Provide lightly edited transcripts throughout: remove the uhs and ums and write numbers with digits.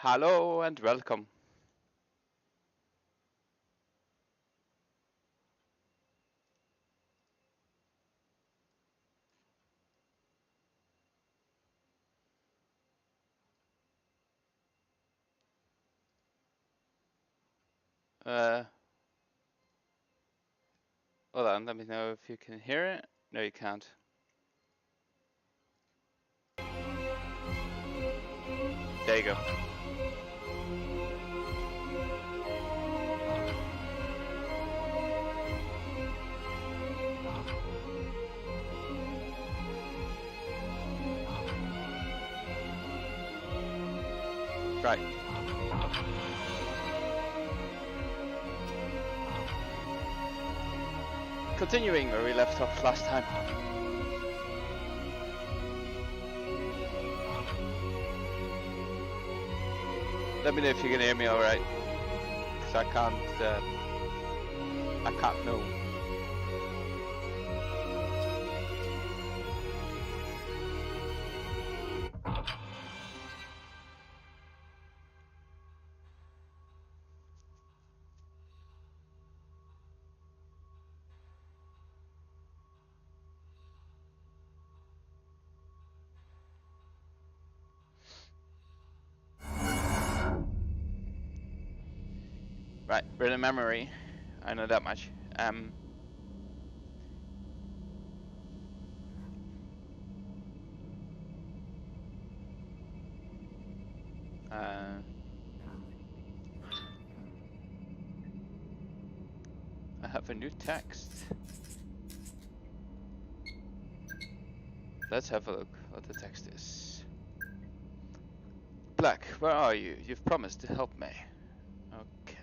Hello and welcome. Uh, Hold on, let me know if you can hear it. No, you can't. There you go. Right. Continuing where we left off last time. Let me know if you can hear me alright. Because I can't know. Right, we're in memory. I know that much. I have a new text. Let's have a look what the text is. Black, where are you? You've promised to help me.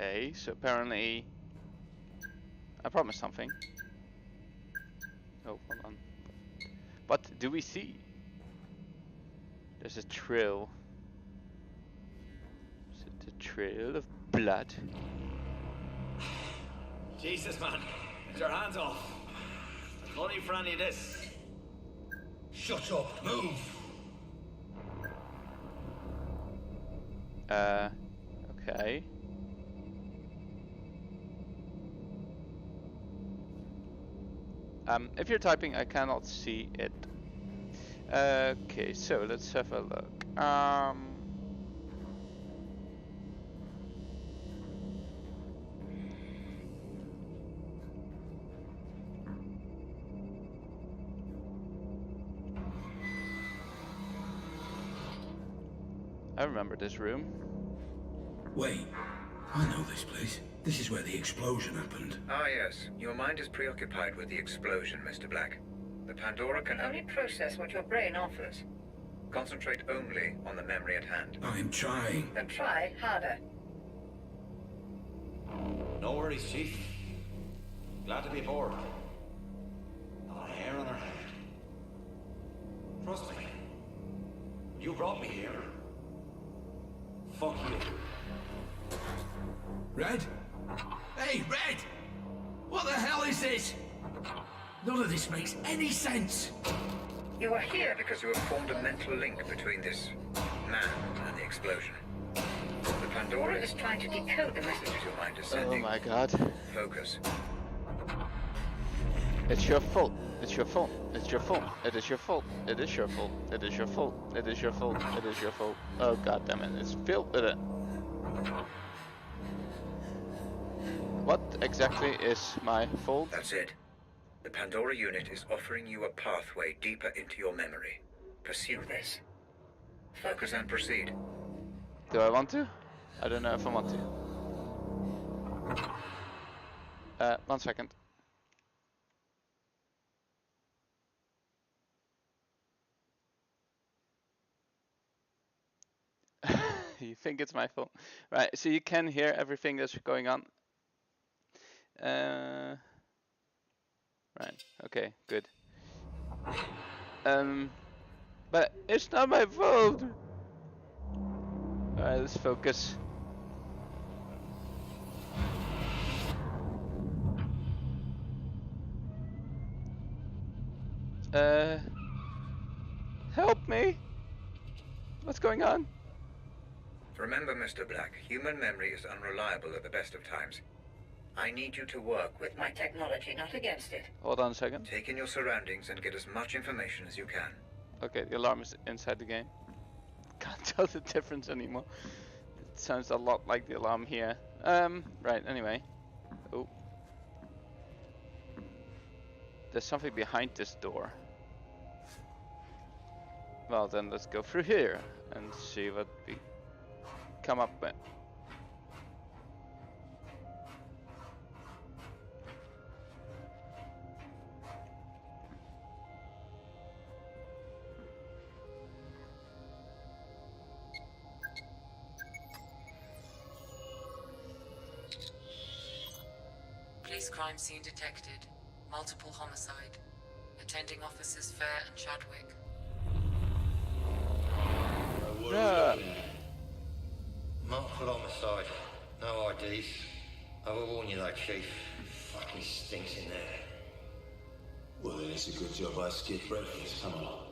Okay, so apparently I promised something. Oh, hold on. What do we see? There's a trail. Is it a trail of blood? Jesus, man. Get your hands off. There's no need for any of this. Shut up. Move. Okay. If you're typing, I cannot see it. Okay, so let's have a look. I remember this room. Wait. I know this place. This is where the explosion happened. Ah, yes. Your mind is preoccupied with the explosion, Mr. Black. The Pandora can only process what your brain offers. Concentrate only on the memory at hand. I'm trying. Then try harder. No worries, Chief. Glad to be aboard. Not a hair on her head. Trust me. You brought me here. Fuck you. Red? Hey, Red! What the hell is this? None of this makes any sense. You are here because you have formed a mental link between this man and the explosion. The Pandora is trying to decode the messages your mind is sending. Oh my god. Focus. It's your fault. It's your fault. It's your fault. It is your fault. It is your fault. It is your fault. It is your fault. It is your fault. Oh god damn it. It's filled with it. What exactly is my fault? That's it. The Pandora unit is offering you a pathway deeper into your memory. Pursue this. Focus and proceed. Do I want to? I don't know if I want to. 1 second. You think it's my fault? Right, so you can hear everything that's going on. Right, okay, good. But it's not my fault! Alright, let's focus. Help me! What's going on? Remember, Mr. Black, human memory is unreliable at the best of times. I need you to work with my technology, not against it. Hold on a second. Take in your surroundings and get as much information as you can. Okay, the alarm is inside the game. Can't tell the difference anymore. It sounds a lot like the alarm here. Right, anyway. Oh. There's something behind this door. Well, then let's go through here and see what we come up with. Police crime scene detected. Multiple homicide. Attending officers Fair and Chadwick. Yeah. Multiple homicide. No IDs. I will warn you though, Chief. Fucking stinks in there. Well, then it's a good job I skipped breakfast. Come on.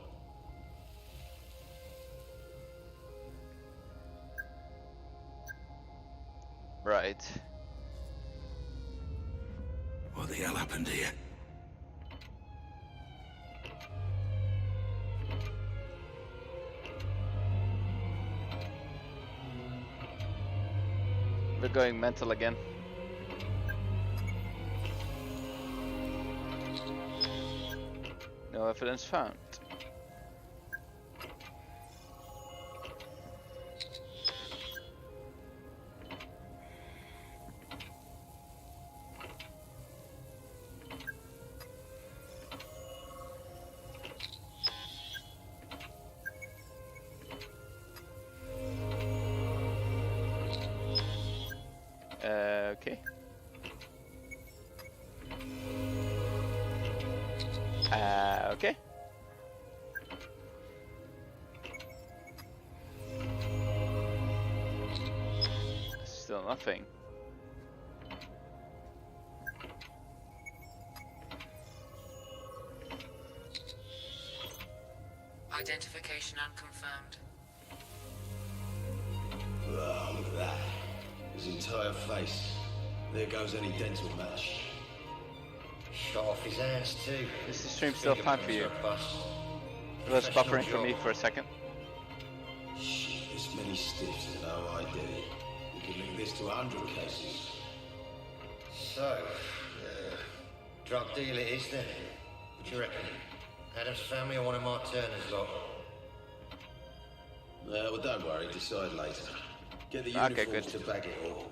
Right. What the hell happened here? We're going mental again. No evidence found. Okay. Okay. Still nothing. Identification unconfirmed. Oh, look at that. His entire face. There goes any dental match. Shot off his hands too. Is the stream still fine for you? Fingerprints are bust. It was Professional buffering for me job. for a second. Shit, this many stiffs and no ID. We could link this to 100 cases. So, drug deal it is then. What do you reckon? Adam's family or one of Mark Turner's lot? Well, don't worry, decide later. Get the Okay, uniforms good. to bag it all.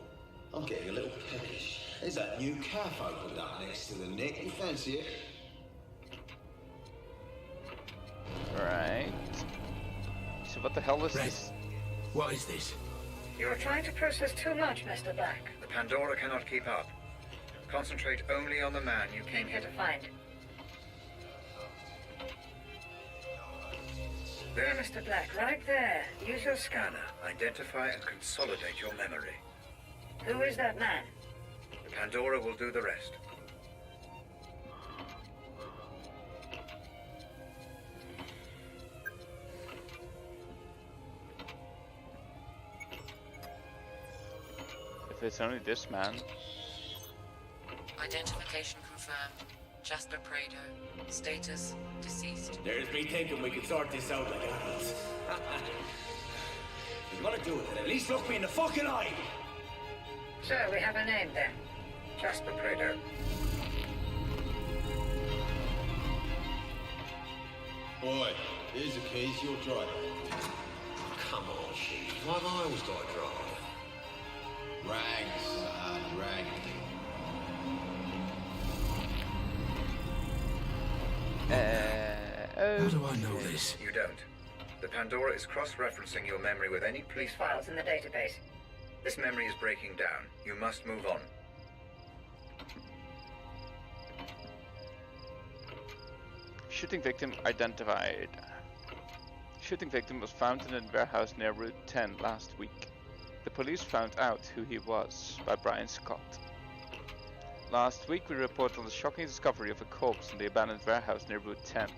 I'm getting a little peckish. There's that new cafe opened up next to the Nick. You fancy it? Right. So what the hell is Red, this? what is this? You are trying to process too much, Mr. Black. The Pandora cannot keep up. Concentrate only on the man you came here to find. There, Mr. Black, right there. Use your scanner. Identify and consolidate your memory. Who is that man? The Pandora will do the rest. If it's only this man. Identification confirmed. Jasper Prado. Status deceased. There's me thinking we could sort this out like adults. If you're gonna do it, then at least look me in the fucking eye! Sir, we have a name then. Jasper Prado. Boy, here's the keys, you'll drive. Come on, Chief. Why have I always got to drive? Rang, son, rang. How do I know this? You don't. The Pandora is cross-referencing your memory with any police files in the database. This memory is breaking down. You must move on. Shooting victim identified. Shooting victim was found in a warehouse near Route 10 last week. The police found out who he was by Brian Scott. Last week we reported on the shocking discovery of a corpse in the abandoned warehouse near Route 10.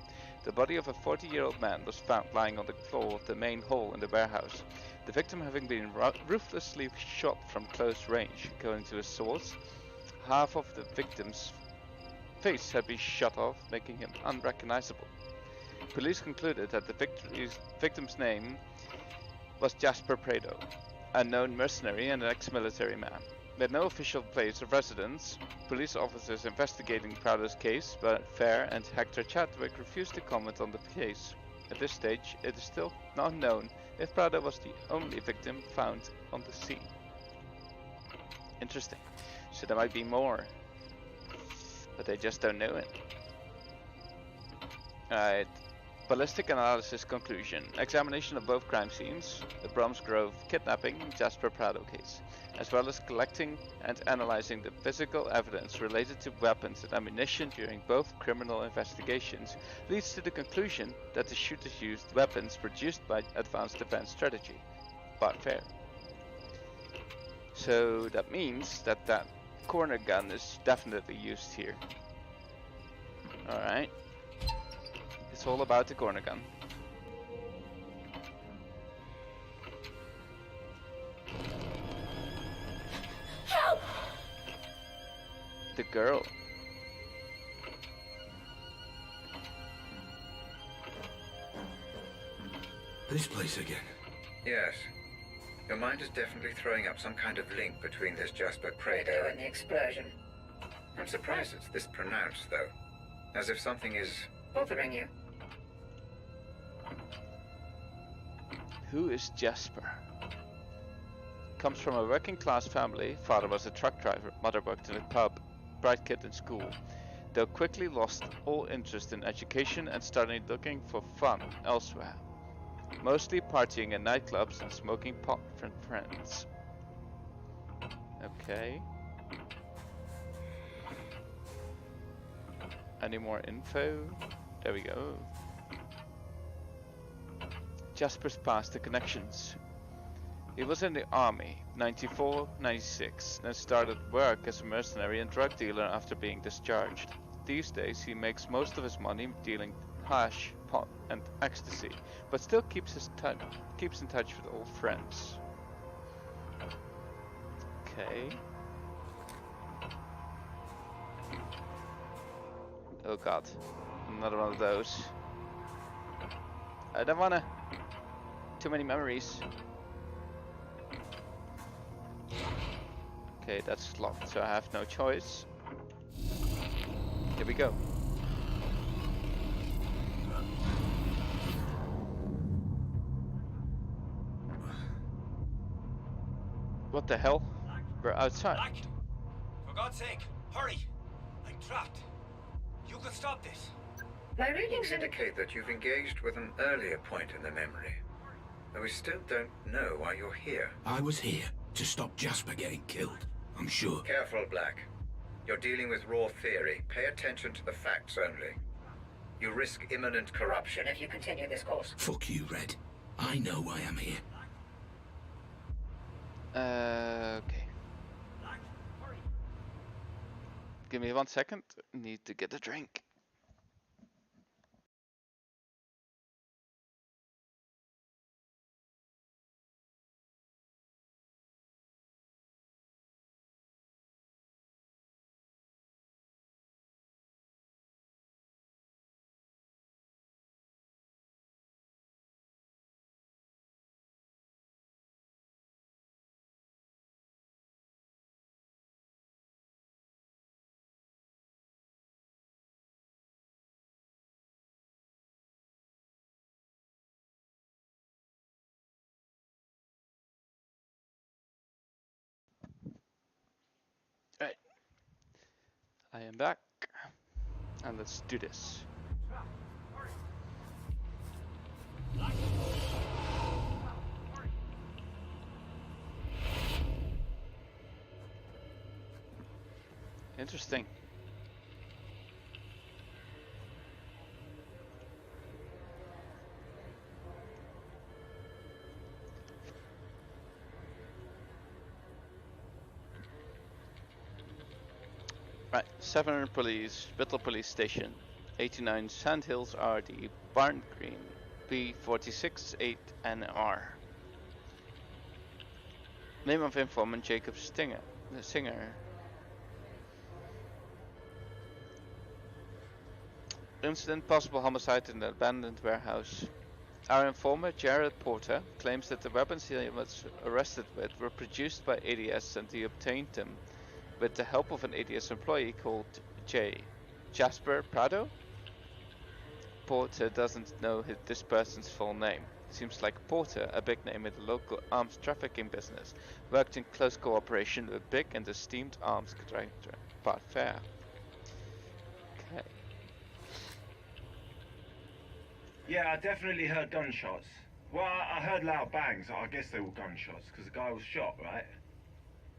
The body of a 40-year-old man was found lying on the floor of the main hall in the warehouse. The victim having been ruthlessly shot from close range. According to a source, half of the victim's face had been shot off, making him unrecognizable. Police concluded that the victim's name was Jasper Prado, a known mercenary and an ex-military man. With no official place of residence, police officers investigating Prado's case, but Fair and Hector Chadwick refused to comment on the case. At this stage, it is still not known if Prado was the only victim found on the scene. Interesting. So there might be more, but they just don't know it. Alright. Ballistic analysis conclusion. Examination of both crime scenes, the Bromsgrove kidnapping and Jasper Prado case, as well as collecting and analyzing the physical evidence related to weapons and ammunition during both criminal investigations, leads to the conclusion that the shooters used weapons produced by Advanced Defense Strategy. But fair. So that means that that corner gun is definitely used here. Alright. It's all about the corner gun. Help! The girl. This place again. Yes. Your mind is definitely throwing up some kind of link between this Jasper Prado and the explosion. I'm surprised it's this pronounced, though. As if something is bothering you. Who is Jasper? Comes from a working class family. Father was a truck driver, mother worked in a pub, bright kid in school. Though quickly lost all interest in education and started looking for fun elsewhere. Mostly partying in nightclubs and smoking pot with friends. Okay. Any more info? There we go. Jasper's past, the connections. He was in the army, 94-96, then started work as a mercenary and drug dealer after being discharged. These days he makes most of his money dealing hash, pot and ecstasy, but still keeps in touch with old friends. Okay. Oh god, another one of those. I don't wanna. Too many memories. Okay, that's locked, so I have no choice. Here we go. What the hell? We're outside. Black! For God's sake, hurry! I'm trapped. You can stop this. My readings indicate that you've engaged with an earlier point in the memory. Though we still don't know why you're here. I was here to stop Jasper getting killed, I'm sure. Careful, Black. You're dealing with raw theory. Pay attention to the facts only. You risk imminent corruption if you continue this course. Fuck you, Red. I know why I'm here. Okay. Give me 1 second. Need to get a drink. Right. I am back. And let's do this. Interesting. Right, 700 police, Whittle Police Station, 89 Sandhills RD, Barn Green, P468NR. Name of informant Jacob Singer. Incident: possible homicide in an abandoned warehouse. Our informant Jared Porter claims that the weapons he was arrested with were produced by ADS and he obtained them with the help of an ADS employee called Jasper Prado. Porter doesn't know this person's full name. Seems like Porter, a big name in the local arms trafficking business, worked in close cooperation with big and esteemed arms contractor Bart Fair. Okay. Yeah, I definitely heard gunshots. Well, I heard loud bangs. I guess they were gunshots, because the guy was shot, right?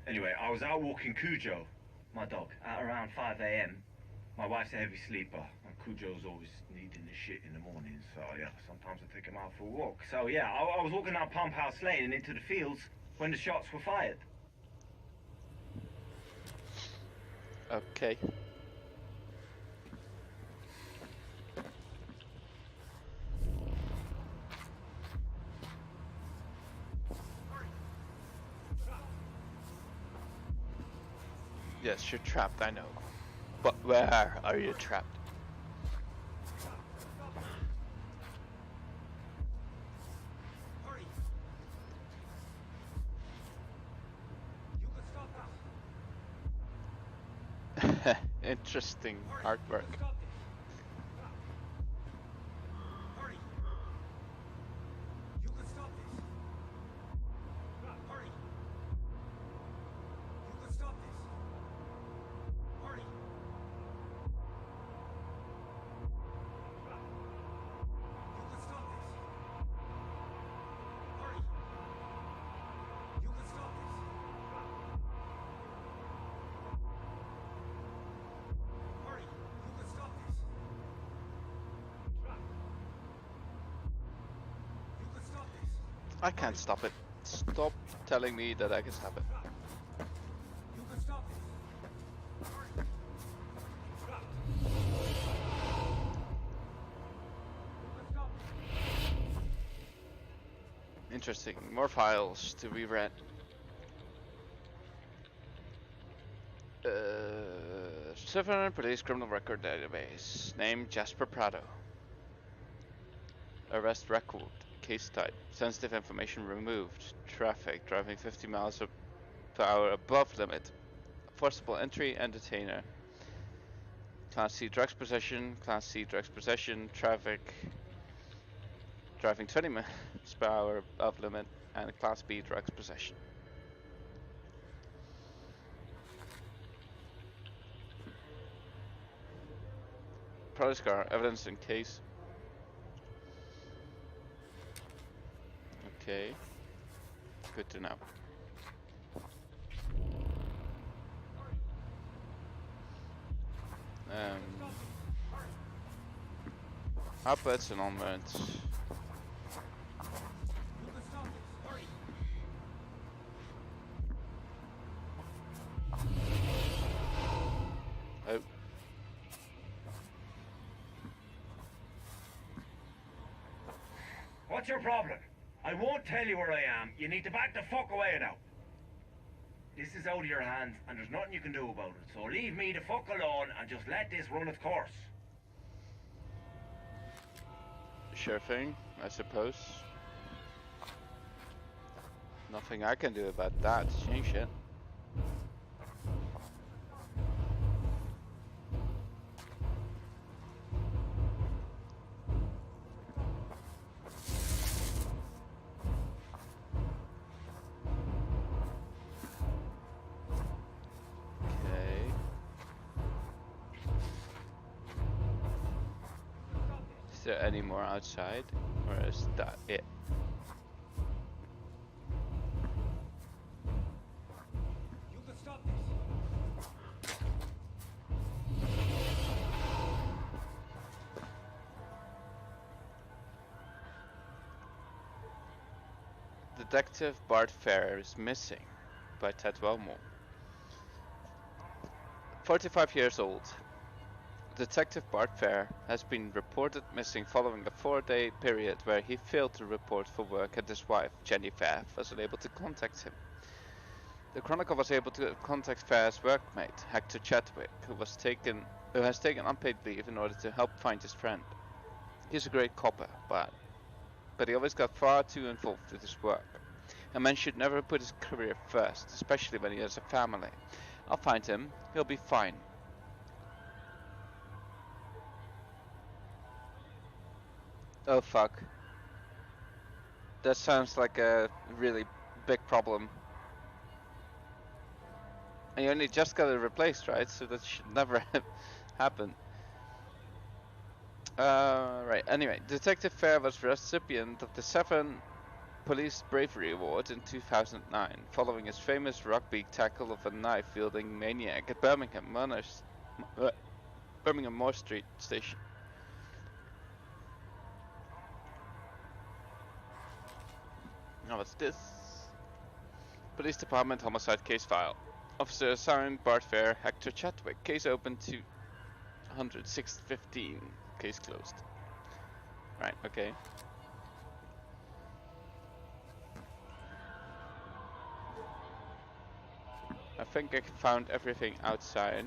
Anyway, I was out walking Cujo, my dog, at around 5 a.m. My wife's a heavy sleeper, and Cujo's always needing the shit in the morning, so yeah, sometimes I take him out for a walk. So yeah, I was walking down Pump House Lane and into the fields when the shots were fired. Okay. Yes, you're trapped, I know. But where are you trapped? Hurry! You can stop that! Interesting artwork. Stop this! Hurry! You can stop this! Hurry! You can stop this! Hurry! You can stop this! Hurry! You can stop this! Hurry! You can stop this! You can stop this! I can't stop it. Stop telling me that I can stop it. You can stop this! Hurry! Interesting. More files to be read. Southern Police Criminal Record Database. Name Jasper Prado. Arrest record. Case type. Sensitive information removed. Traffic. Driving 50 miles per hour above limit. Forcible entry and detainer. Class C drugs possession. Class C drugs possession. Traffic. Driving 20 miles per hour above limit. And Class B drugs possession. Police car. Evidence in case. Okay. Good to know. Upwards and onwards. Oh. What's your problem? I won't tell you where I am. You need to back the fuck away now. This is out of your hands, and there's nothing you can do about it. So leave me the fuck alone and just let this run its course. Sure thing, I suppose. Nothing I can do about that to change it. Is there any more outside, or is that it? You can stop this! Detective Bart Fair is missing, by Ted Wellmore. 45 years old. Detective Bart Fair has been reported missing following a 4-day period where he failed to report for work and his wife, Jenny Fair, was unable to contact him. The Chronicle was able to contact Fair's workmate, Hector Chadwick, who has taken unpaid leave in order to help find his friend. He's a great copper, but he always got far too involved with his work. A man should never put his career first, especially when he has a family. I'll find him. He'll be fine. Oh fuck. That sounds like a really big problem. And you only just got it replaced, right? So that should never happen. Right, anyway. Detective Fair was recipient of the 7 Police Bravery Award in 2009, following his famous rugby tackle of a knife-wielding maniac at Birmingham Moore Street Station. Now what's this? Police Department Homicide Case File. Officer assigned Bart Fair, Hector Chadwick. Case open to 106:15. Case closed. Right, okay. I think I found everything outside.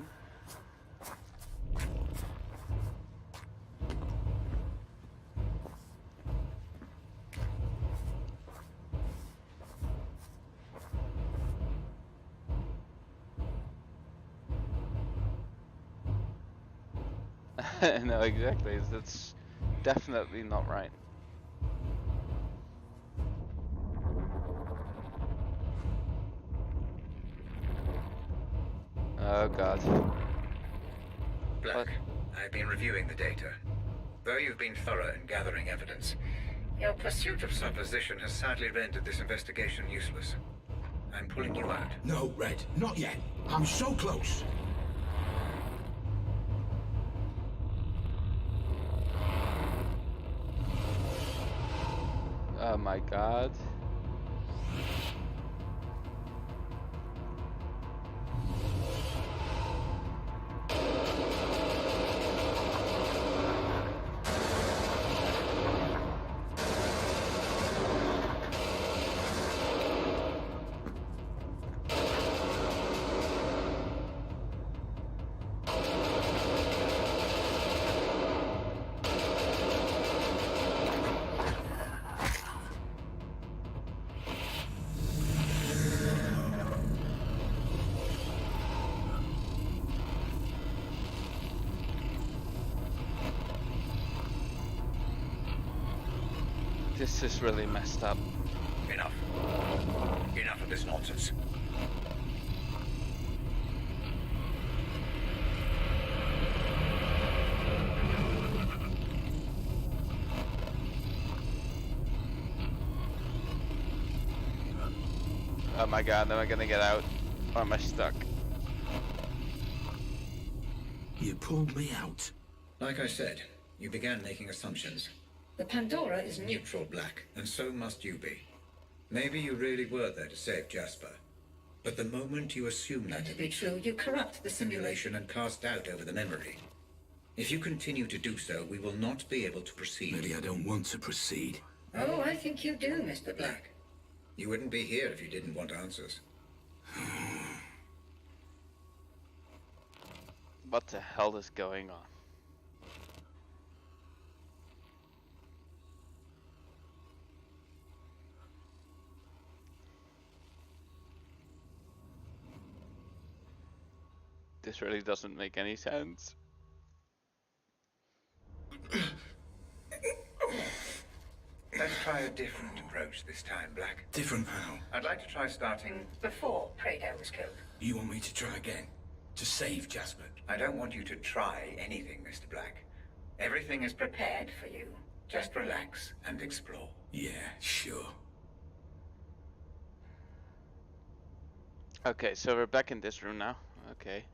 No, exactly. That's definitely not right. Oh god. Black, What? I've been reviewing the data. Though you've been thorough in gathering evidence, your pursuit of supposition has sadly rendered this investigation useless. I'm pulling you out. No, Red, not yet. I'm so close. Oh my god. This is really messed up. Enough. Enough of this nonsense. Oh my god, am I gonna get out? Or am I stuck? You pulled me out. Like I said, you began making assumptions. The Pandora is neutral, Black, and so must you be. Maybe you really were there to save Jasper. But the moment you assume that to be true, you corrupt the simulation and cast doubt over the memory. If you continue to do so, we will not be able to proceed. Maybe I don't want to proceed. Oh, I think you do, Mr. Black. You wouldn't be here if you didn't want answers. What the hell is going on? This really doesn't make any sense. Let's try a different approach this time, Black. Different how? I'd like to try starting before Prado was killed. You want me to try again? To save Jasper? I don't want you to try anything, Mr. Black. Everything is prepared for you. Just relax and explore. Yeah, sure. Okay, so we're back in this room now. Okay.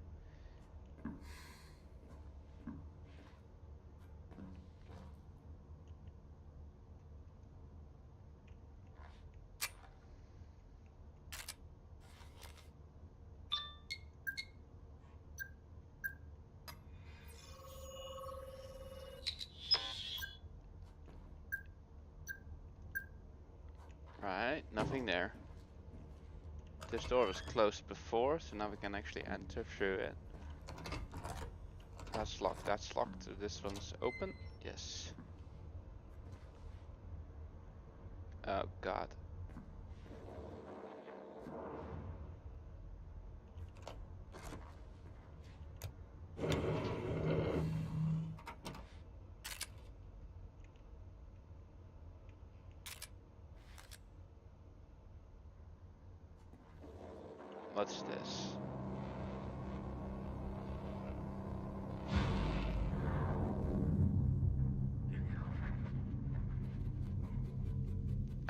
Right, nothing there. This door was closed before, so now we can actually enter through it. That's locked, that's locked. So this one's open. Yes. Oh god. What's this?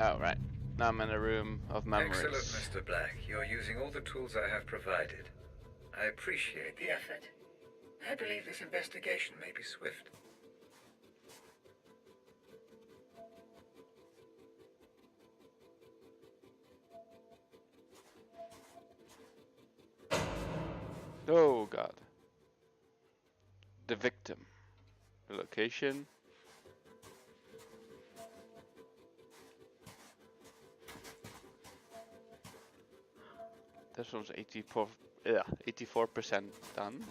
Oh, right. Now I'm in a room of memories. Excellent, Mr. Black. You're using all the tools I have provided. I appreciate the effort. I believe this investigation may be swift. Oh god. The victim. The location. This one's 84% done.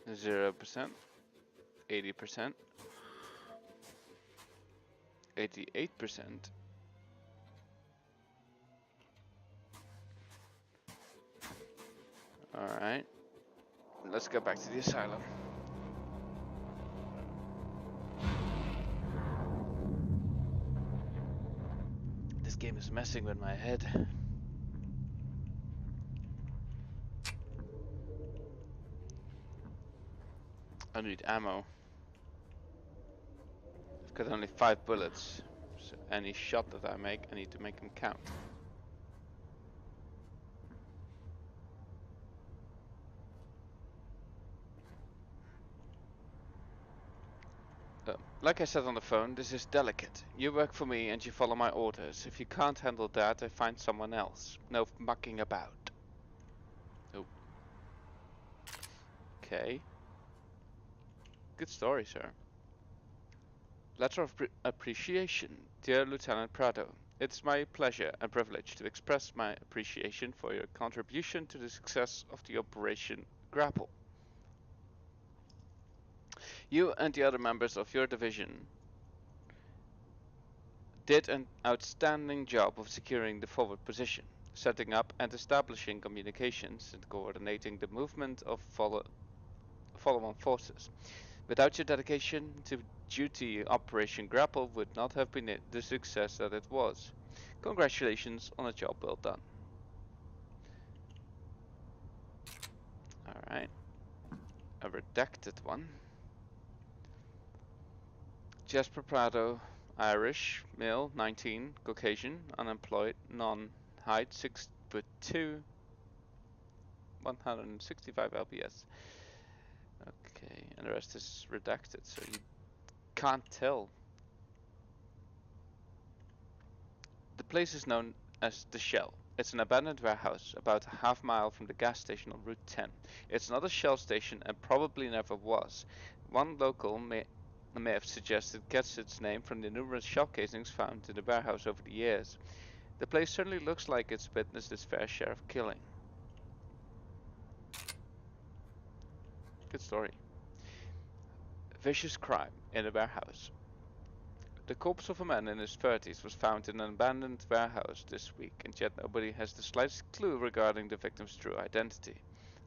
0%. 80%. 88%. Alright. Let's go back to the asylum. This game is messing with my head. I need ammo. I've got only 5 bullets, so any shot that I make, I need to make them count. Like I said on the phone, this is delicate. You work for me and you follow my orders. If you can't handle that, I find someone else. No mucking about. Oh. Okay. Good story, sir. Letter of appreciation. Dear Lieutenant Prado, it's my pleasure and privilege to express my appreciation for your contribution to the success of the Operation Grapple. You and the other members of your division did an outstanding job of securing the forward position, setting up and establishing communications and coordinating the movement of follow-on forces. Without your dedication to duty, Operation Grapple would not have been the success that it was. Congratulations on a job well done. Alright. A redacted one. Jasper Prado, Irish, male, 19, Caucasian, unemployed, non-height, 6'2", 165 lbs. Okay, and the rest is redacted, so you can't tell. The place is known as The Shell. It's an abandoned warehouse about a half mile from the gas station on Route 10. It's not a Shell station and probably never was. One local may have suggested it gets its name from the numerous shell casings found in the warehouse over the years. The place certainly looks like it's witnessed its fair share of killing. Good story. Vicious crime in a warehouse. The corpse of a man in his 30s was found in an abandoned warehouse this week, and yet nobody has the slightest clue regarding the victim's true identity.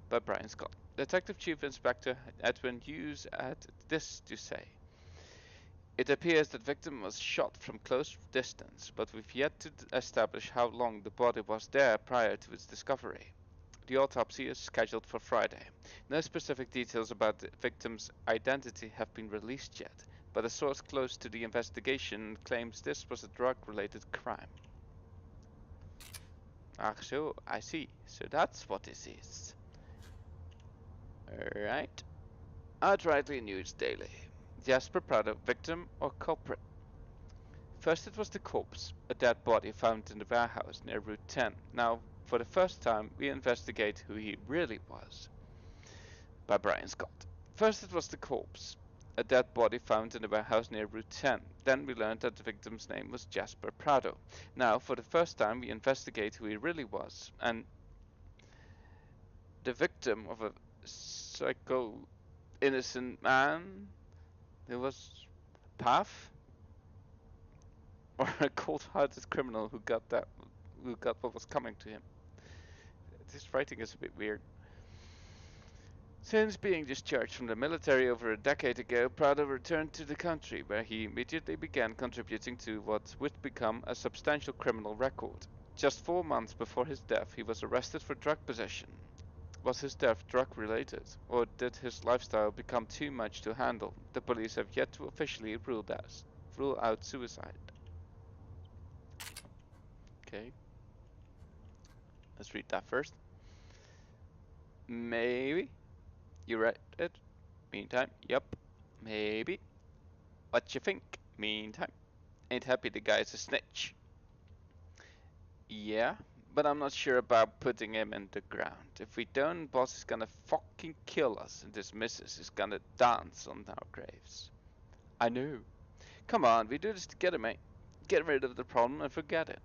By Brian Scott. Detective Chief Inspector Edwin Hughes had this to say. It appears that the victim was shot from close distance, but we've yet to establish how long the body was there prior to its discovery. The autopsy is scheduled for Friday. No specific details about the victim's identity have been released yet, but a source close to the investigation claims this was a drug-related crime. Ah, so, I see. So that's what this is. Alright. Outrightly News Daily. Jasper Prado, victim or culprit? First it was the corpse, a dead body found in the warehouse near Route 10. Now, for the first time, we investigate who he really was. By Brian Scott. First it was the corpse, a dead body found in a warehouse near Route 10. Then we learned that the victim's name was Jasper Prado. Now, for the first time, we investigate who he really was, and the victim of a innocent man who was Path, or a cold-hearted criminal who got what was coming to him. This writing is a bit weird. Since being discharged from the military over a decade ago, Prado returned to the country, where he immediately began contributing to what would become a substantial criminal record. Just 4 months before his death, he was arrested for drug possession. Was his death drug-related, or did his lifestyle become too much to handle? The police have yet to officially rule out suicide. Okay. Let's read that first. Maybe. You read it? Meantime, yup. Maybe. What you think? Meantime. Ain't happy the guy's a snitch. Yeah, but I'm not sure about putting him in the ground. If we don't, boss is gonna fucking kill us, and this missus is gonna dance on our graves. I know. Come on, we do this together, mate. Get rid of the problem and forget it.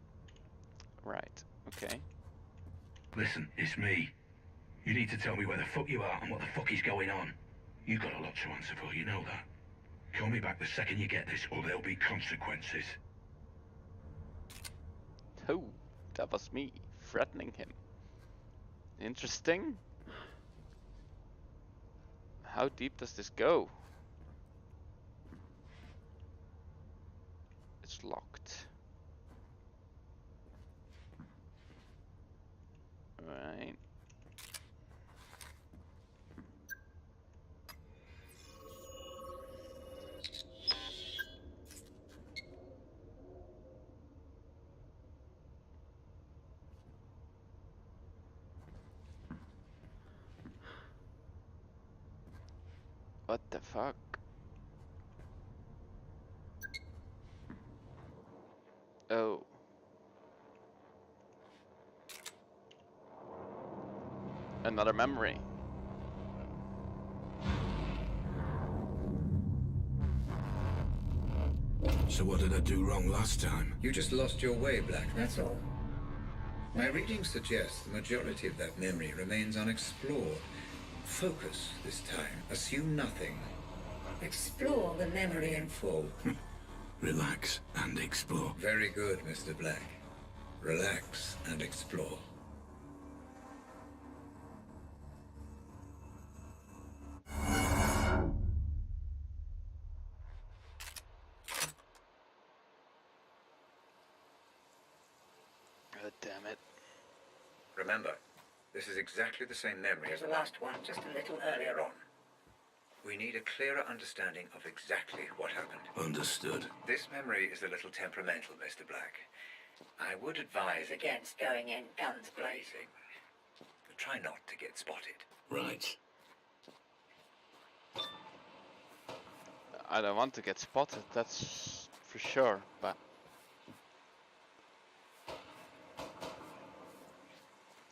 Right, okay. Listen, it's me. You need to tell me where the fuck you are and what the fuck is going on. You got a lot to answer for, you know that. Call me back the second you get this, or there'll be consequences. Oh, that was me threatening him. Interesting. How deep does this go? It's locked. Right. What the fuck? Oh. Another memory. So what did I do wrong last time? You just lost your way, Black, that's all. My readings suggest the majority of that memory remains unexplored. Focus this time. Assume nothing. Explore the memory in full. Relax and explore. Very good, Mr. Black. Relax and explore. God damn it. Remember, this is exactly the same memory as the last one, just a little earlier on. We need a clearer understanding of exactly what happened. Understood. This memory is a little temperamental, Mr. Black. I would advise against going in guns blazing. But try not to get spotted. Right. I don't want to get spotted, that's for sure, but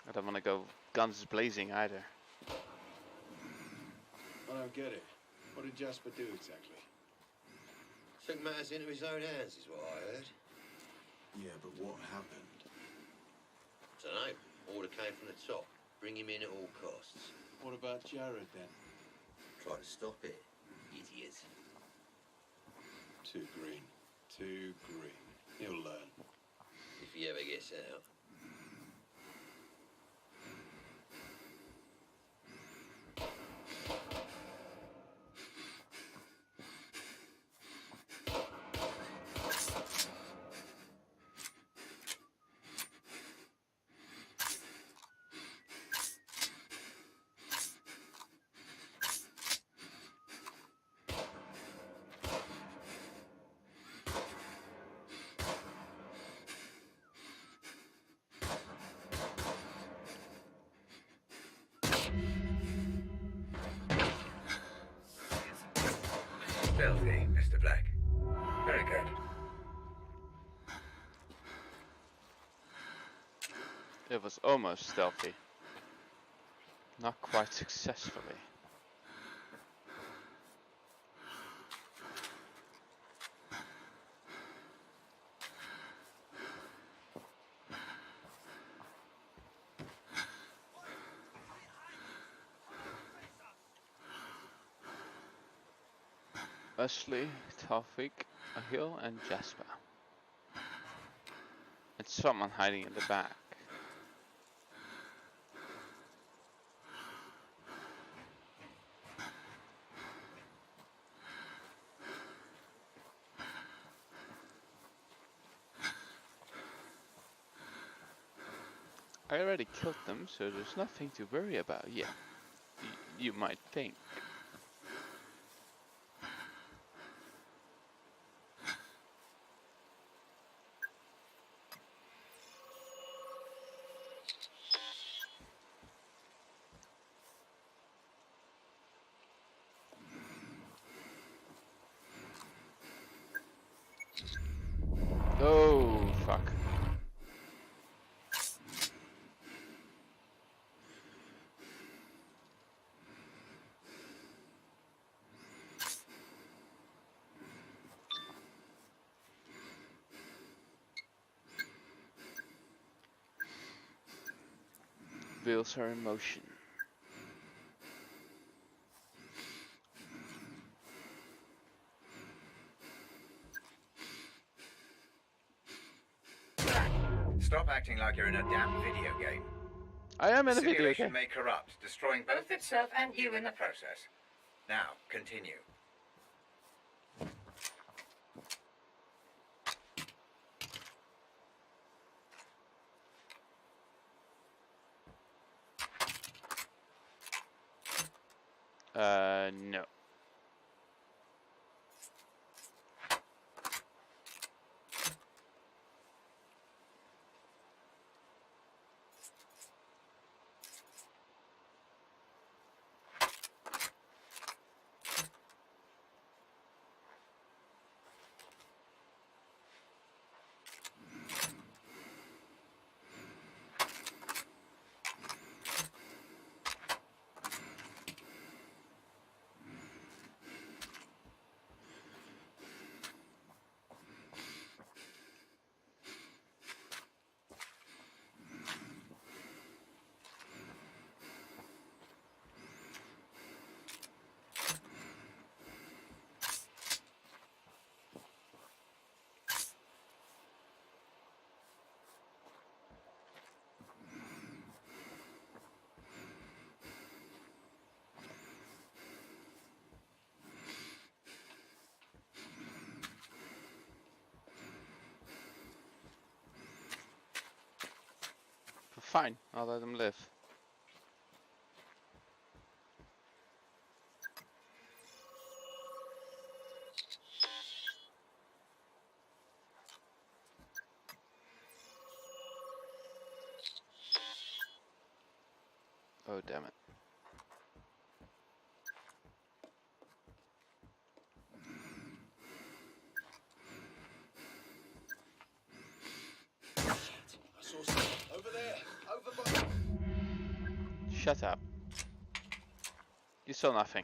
I don't want to go guns blazing either. I don't get it. What did Jasper do exactly? Took matters into his own hands, is what I heard. Yeah, but what happened? Dunno. Order came from the top. Bring him in at all costs. What about Jared then? Try to stop it. Idiot. Too green. Too green. He'll learn. If he ever gets out. Stealthy, Mr. Black. Very good. It was almost stealthy. Not quite successfully. Wesley, Taufik, Ahil, and Jasper. It's someone hiding in the back. I already killed them, so there's nothing to worry about. Yeah, you might think. Oh, fuck. Wheels are in motion. Stop acting like you're in a damn video game. I am in a video Simulation game. may corrupt, destroying both itself and you in the process. Now, continue. No. Fine, I'll let them live. Oh, damn it. I saw something. Over there. Over by... Shut up. You saw nothing.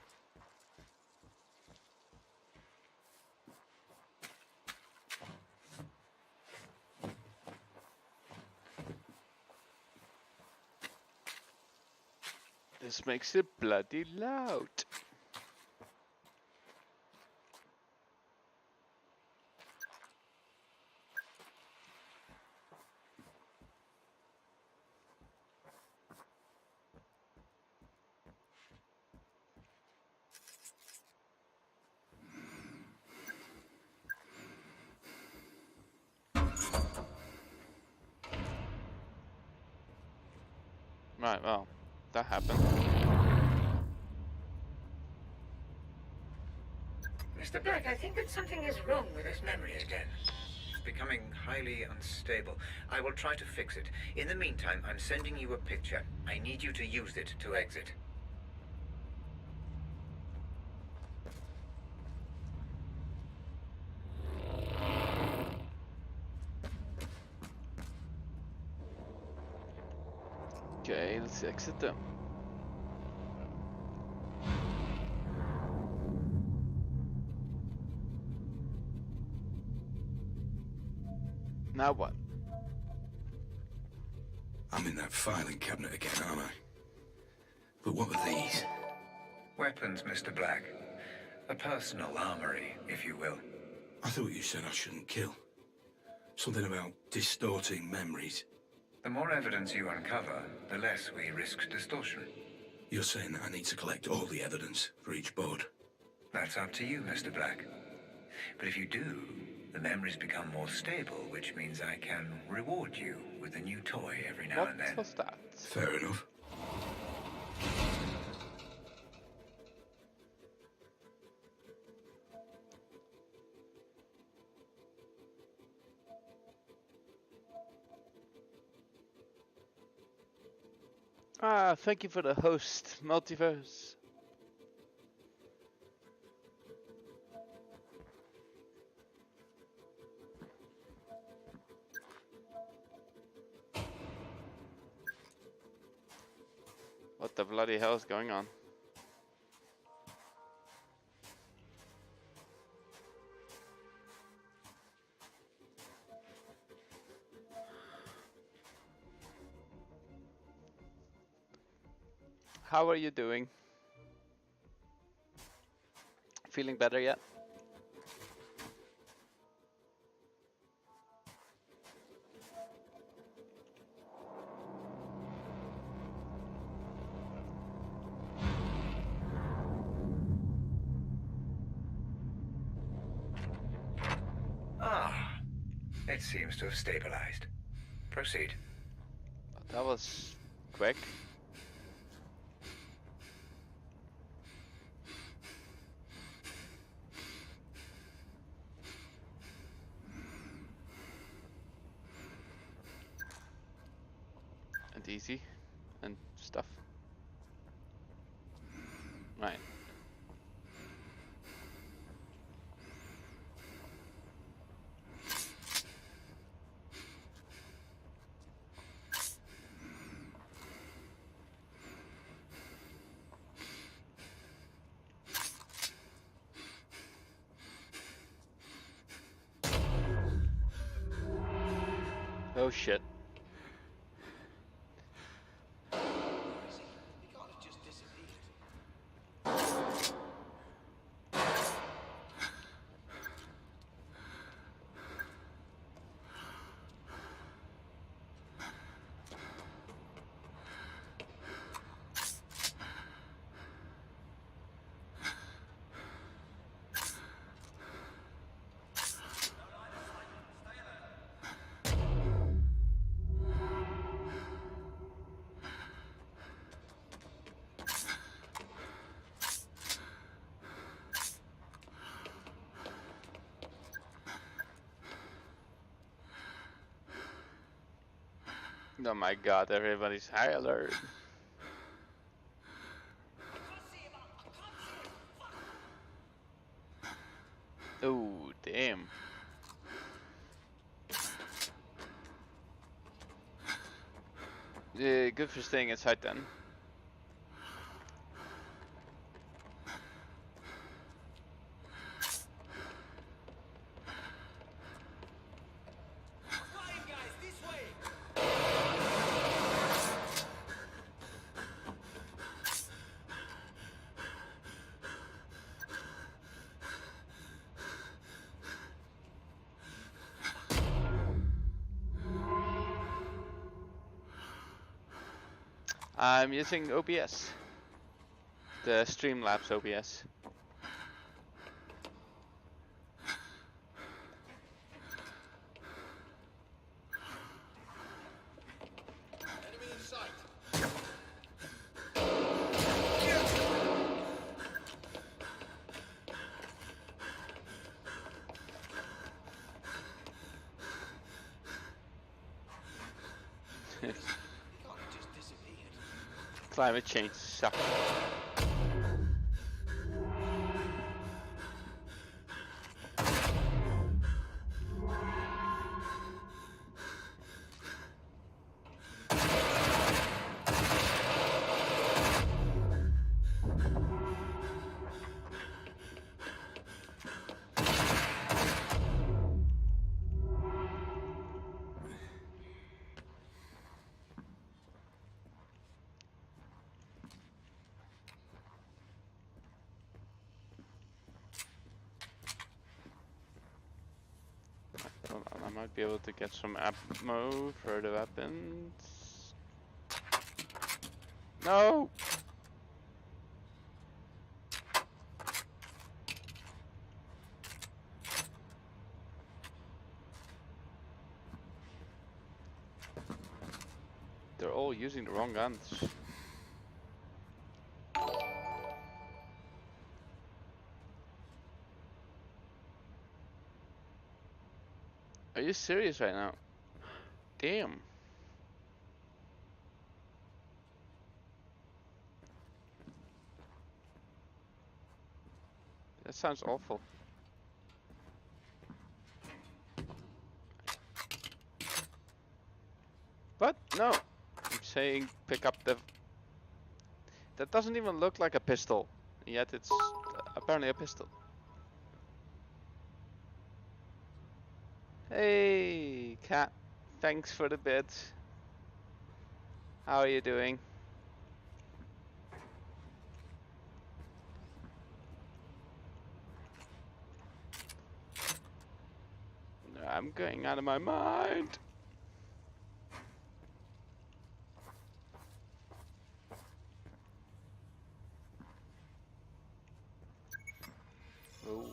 This makes it bloody loud. Right, well, that happened. Mr. Black, I think that something is wrong with his memory again. It's becoming highly unstable. I will try to fix it. In the meantime, I'm sending you a picture. I need you to use it to exit. Okay, let's exit them. Now what? I'm in that filing cabinet again, aren't I? But what were these? Weapons, Mr. Black. A personal armory, if you will. I thought you said I shouldn't kill. Something about distorting memories. The more evidence you uncover, the less we risk distortion. You're saying that I need to collect all the evidence for each board? That's up to you, Mr. Black. But if you do, the memories become more stable, which means I can reward you with a new toy every now and then. What was that? Fair enough. Ah, thank you for the host, Multiverse. What the bloody hell is going on? How are you doing? Feeling better yet? Ah, it seems to have stabilized. Proceed. That was quick. And easy and stuff. Right. Oh shit. Oh my god, everybody's high alert. Oh, damn. Yeah, good for staying inside then. I'm using OBS, the Streamlabs OBS. Enemy in sight. Climate change sucks. Might be able to get some ammo for the weapons. No! They're all using the wrong guns. Are you serious right now? Damn. That sounds awful. What? No. I'm saying pick up the... That doesn't even look like a pistol. Yet it's apparently a pistol. Hey, cat. Thanks for the bits. How are you doing? I'm going out of my mind. Oh.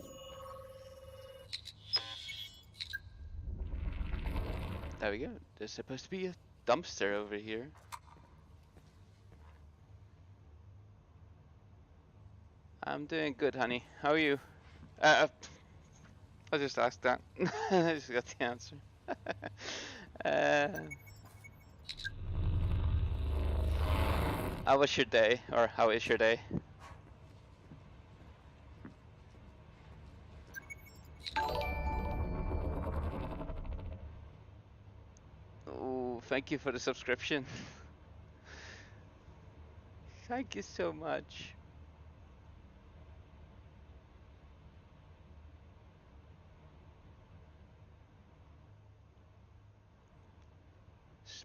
There we go. There's supposed to be a dumpster over here. I'm doing good, honey. How are you? I just asked that. I just got the answer. How was your day? Or how is your day? Oh, thank you for the subscription. Thank you so much.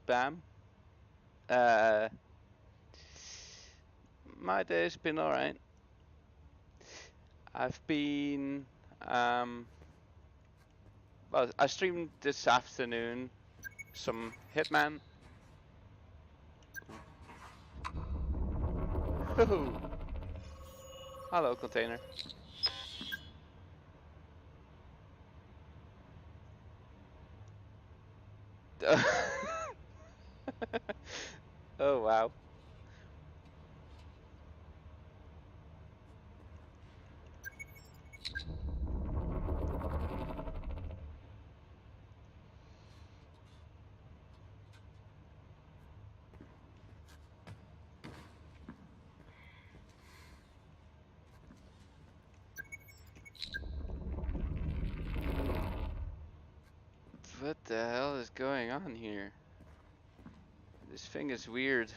Spam. My day's been alright. I've been well, I streamed this afternoon some Hitman. Hello, container. Oh wow. What the hell is going on here? This thing is weird.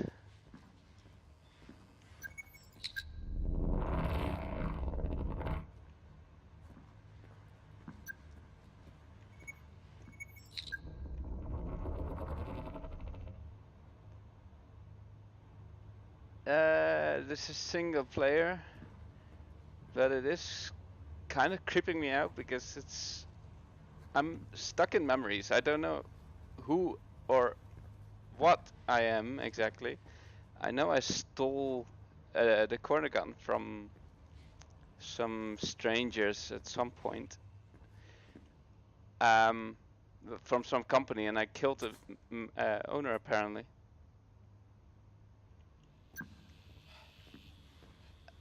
This is single player, but it is kind of creeping me out because I'm stuck in memories. I don't know who or what I am exactly. I know I stole the corner gun from some strangers at some point. From some company, and I killed the owner apparently.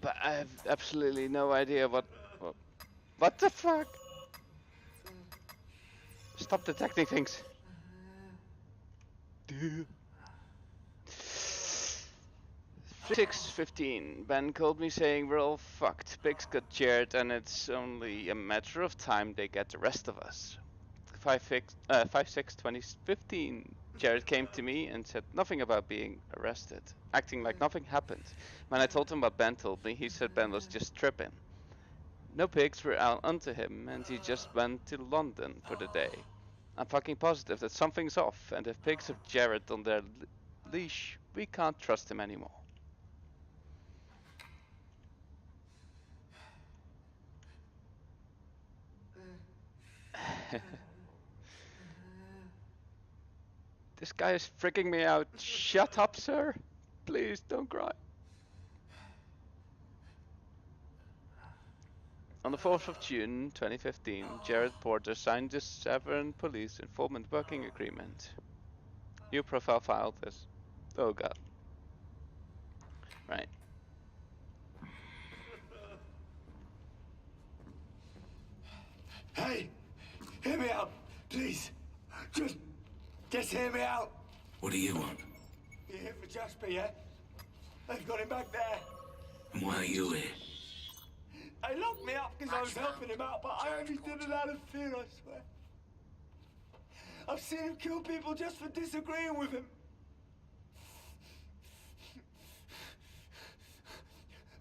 But I have absolutely no idea what the fuck? Stop detecting things. 6:15. Ben called me saying we're all fucked. Pigs got jared and it's only a matter of time they get the rest of us. 5/6/2015. Jared came to me and said nothing about being arrested, acting like nothing happened. When I told him what Ben told me, he said Ben was just tripping. No pigs were out onto him and he just went to London for the day. I'm fucking positive that something's off, and if pigs have Jared on their leash, we can't trust him anymore. This guy is freaking me out. Shut up, sir. Please don't cry. On the 4th of June 2015, Jared Porter signed the Severn Police Informant Working Agreement. New profile filed this. Oh god. Right. Hey! Hear me out, please. Just hear me out. What do you want? You're here for Jasper, yeah? They've got him back there. And why are you here? They locked me up because I was helping him out, but I only did it out of fear, I swear. I've seen him kill people just for disagreeing with him.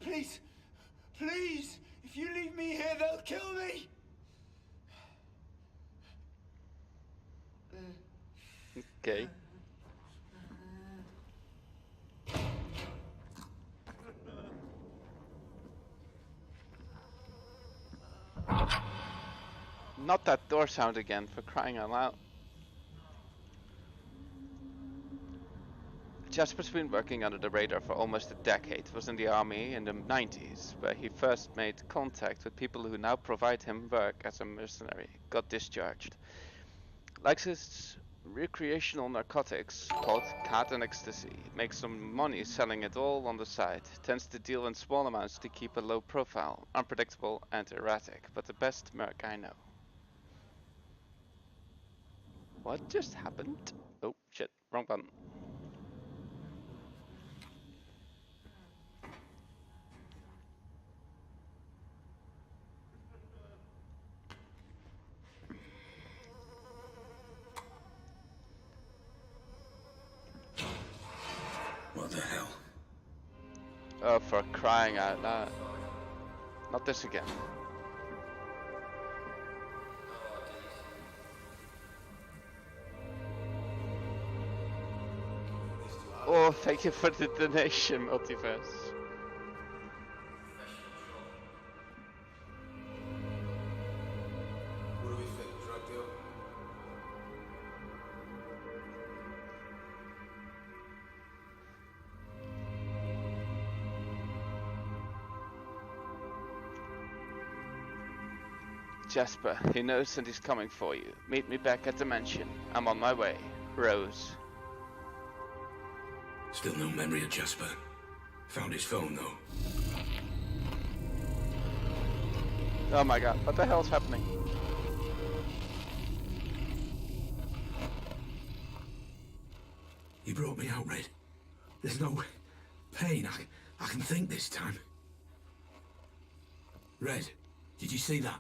Please, please, if you leave me here, they'll kill me. Okay. Not that door sound again, for crying out loud. Jasper's been working under the radar for almost a decade. Was in the army in the 90s, where he first made contact with people who now provide him work as a mercenary. Got discharged. Likes his recreational narcotics called cat and ecstasy. Makes some money selling it all on the side. Tends to deal in small amounts to keep a low profile. Unpredictable and erratic, but the best merc I know. What just happened? Oh shit, wrong button. What the hell? Oh, for crying out loud. Not this again. Oh, thank you for the donation, Multiverse. What do we think, drug deal? Jasper, he knows and he's coming for you. Meet me back at the mansion. I'm on my way. Rose. Still no memory of Jasper. Found his phone though. Oh my god, what the hell's happening? You brought me out, Red. There's no pain. I can think this time. Red, did you see that?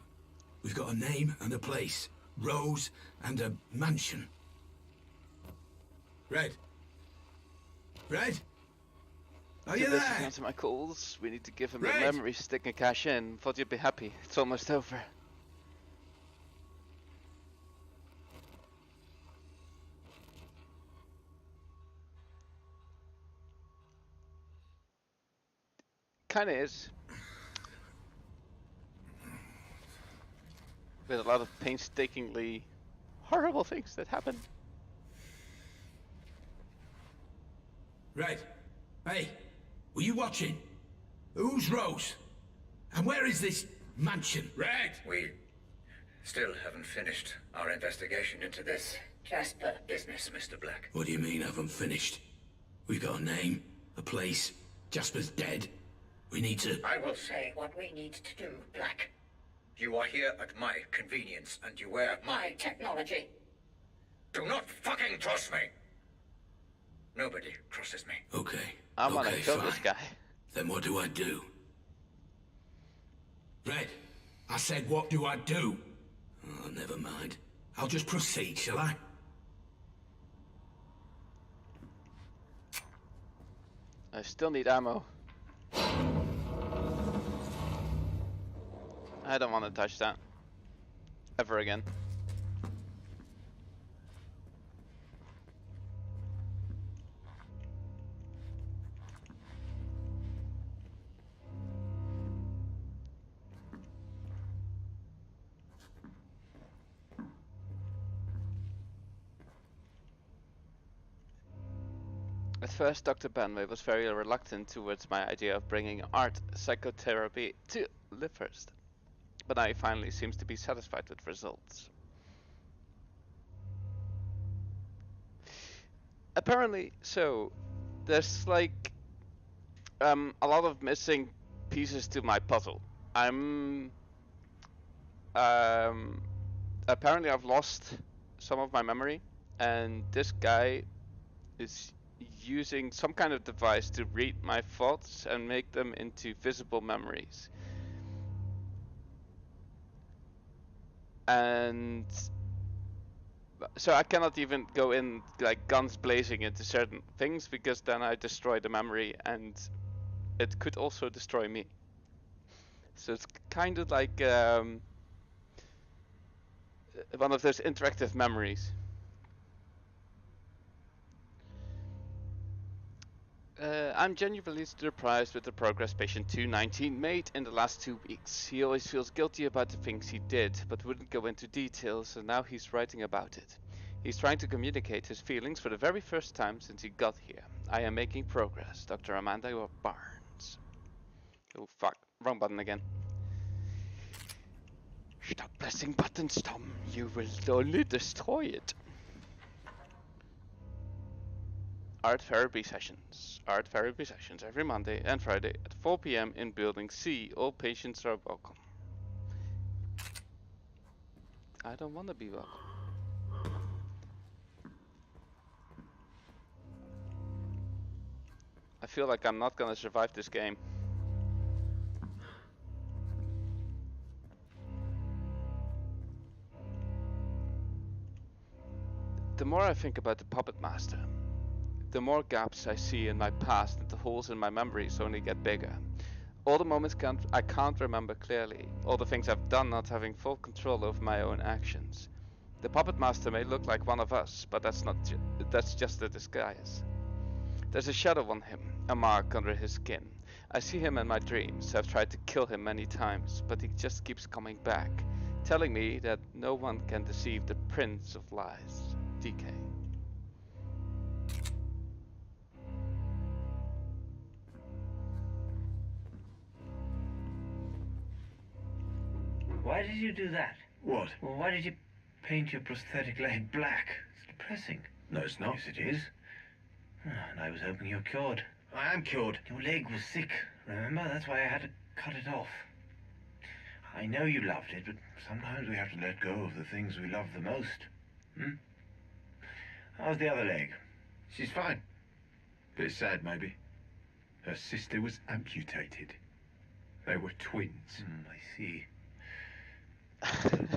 We've got a name and a place. Rose and a mansion. Red? Red? Are you You're there? listening to my calls. We need to give him Red? the memory stick and cash in. Thought you'd be happy. It's almost over. Kinda is. With a lot of painstakingly horrible things that happen. Red? Hey, were you watching? Who's Rose? And where is this mansion? Red! We still haven't finished our investigation into this Jasper business, Mr. Black. What do you mean haven't finished? We've got a name, a place. Jasper's dead. We need to... I will say what we need to do, Black. You are here at my convenience, and you wear my technology. Do not fucking trust me! Nobody trusts me. Okay. I'm gonna okay, kill fine. this guy. Then what do I do? Red, I said what do I do? Oh, never mind. I'll just proceed, shall I? I still need ammo. I don't want to touch that. Ever again. At first, Dr. Benway was very reluctant towards my idea of bringing art psychotherapy to Livehurst, but now he finally seems to be satisfied with results. Apparently so. There's like a lot of missing pieces to my puzzle. Apparently I've lost some of my memory, and this guy is using some kind of device to read my thoughts and make them into visible memories. And so I cannot even go in like guns blazing into certain things, because then I destroy the memory and it could also destroy me. So it's kind of like one of those interactive memories. I'm genuinely surprised with the progress patient 219 made in the last 2 weeks. He always feels guilty about the things he did, but wouldn't go into details, and now he's writing about it. He's trying to communicate his feelings for the very first time since he got here. I am making progress. Dr. Amanda Barnes. Oh fuck, wrong button again. Stop pressing buttons, Tom. You will only destroy it. Art therapy sessions. Art therapy sessions every Monday and Friday at 4 PM in Building C. All patients are welcome. I don't want to be welcome. I feel like I'm not gonna survive this game. The more I think about the Puppet Master, the more gaps I see in my past, and the holes in my memories only get bigger. All the moments I can't remember clearly, all the things I've done not having full control over my own actions. The Puppet Master may look like one of us, but that's just a disguise. There's a shadow on him, a mark under his skin. I see him in my dreams. I've tried to kill him many times, but he just keeps coming back, telling me that no one can deceive the Prince of Lies, DK. Why did you do that? What? Well, why did you paint your prosthetic leg black? It's depressing. No, it's not. Yes, it is. And I was hoping you're cured. I am cured. Your leg was sick, remember? That's why I had to cut it off. I know you loved it, but sometimes we have to let go of the things we love the most. How's the other leg? She's fine. Bit sad, maybe. Her sister was amputated. They were twins. I see.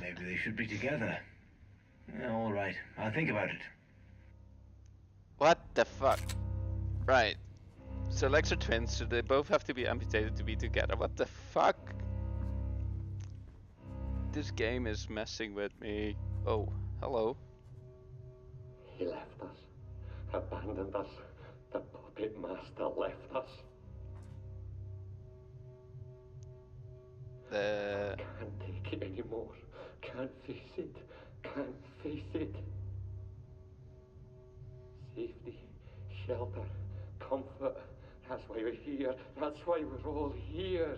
Maybe they should be together. Yeah, all right. I'll think about it. What the fuck? Right. So legs are twins, so they both have to be amputated to be together. What the fuck? This game is messing with me. Oh, hello. He left us. Abandoned us. The Puppet Master left us. Can't take it anymore. Can't face it. Can't face it. Safety, shelter, comfort. That's why we're here. That's why we're all here.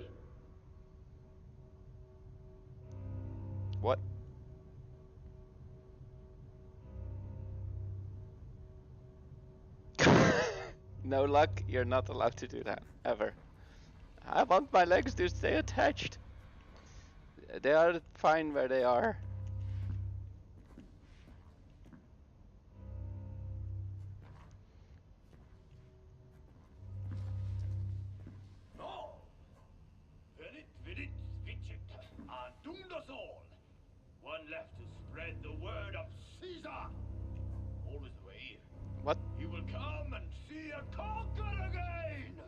What? No luck, you're not allowed to do that, ever. I want my legs to stay attached. They are fine where they are. No! Venit, vidit, vicit, and doomed us all. One left to spread the word of Caesar. Always the way. What? He will come and see a conquer again.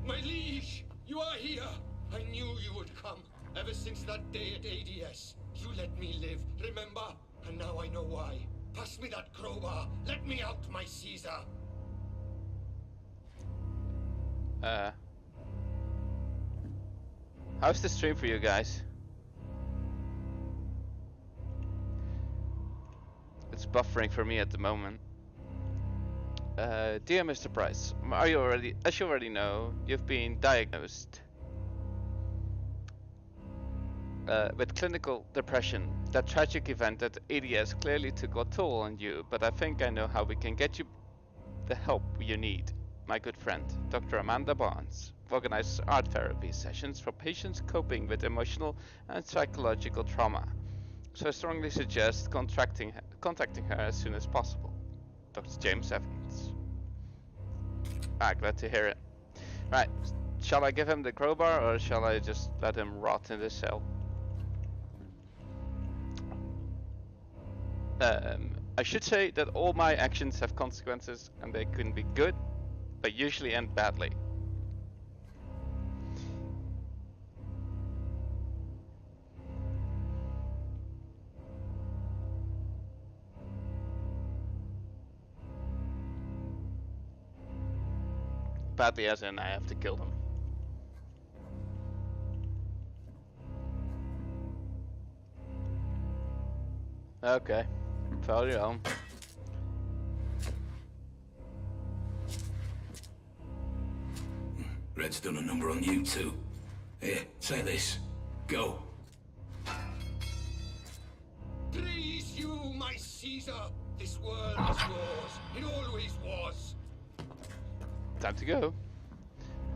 My liege, you are here. I knew you would come. Ever since that day at ADS, you let me live, remember? And now I know why. Pass me that crowbar. Let me out, my Caesar. How's the stream for you guys? It's buffering for me at the moment. Dear Mr. Price, as you already know, you've been diagnosed with clinical depression. That tragic event at ADS clearly took a toll on you, but I think I know how we can get you the help you need. My good friend, Dr. Amanda Barnes, organizes art therapy sessions for patients coping with emotional and psychological trauma. So I strongly suggest contacting her as soon as possible. Dr. James Evans. Glad to hear it. Right, shall I give him the crowbar or shall I just let him rot in the cell? I should say that all my actions have consequences and they can be good, but usually end badly. Badly as in I have to kill them. Okay, follow your own. Red's done a number on you too. Here, say this. Go. Praise you, my Caesar! This world is yours. It always was. Time to go.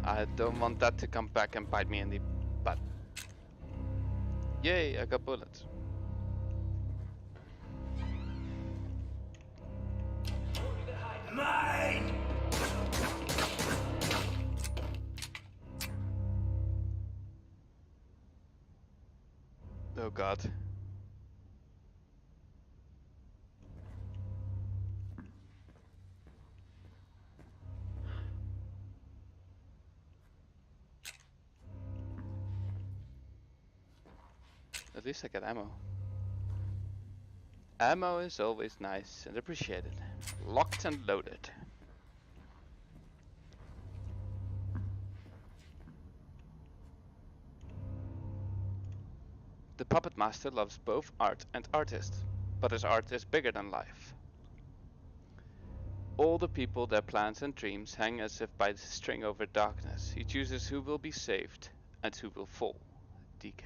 I don't want that to come back and bite me in the butt. Yay, I got bullets. Mine! Oh god. At least I got ammo. Ammo is always nice and appreciated. Locked and loaded. The Puppet Master loves both art and artists, but his art is bigger than life. All the people, their plans and dreams hang as if by the string over darkness. He chooses who will be saved and who will fall. DK.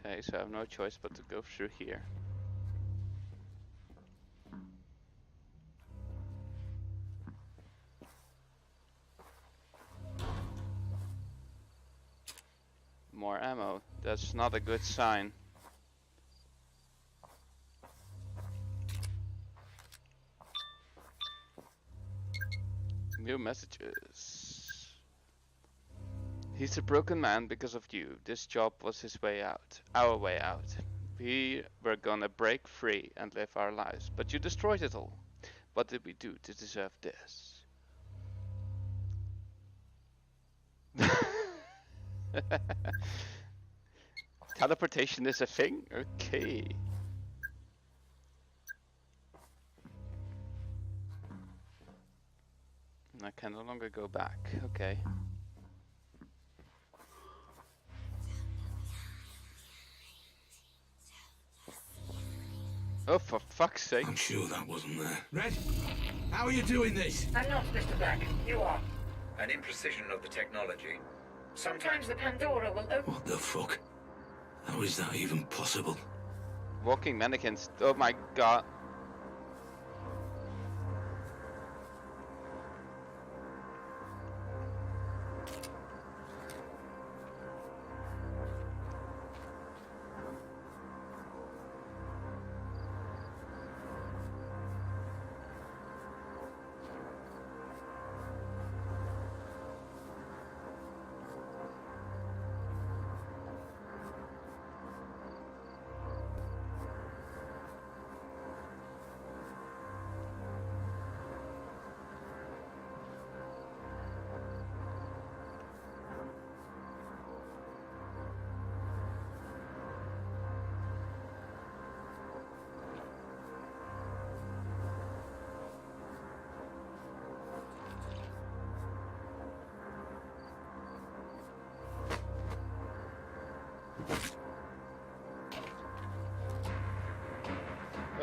Okay, so I have no choice but to go through here. More ammo. That's not a good sign. New messages. He's a broken man because of you. This job was his way out. Our way out. We were gonna break free and live our lives, but you destroyed it all. What did we do to deserve this? Teleportation is a thing? Okay. I can no longer go back. Okay. Oh, for fuck's sake. I'm sure that wasn't there. Red, how are you doing this? I'm not, Mr. Black. You are. An imprecision of the technology. Sometimes the Pandora will open. What the fuck? How is that even possible? Walking mannequins. Oh my god.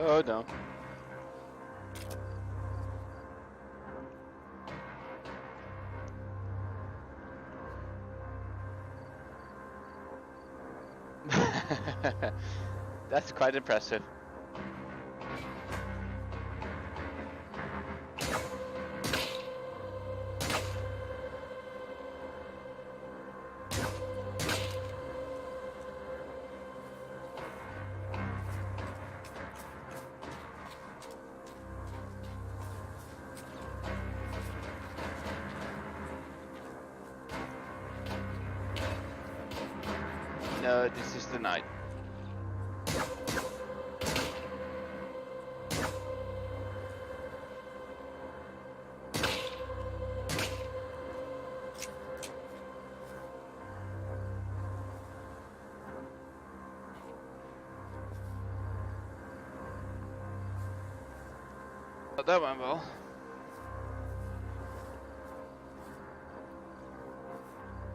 Oh no. That's quite impressive. No, this is the night. Oh, that went well.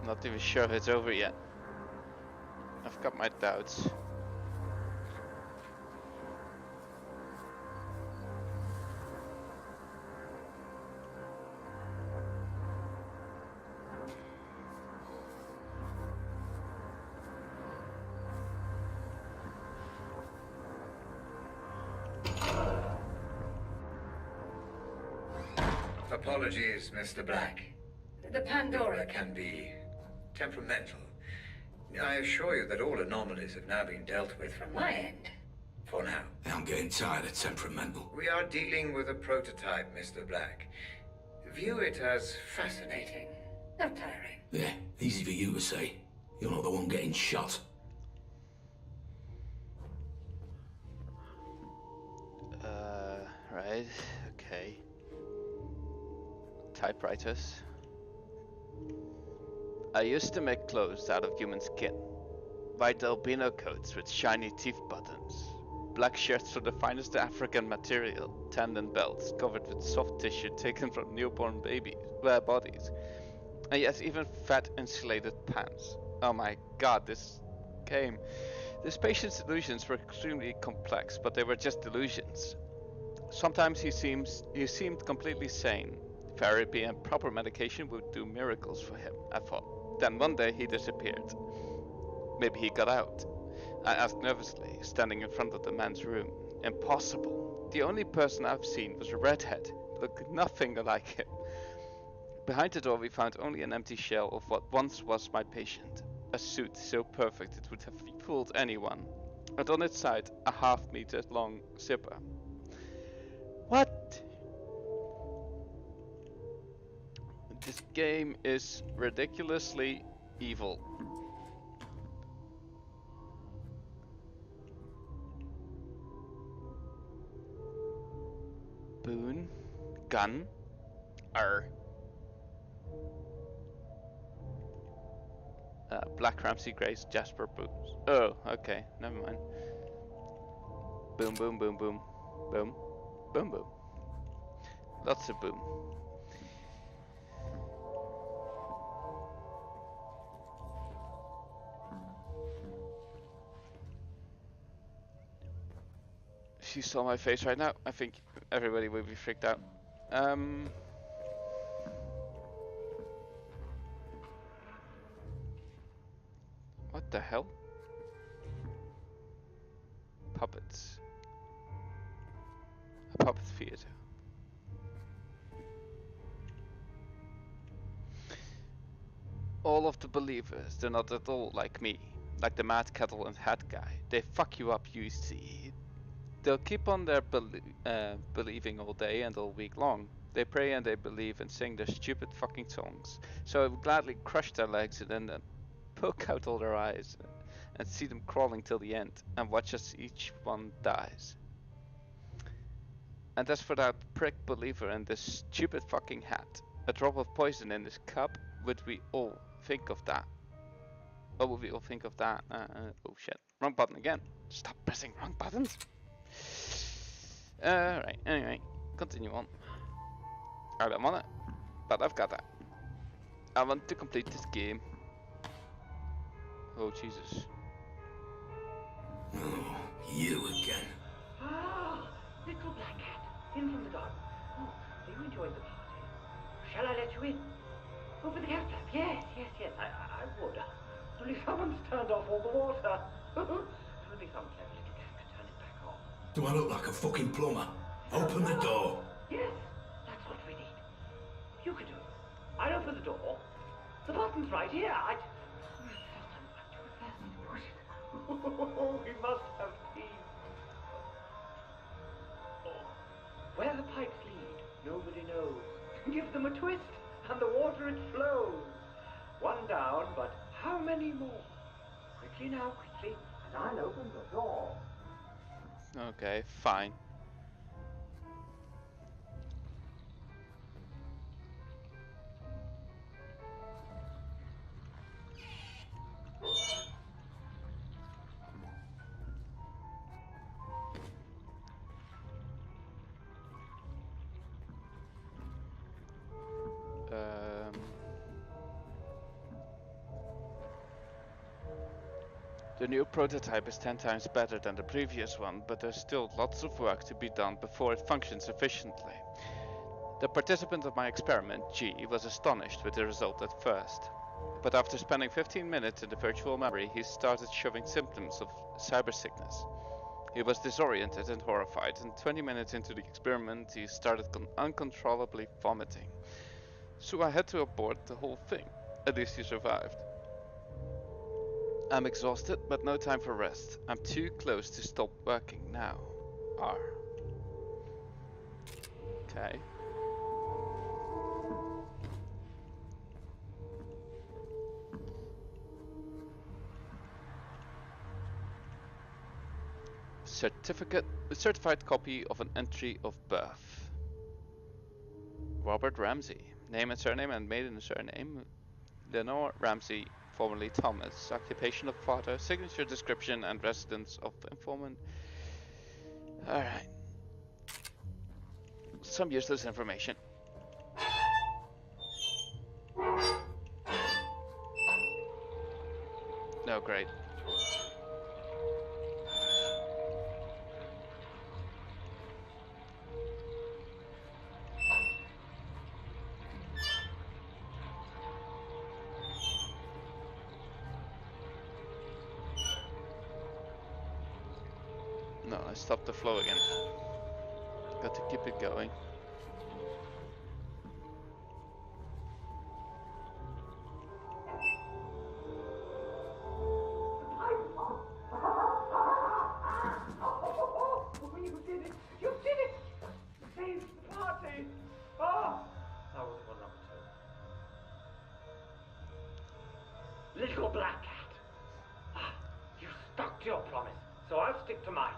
Not even sure if it's over yet. I've got my doubts. Apologies, Mr. Black. The Pandora can be temperamental. I assure you that all anomalies have now been dealt with from my end. For now. I'm getting tired of temperamental. We are dealing with a prototype, Mr. Black. View it as fascinating, not tiring. Yeah, easy for you to say. You're not the one getting shot. Right, okay. Typewriters. I used to make clothes out of human skin. White albino coats with shiny teeth buttons. Black shirts from the finest African material. Tendon belts covered with soft tissue taken from newborn bodies. And yes, even fat insulated pants. Oh my god, this game. This patient's delusions were extremely complex, but they were just delusions. Sometimes he seemed completely sane. Therapy and proper medication would do miracles for him, I thought. Then one day he disappeared. Maybe he got out. I asked nervously, standing in front of the man's room. Impossible. The only person I've seen was a redhead. Looked nothing like him. Behind the door we found only an empty shell of what once was my patient. A suit so perfect it would have fooled anyone. And on its side, a half-meter long zipper. What? This game is ridiculously evil. Boone, gun, Black Ramsey Gray's Jasper Booms. Oh, okay, never mind. Boom, boom, boom, boom, boom, boom, boom. Lots of boom. If you saw my face right now, I think everybody would be freaked out. What the hell? Puppets. A puppet theater. All of the believers, they're not at all like me. Like the mad cattle and hat guy. They fuck you up, you see. They'll keep on their believing all day and all week long. They pray and they believe and sing their stupid fucking songs. So I would gladly crush their legs and then poke out all their eyes and see them crawling till the end and watch as each one dies. And as for that prick believer in this stupid fucking hat, a drop of poison in this cup, would we all think of that? Or would we all think of that? Oh shit, wrong button again. Stop pressing wrong buttons. Right, anyway, continue on. I don't want it, but I've got that. I want to complete this game. Oh, Jesus. Oh, you again. enjoyed the party. Shall I let you in? Over the gas tap? Yes, I would. Only someone's turned off all the water. There would be some clever little cat to turn it back on. Do I look like a fucking plumber? Open the door. Yes, that's what we need. You could do it. I'll open the door. The button's right here. Oh, he must have teeth. Where the pipes lead, nobody knows. Give them a twist, and the water it flows. One down, but how many more? Quickly now, quickly, and I'll open the door. Okay, fine. The new prototype is 10 times better than the previous one, but there's still lots of work to be done before it functions efficiently. The participant of my experiment, G, was astonished with the result at first. But after spending 15 minutes in the virtual memory, he started showing symptoms of cyber sickness. He was disoriented and horrified, and 20 minutes into the experiment, he started uncontrollably vomiting. So I had to abort the whole thing. At least he survived. I'm exhausted, but no time for rest. I'm too close to stop working now. R. Okay. Certified copy of an entry of birth. Robert Ramsey. Name and surname and maiden surname. Lenore Ramsey, formerly Thomas. Occupation of father, signature description, and residence of informant. Alright. Some useless information. No, great. No, I stopped the flow again. Got to keep it going. You did it! You did it! Saved the party! Oh! That was one number two. Little black cat. Ah, you stuck to your promise, so I'll stick to mine.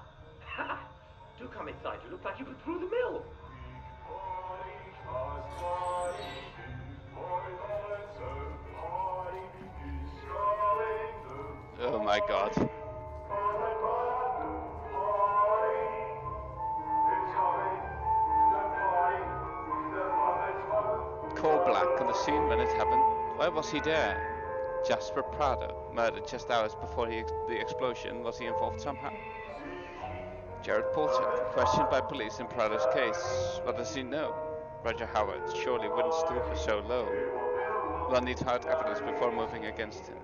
Do come inside. You look like you've been through the mill. Oh my god. Cole Black on the scene when it happened. Why was he there? Jasper Prado, murdered just hours before the explosion. Was he involved somehow? Jared Poulter, questioned by police in Prado's case. What does he know? Roger Howard surely wouldn't stoop so low. We'll need hard evidence before moving against him.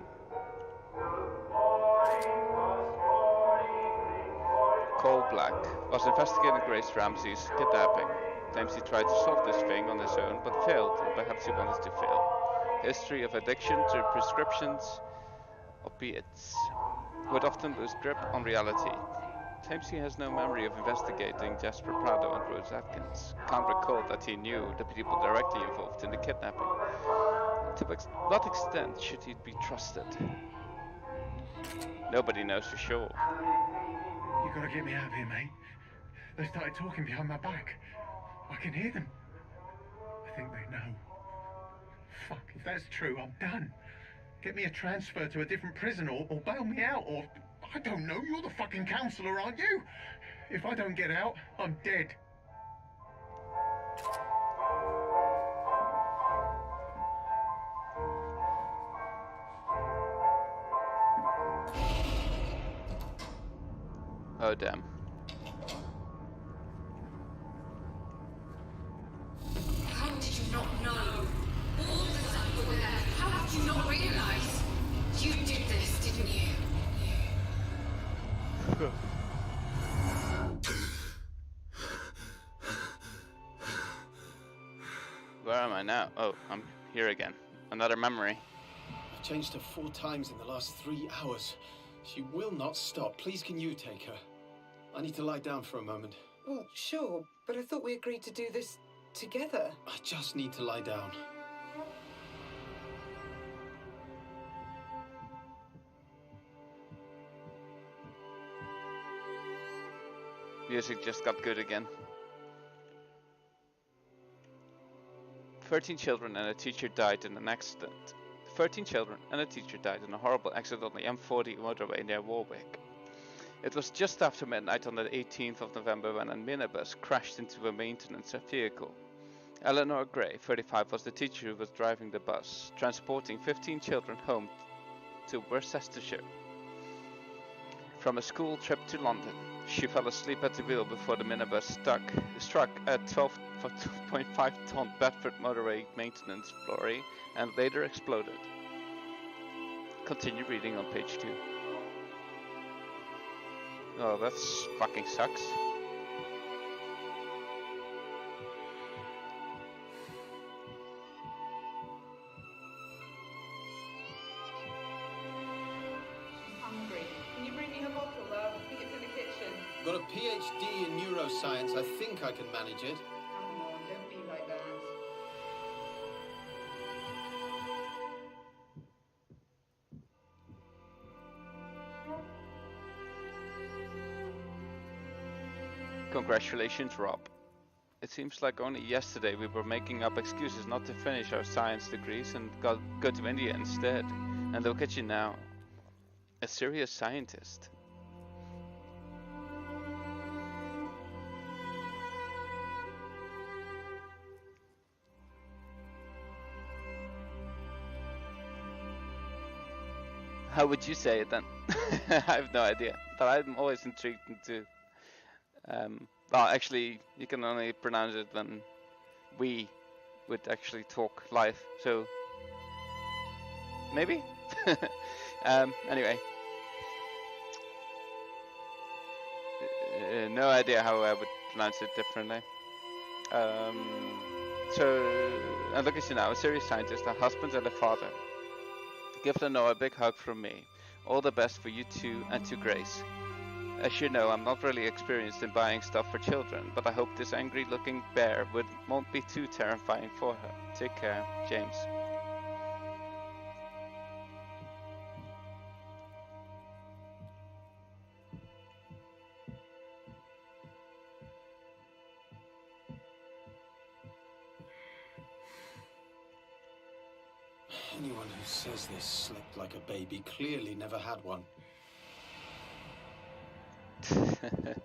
Cole Black was investigating Grace Ramsey's kidnapping. Claims he tried to solve this thing on his own, but failed, and perhaps he wanted to fail. History of addiction to prescriptions, opiates, would often lose grip on reality. Claims he has no memory of investigating Jasper Prado and Rose Atkins. Can't recall that he knew the people directly involved in the kidnapping. To what extent should he be trusted? Nobody knows for sure. You gotta get me out of here, mate. They started talking behind my back. I can hear them. I think they know. Fuck, if that's true, I'm done. Get me a transfer to a different prison or bail me out or... I don't know, you're the fucking counselor, aren't you? If I don't get out, I'm dead. Oh damn. now? Oh, I'm here again. Another memory. I've changed her 4 times in the last 3 hours. She will not stop. Please, can you take her? I need to lie down for a moment. Well, sure, but I thought we agreed to do this together. I just need to lie down. Music just got good again. 13 children and a teacher died in an accident. 13 children and a teacher died in a horrible accident on the M40 motorway near Warwick. It was just after midnight on the 18th of November when a minibus crashed into a maintenance vehicle. Eleanor Gray, 35, was the teacher who was driving the bus, transporting 15 children home to Worcestershire from a school trip to London. She fell asleep at the wheel before the minibus struck a 12.5-ton Bedford motorway maintenance lorry and later exploded. Continue reading on page 2. Oh, that fucking sucks. Got a PhD in neuroscience. I think I can manage it. Come on, don't be like that. Congratulations, Rob. It seems like only yesterday we were making up excuses not to finish our science degrees and go to India instead. And look at you now. A serious scientist. How would you say it then? I have no idea, but I'm always intrigued into. Well, actually, you can only pronounce it when we would actually talk live. So maybe. Anyway, no idea how I would pronounce it differently. So, and look at you now, a serious scientist, a husband and a father. Give Lenore a big hug from me. All the best for you two and to Grace. As you know, I'm not really experienced in buying stuff for children, but I hope this angry-looking bear won't be too terrifying for her. Take care, James. Anyone who says they slept like a baby clearly never had one. Let's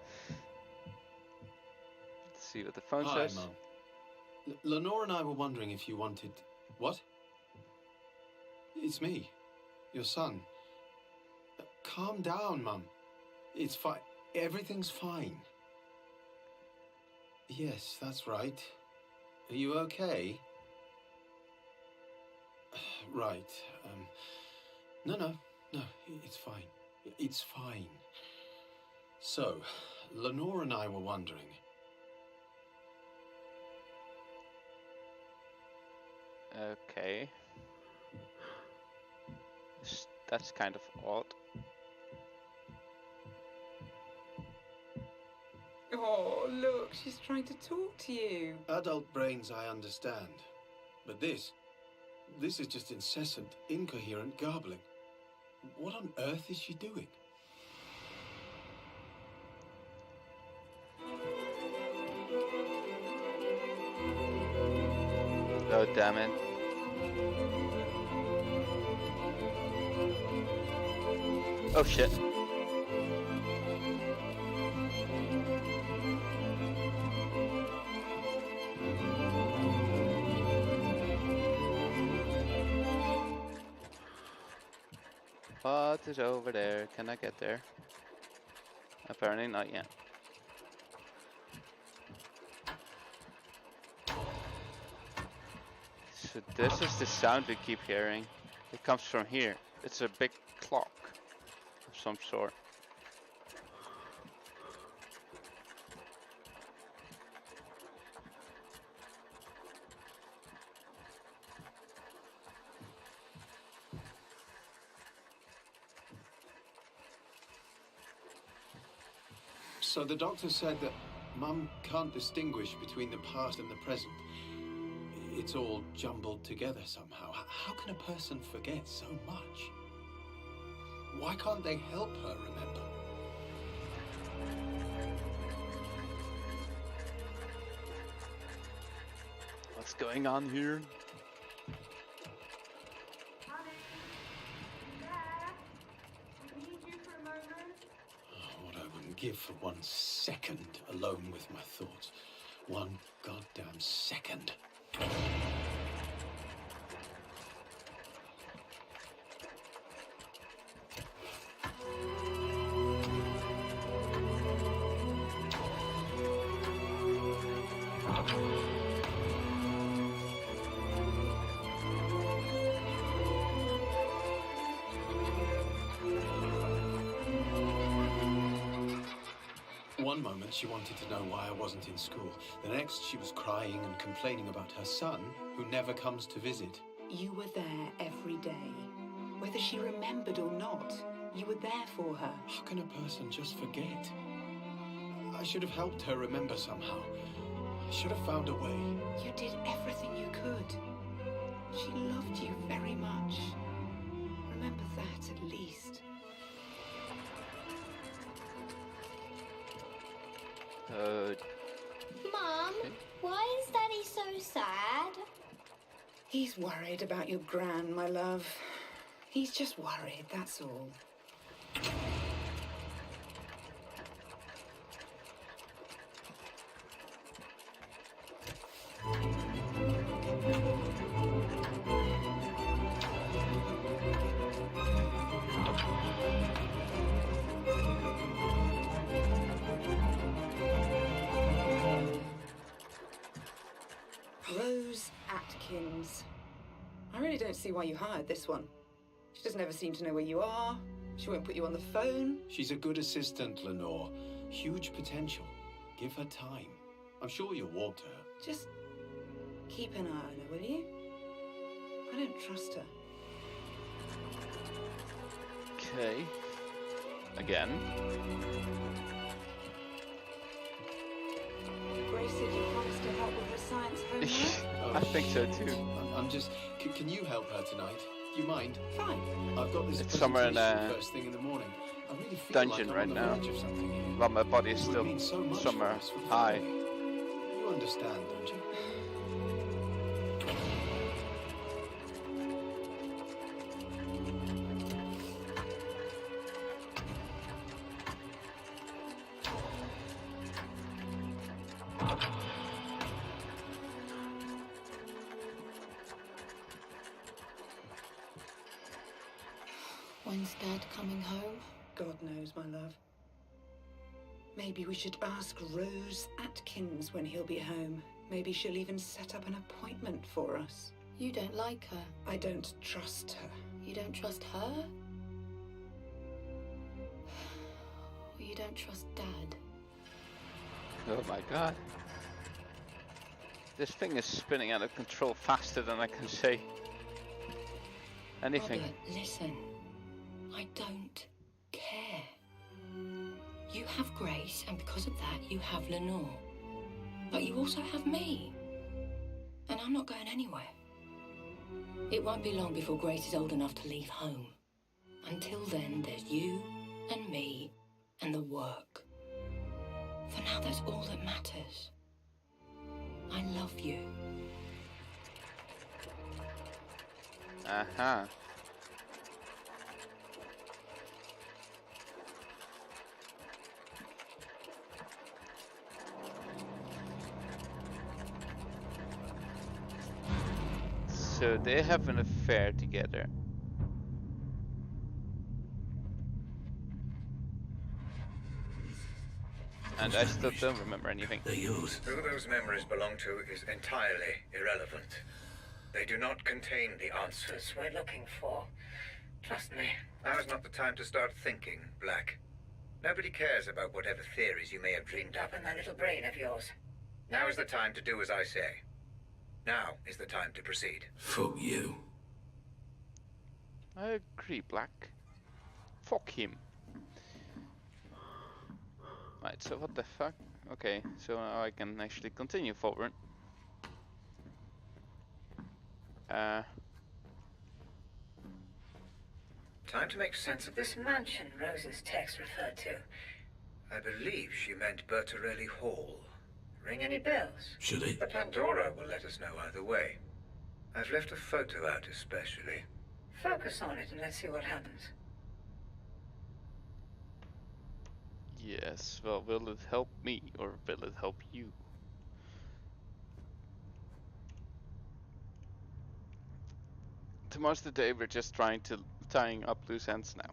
see what the phone says. Hi, Mum. Lenore and I were wondering if you wanted... What? It's me, your son. Calm down, Mum. It's fine. Everything's fine. Yes, that's right. Are you okay? Right. No, it's fine. It's fine. So, Lenore and I were wondering. Okay. That's kind of odd. Oh, look, she's trying to talk to you. Adult brains, I understand. But this is just incessant, incoherent garbling. What on earth is she doing? Oh, damn it. Oh, shit. What is over there? Can I get there? Apparently not yet. So this is the sound we keep hearing. It comes from here. It's a big clock of some sort. So the doctor said that Mum can't distinguish between the past and the present. It's all jumbled together somehow. How can a person forget so much? Why can't they help her remember? What's going on here? What I wouldn't give for 1 second alone with my thoughts. 1 goddamn second. One moment she wanted to know why I wasn't in school. The next she was crying and complaining about her son, who never comes to visit. You were there every day. Whether she remembered or not, you were there for her. How can a person just forget? I should have helped her remember somehow. I should have found a way. You did everything you could. She loved you very much. Remember that at least. Mum, why is Daddy so sad? He's worried about your gran, my love. He's just worried, that's all. Rose Atkins. I really don't see why you hired this one. She doesn't ever seem to know where you are. She won't put you on the phone. She's a good assistant, Lenore. Huge potential. Give her time. I'm sure you'll warm to her. Just keep an eye on her, will you? I don't trust her. Okay. Again. Grace said you promised to help with her science homework. I think so too. I'm just... Can you help her tonight? You mind? Fine. I've got this It's somewhere in presentation first thing in the morning. I really feel dungeon like right I'm on the now. verge of something here. Well, my body is It would still mean so much somewhere for us, for the high. family. You understand, don't you? When's Dad coming home? God knows, my love. Maybe we should ask Rose Atkins when he'll be home. Maybe she'll even set up an appointment for us. You don't like her. I don't trust her. You don't trust her? Or you don't trust Dad? Oh my god. This thing is spinning out of control faster than I can say anything. Robert, listen. I don't care. You have Grace, and because of that, you have Lenore. But you also have me. And I'm not going anywhere. It won't be long before Grace is old enough to leave home. Until then, there's you and me and the work. For now, that's all that matters. I love you. Uh-huh. So they have an affair together. And I still don't remember anything. Who those memories belong to is entirely irrelevant. They do not contain the answers we're looking for. Trust me. Now is not the time to start thinking, Black. Nobody cares about whatever theories you may have dreamed up in that little brain of yours. Now is the time to do as I say. Now is the time to proceed. Fuck you. I agree, Black. Fuck him. Right. Alright, so what the fuck? Okay, so now I can actually continue forward. Time to make sense of this. This mansion Rose's text referred to. I believe she meant Bertarelli Hall. Ring any bells? Should it? The Pandora will let us know either way. I've left a photo out especially. Focus on it and let's see what happens. Yes, well, will it help me or will it help you? Tomorrow's the day, we're just tying up loose ends now.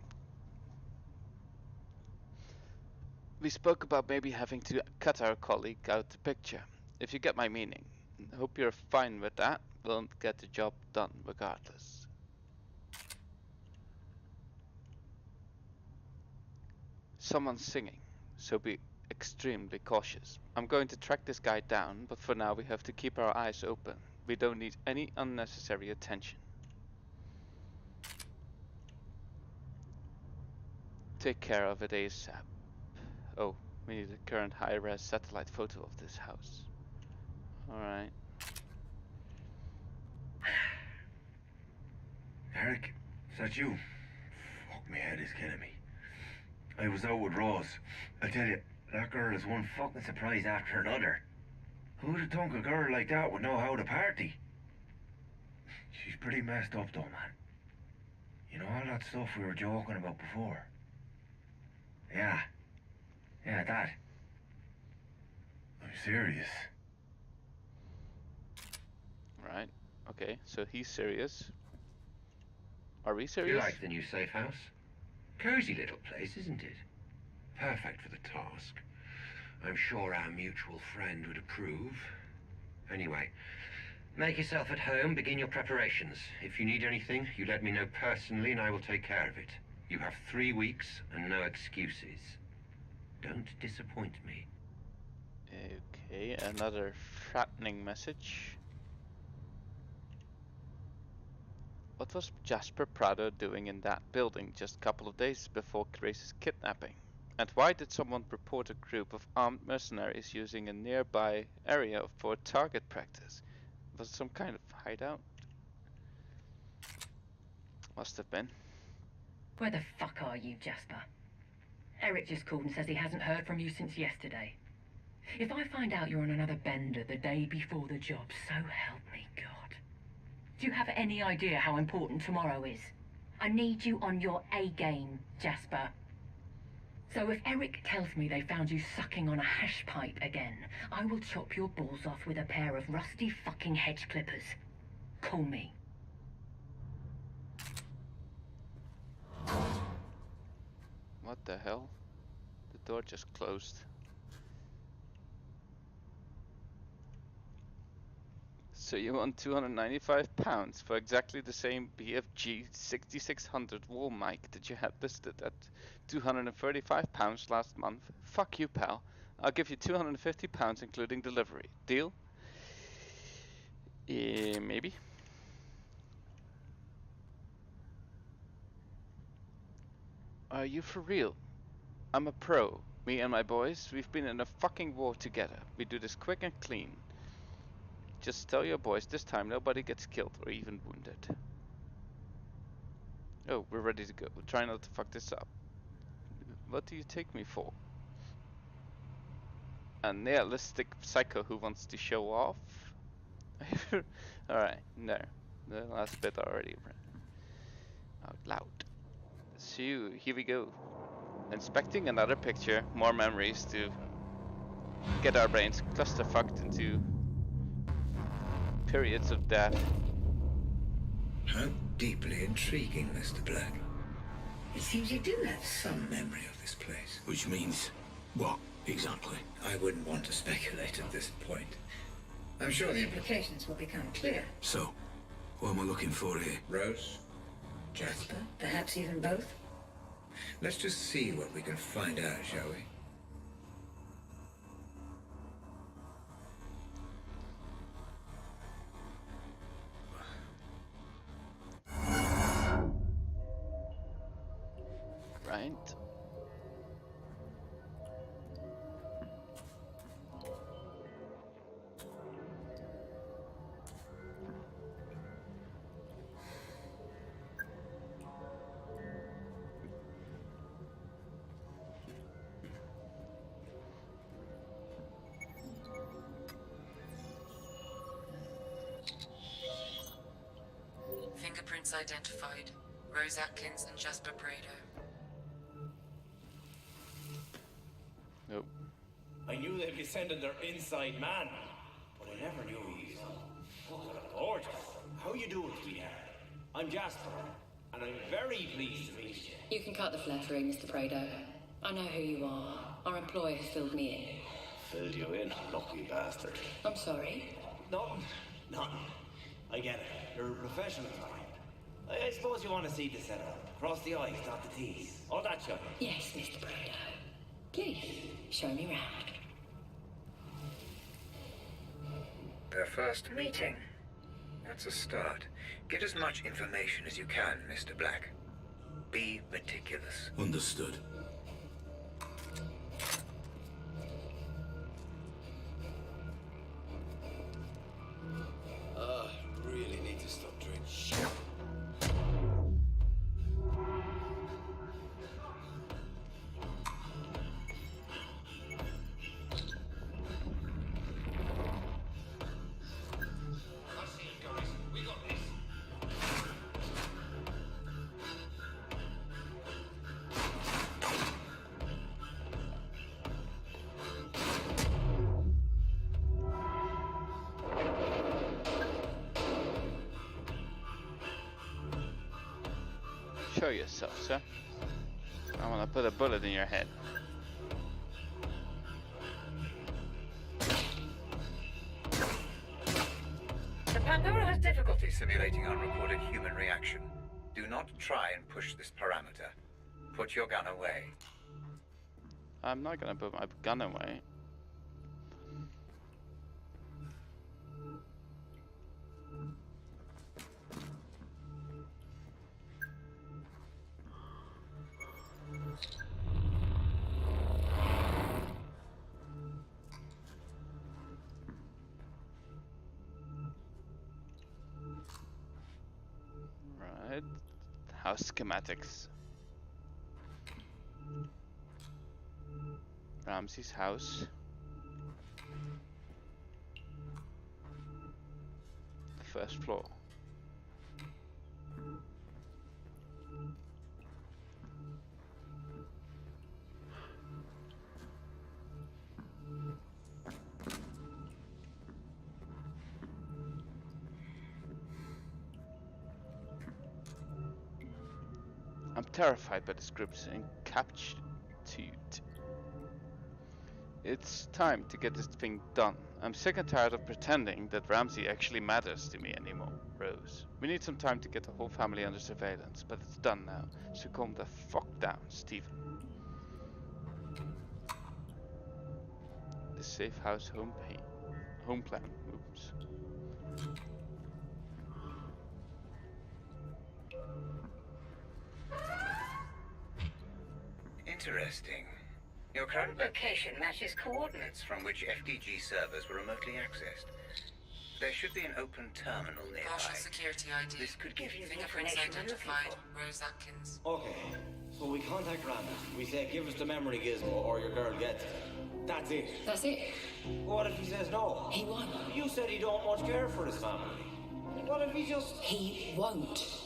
We spoke about maybe having to cut our colleague out the picture, if you get my meaning. Hope you're fine with that. We'll get the job done regardless. Someone's singing, so be extremely cautious. I'm going to track this guy down, but for now we have to keep our eyes open. We don't need any unnecessary attention. Take care of it ASAP. Oh, we need a current high-res satellite photo of this house. Alright. Eric, is that you? Fuck, my head is killing me. I was out with Rose. I tell you, that girl is one fucking surprise after another. Who'd have thunk a girl like that would know how to party? She's pretty messed up though, man. You know all that stuff we were joking about before? Yeah, that. I'm serious. Right, okay, so he's serious. Are we You serious? like the new safe house? Cozy little place, isn't it? Perfect for the task. I'm sure our mutual friend would approve. Anyway, make yourself at home, begin your preparations. If you need anything, you let me know personally and I will take care of it. You have 3 weeks and no excuses. Don't disappoint me. Okay, another threatening message. What was Jasper Prado doing in that building just a couple of days before Grace's kidnapping? And why did someone report a group of armed mercenaries using a nearby area for target practice? Was it some kind of hideout? Must have been. Where the fuck are you, Jasper? Eric just called and says he hasn't heard from you since yesterday. If I find out you're on another bender the day before the job, so help me God. Do you have any idea how important tomorrow is? I need you on your A game, Jasper. So if Eric tells me they found you sucking on a hash pipe again, I will chop your balls off with a pair of rusty fucking hedge clippers. Call me. What the hell? The door just closed. So you want £295 for exactly the same BFG 6600 wall mic that you had listed at £235 last month? Fuck you, pal. I'll give you £250 including delivery. Deal? Maybe. Are you for real? I'm a pro. Me and my boys, we've been in a fucking war together. We do this quick and clean. Just tell your boys this time nobody gets killed or even wounded. Oh, we're ready to go. Try not to fuck this up. What do you take me for? A nihilistic psycho who wants to show off? Alright, no. The last bit I already read out loud. So here we go. Inspecting another picture, more memories to get our brains clusterfucked into periods of death. How deeply intriguing, Mr. Black. It seems you do have some memory of this place. Which means what, exactly? I wouldn't want to speculate at this point. I'm sure the implications will become clear. So, what am I looking for here? Rose? Jasper, perhaps even both? Let's just see what we can find out, shall we? Right. Fingerprints identified. Rose Atkins and Jasper Prado. Nope. I knew they'd be sending their inside man, but I never knew he's gorgeous. How you doing, sweetheart? I'm Jasper, and I'm very pleased to meet you. You can cut the flattery, Mr. Prado. I know who you are. Our employer has filled me Filled you in, lucky bastard. in. I'm sorry. Nothing. I get it. You're a professional, right? I suppose you want to see the setup. Cross the I's, dot the T's. All that shit. Yes, Mr. Prado. Please, show me round. Their first meeting. That's a start. Get as much information as you can, Mr. Black. Be meticulous. Understood. Really need to stop drinking. Show yourself, sir. I want to put a bullet in your head. The Pandora has difficulty simulating unrecorded human reaction. Do not try and push this parameter. Put your gun away. I'm not gonna put my gun away. Right. House schematics. Ramsey's house. The first floor. I'm terrified by the scripts encapsulated. It's time to get this thing done. I'm sick and tired of pretending that Ramsey actually matters to me anymore, Rose. We need some time to get the whole family under surveillance, but it's done now, so calm the fuck down, Stephen. The safe house home plan. Oops. Interesting. Your current location matches coordinates from which FDG servers were remotely accessed. There should be an open terminal nearby. Partial security ID. This could give you the Fingerprints information we're looking identified. for. Rose Atkins. Okay, so we contact Randy. We say, give us the memory gizmo or your girl gets it. That's it. That's it. What if he says no? He won't. You said he don't much care for his family. What if he just... He won't.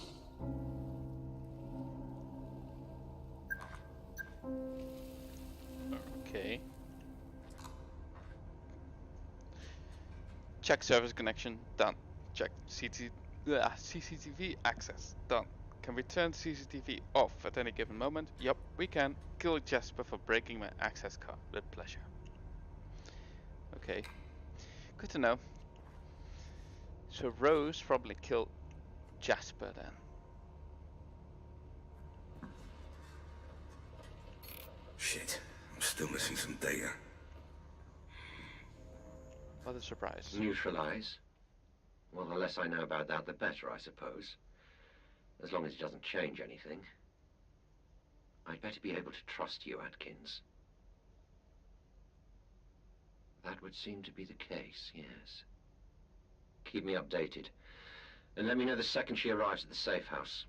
Okay. Check service connection, done. Check CCTV access, done. Can we turn CCTV off at any given moment? Yup, we can. Kill Jasper for breaking my access card with pleasure. Okay, good to know. So Rose probably killed Jasper then. Shit, I'm still missing some data. What a surprise. Neutralize? Well, the less I know about that, the better, I suppose. As long as it doesn't change anything. I'd better be able to trust you, Atkins. That would seem to be the case, yes. Keep me updated. And let me know the second she arrives at the safe house.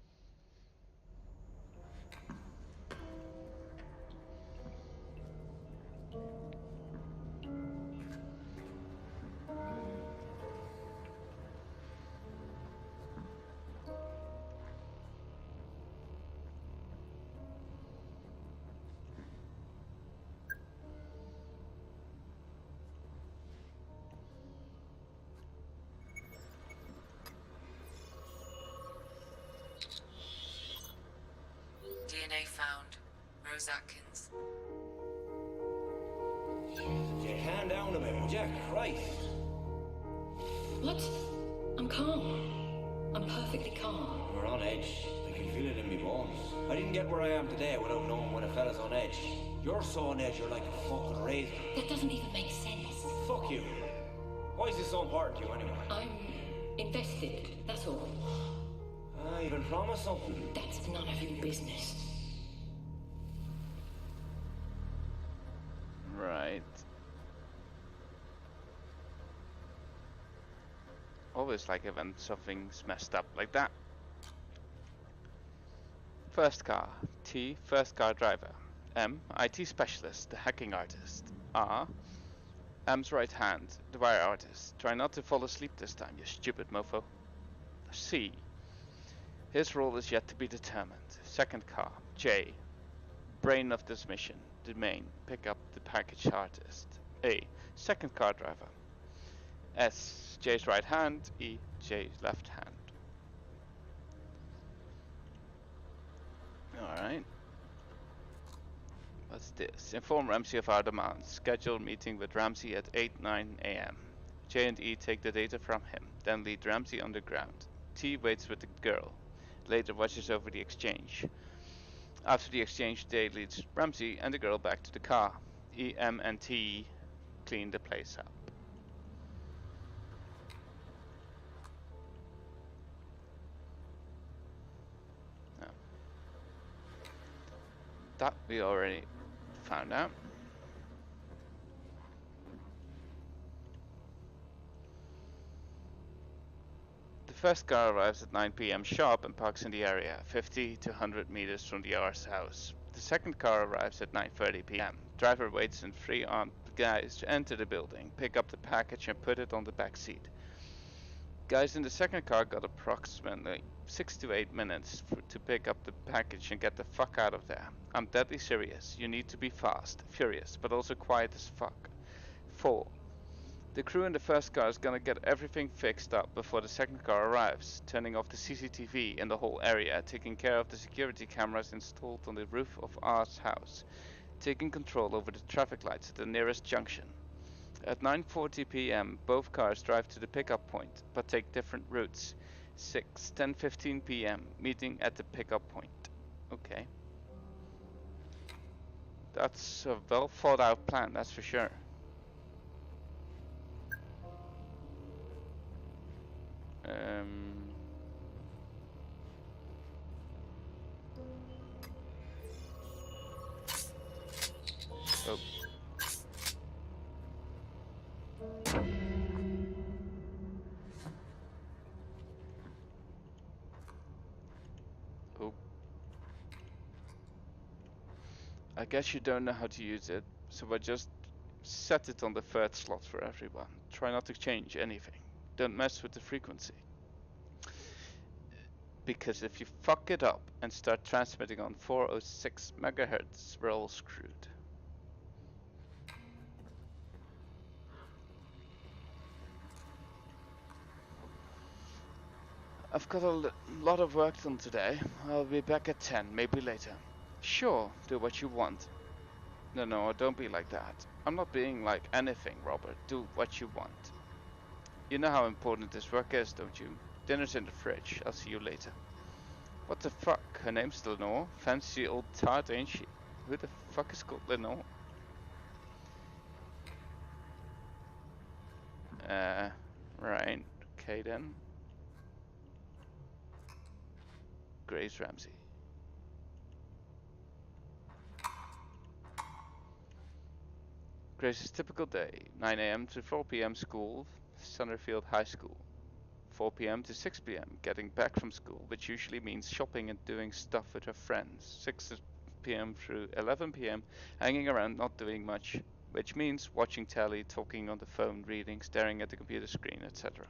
Rose Atkins. Calm down a bit, would you? Christ. What? I'm calm. I'm perfectly calm. We're on edge. I can feel it in my bones. I didn't get where I am today without knowing when a fella's on edge. You're so on edge, you're like a fucking razor. That doesn't even make sense. Fuck you. Why is this so important to you anyway? I'm invested, that's all. You've been promised something. That's none of your business. Right. Always like it when something's messed up like that. First car. T. First car driver. M. IT specialist, the hacking artist. R. M's right hand, the wire artist. Try not to fall asleep this time, you stupid mofo. C. His role is yet to be determined. Second car. J. Brain of this mission. The main. Pick up the package artist. A. Second car driver. S. J's right hand. E. J's left hand. Alright. What's this? Inform Ramsey of our demands. Schedule meeting with Ramsey at 8-9 AM. J and E take the data from him, then lead Ramsey underground. T waits with the girl. Later watches over the exchange. After the exchange, J leads Ramsey and the girl back to the car. E, M and T clean the place up. No. That we already found out. The first car arrives at 9 PM sharp and parks in the area, 50 to 100 meters from the R's house. The second car arrives at 9:30 PM. Driver waits and 3 armed guys enter the building, pick up the package and put it on the back seat. Guys in the second car got approximately 6 to 8 minutes to pick up the package and get the fuck out of there. I'm deadly serious. You need to be fast, furious, but also quiet as fuck. 4. The crew in the first car is gonna get everything fixed up before the second car arrives, turning off the CCTV in the whole area, taking care of the security cameras installed on the roof of R's house, taking control over the traffic lights at the nearest junction. At 9:40 PM, both cars drive to the pickup point, but take different routes. 10:15 PM, meeting at the pickup point. Okay. That's a well thought out plan, that's for sure. Oh. Oh. I guess you don't know how to use it, so I just set it on the third slot for everyone. Try not to change anything. Don't mess with the frequency. Because if you fuck it up and start transmitting on 406 megahertz, we're all screwed. I've got a lot of work done today. I'll be back at 10, maybe later. Sure, do what you want. No, don't be like that. I'm not being like anything, Robert. Do what you want. You know how important this work is, don't you? Dinner's in the fridge. I'll see you later. What the fuck? Her name's Lenore? Fancy old tart, ain't she? Who the fuck is called Lenore? Right. Okay then. Grace Ramsey. Grace's typical day. 9 AM to 4 PM school, Summerfield High School. 4 PM to 6 PM, getting back from school, which usually means shopping and doing stuff with her friends. 6 PM through 11 PM, hanging around not doing much, which means watching telly, talking on the phone, reading, staring at the computer screen, etc.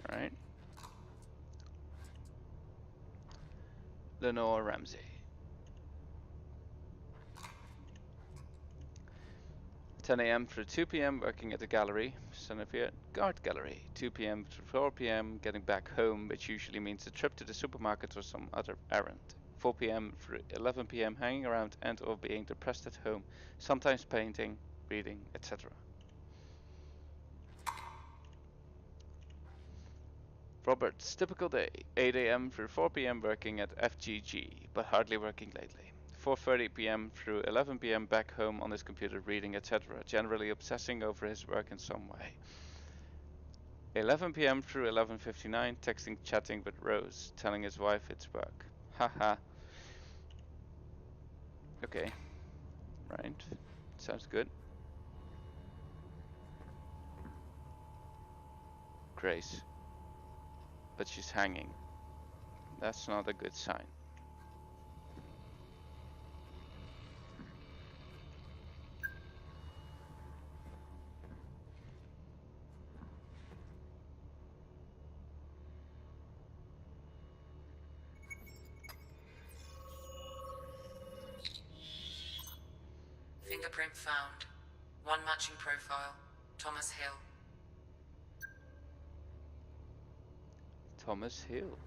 Alright. Lenore Ramsey. 10 AM through 2 PM, working at the gallery, Summerfield Art Gallery. 2 PM to 4 PM, getting back home, which usually means a trip to the supermarket or some other errand. 4 p.m. through 11 p.m. hanging around and or being depressed at home, sometimes painting, reading, etc. Robert's typical day, 8 a.m. through 4 p.m. working at FGG, but hardly working lately. 4:30 p.m. through 11 p.m. back home on his computer reading, etc., generally obsessing over his work in some way. 11 p.m. through 11:59, texting, chatting with Rose, telling his wife it's work. Haha. Okay. Right. Sounds good. Grace. But she's hanging. That's not a good sign. Fingerprint found. One matching profile. Thomas Hill. Thomas Hill.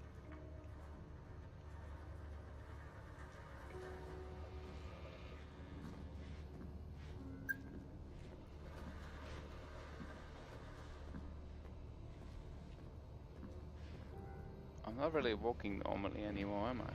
I'm not really walking normally anymore, am I?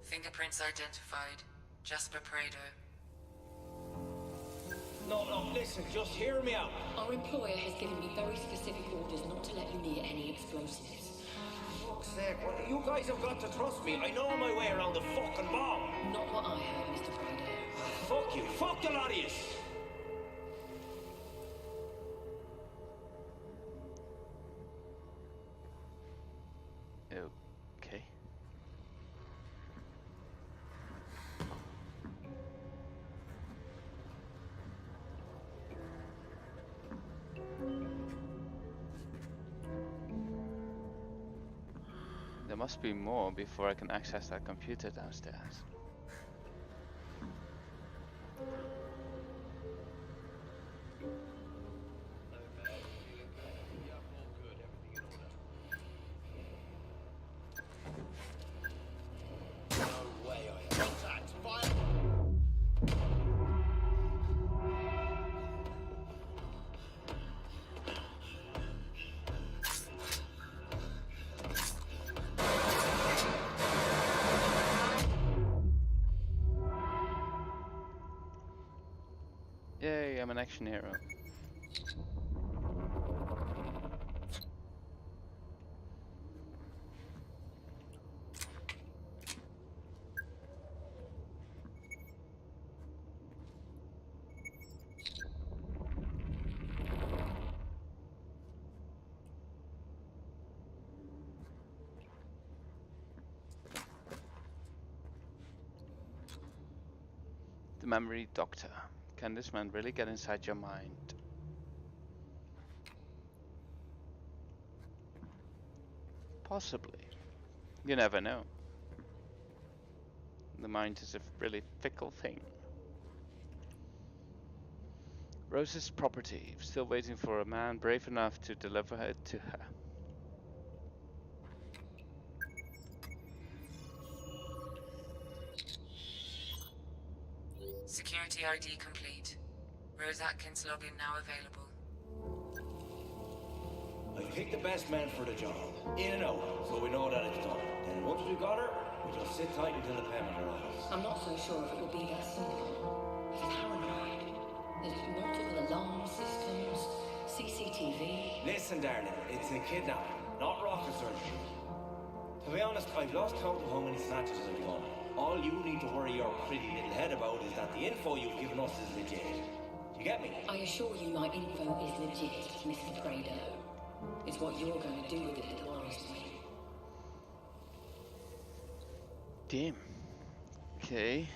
Fingerprints identified. Jasper Prado. No, listen, just hear me out. Our employer has given me very specific orders not to let you near any explosives. Fuck's sake, you guys have got to trust me. I know my way around the fucking bomb. Not what I heard, Mr. Prado. Fuck you. Fuck the lot of you. Okay. There must be more before I can access that computer downstairs. Yay, I'm an action hero. The memory doctor. Can this man really get inside your mind? Possibly. You never know. The mind is a really fickle thing. Rose's property. Still waiting for a man brave enough to deliver it to her. Security ID complete. Rose Atkins login now available. I picked the best man for the job. In and out, so we know that it's done. Then once we've got her, we just sit tight until the payment arrives. I'm not so sure if it will be that simple. He's paranoid. There's multiple alarm systems, CCTV. Listen, darling, it's a kidnapping, not rocket surgery. To be honest, I've lost count of how many snatches I've done. All you need to worry your pretty little head about is that the info you've given us is legit. Do you get me? I assure you my info is legit, Mr. Prado. It's what you're going to do with it that worries me. Damn. Okay.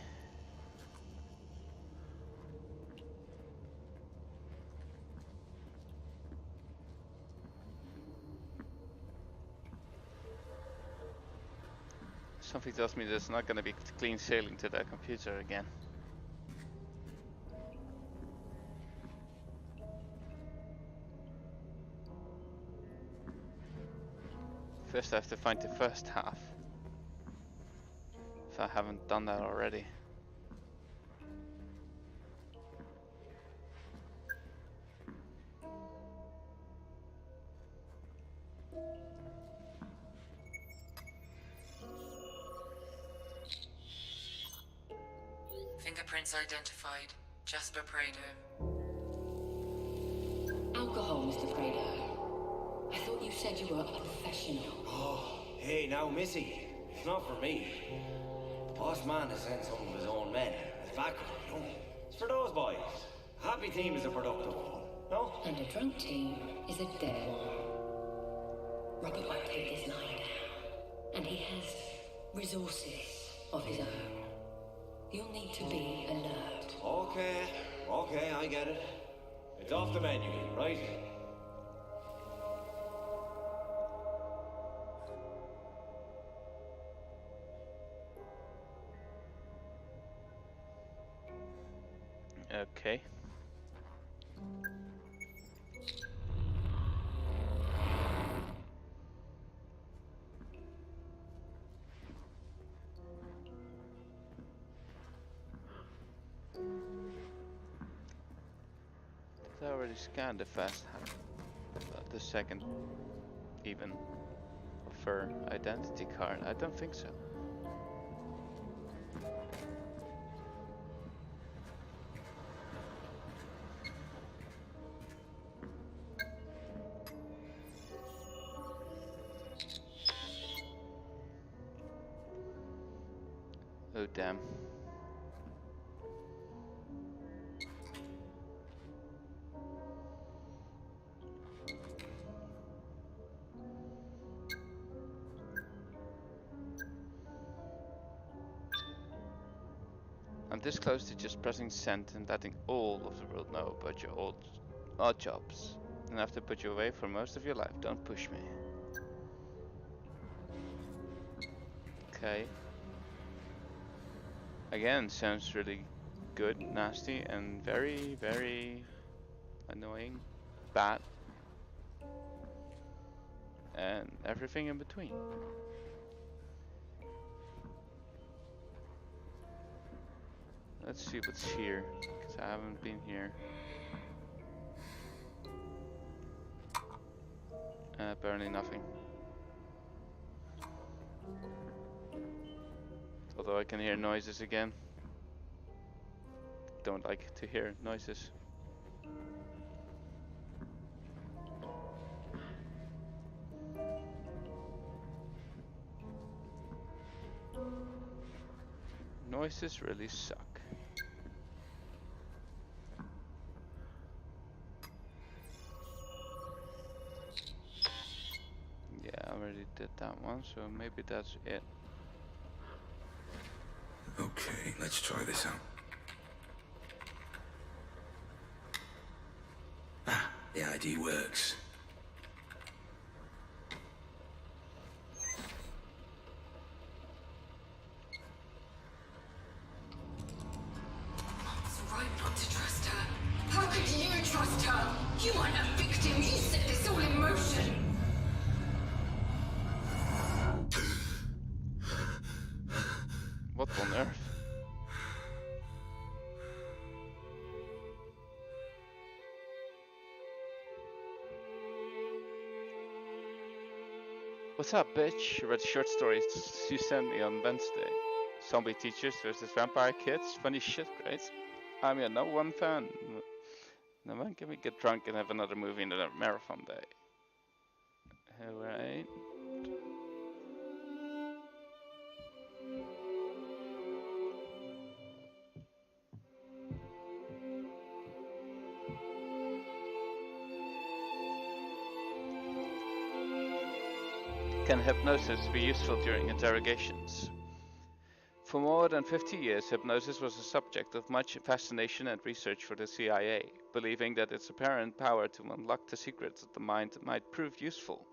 Something tells me there's not gonna be clean sailing to that computer again. First I have to find the first half. If I haven't done that already. Fingerprints identified. Jasper Prado. Alcohol, Mr. Prado. I thought you said you were a professional. Oh, hey, now, Missy. It's not for me. Boss man has sent some of his own men. It's back with him, you know. It's for those boys. A happy team is a productive one, no? And a drunk team is a dead one. Robert won't take this lying down. And he has resources of his own. You'll need to be alert. Okay, I get it. It's off the menu, right? Okay. Did I already scanned the first half? The second even of her identity card? I don't think so. Oh damn. I'm this close to just pressing send and letting all of the world know about your odd jobs. And I have to put you away for most of your life. Don't push me. Okay. Again, sounds really good, nasty, and very, very annoying, bad, and everything in between. Let's see what's here, because I haven't been here. Apparently nothing. Although I can hear noises again. Don't like to hear noises. Noises really suck. Yeah, I already did that one, so maybe that's it. Okay, let's try this out. Ah, the ID works. It's right not to trust her. How could you trust her? You aren't a victim. You set this all in motion. What on earth? What's up, bitch? Read short stories you sent me on Wednesday. Zombie teachers versus vampire kids. Funny shit, great. I'm your number one fan. Now when can we get drunk and have another movie in a marathon day? Alright. Can hypnosis be useful during interrogations? For more than 50 years, hypnosis was a subject of much fascination and research for the CIA, believing that its apparent power to unlock the secrets of the mind might prove useful.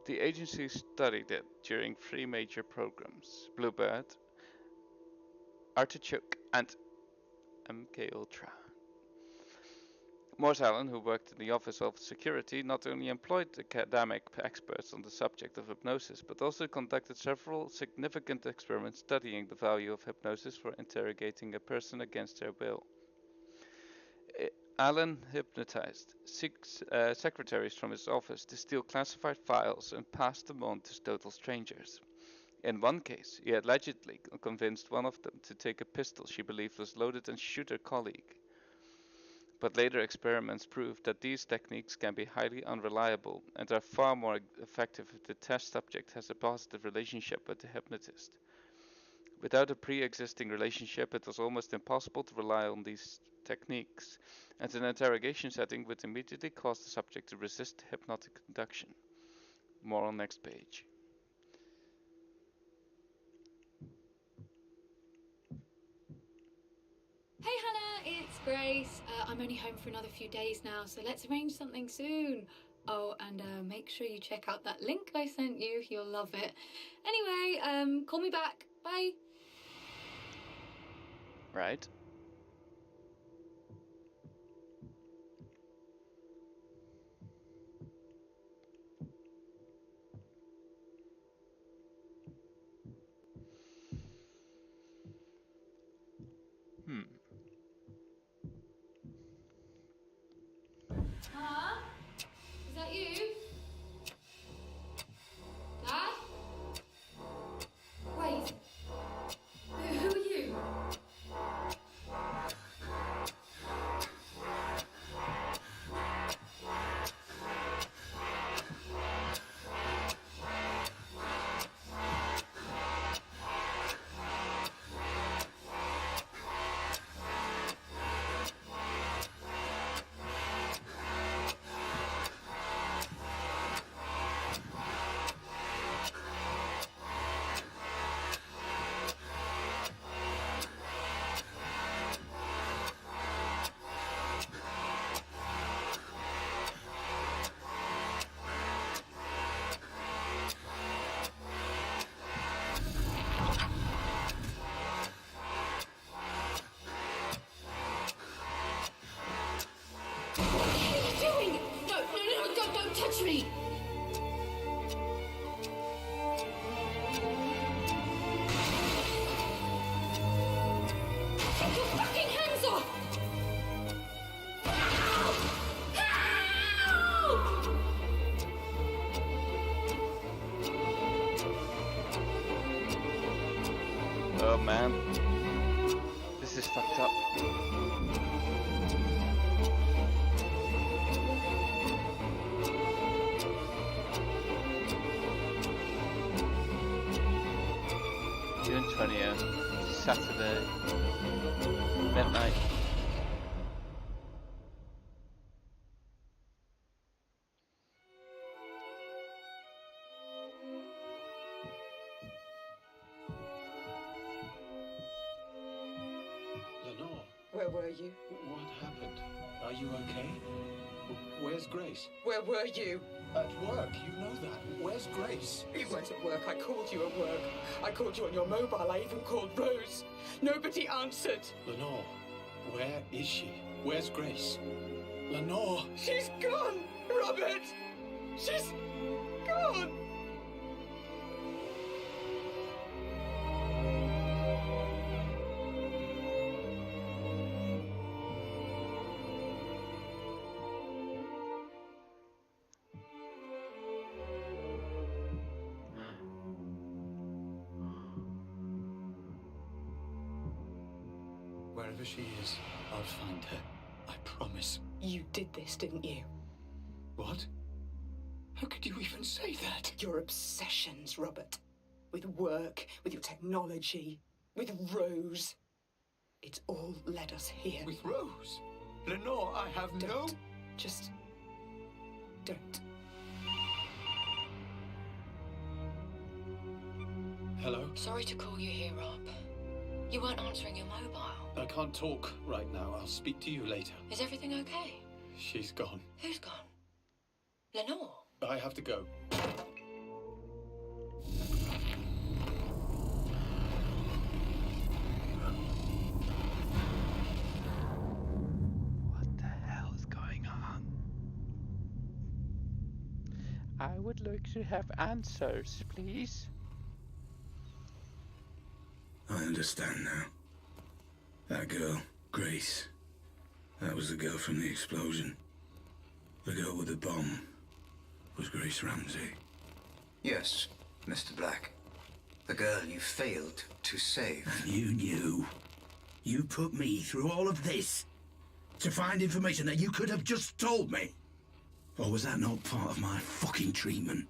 The agency studied it during 3 major programs: Bluebird, Artichoke, and MK Ultra. Morse Allen, who worked in the Office of Security, not only employed academic experts on the subject of hypnosis, but also conducted several significant experiments studying the value of hypnosis for interrogating a person against their will. Allen hypnotized 6 secretaries from his office to steal classified files and pass them on to total strangers. In one case, he allegedly convinced one of them to take a pistol she believed was loaded and shoot her colleague. But later experiments proved that these techniques can be highly unreliable and are far more effective if the test subject has a positive relationship with the hypnotist. Without a pre-existing relationship, it was almost impossible to rely on these techniques, and an interrogation setting would immediately cause the subject to resist hypnotic induction. More on next page. Hey Hannah, it's Grace. I'm only home for another few days now, so let's arrange something soon. Oh, and make sure you check out that link I sent you. You'll love it. Anyway, call me back. Bye. Right. Huh? Is that you? Dad? Wait. Who are you? Me. Take your fucking hands off! Help! Help! Oh man, this is fucked up. June 20th, Saturday, midnight. Lenore, Where were you? what happened? Are you okay? Where's Grace? Where were you? At work, you know that. Where's Grace? You weren't at work. I called you at work. I called you on your mobile. I even called Rose. Nobody answered. Lenore, where is she? Where's Grace? Lenore! She's gone, Robert. She's gone. Wherever she is, I'll find her. I promise. You did this, didn't you? What? How could you even say that? Your obsessions, Robert. With work, with your technology, with Rose. It's all led us here. With Rose? Lenore, I have no... Just... don't. Hello? Sorry to call you here, Rob. You weren't answering your mobile. I can't talk right now. I'll speak to you later. Is everything okay? She's gone. Who's gone? Lenore? I have to go. I would like to have answers, please. I understand now. That girl, Grace. That was the girl from the explosion. The girl with the bomb was Grace Ramsey. Yes, Mr. Black. The girl you failed to save. And you knew. You put me through all of this to find information that you could have just told me. Or was that not part of my fucking treatment?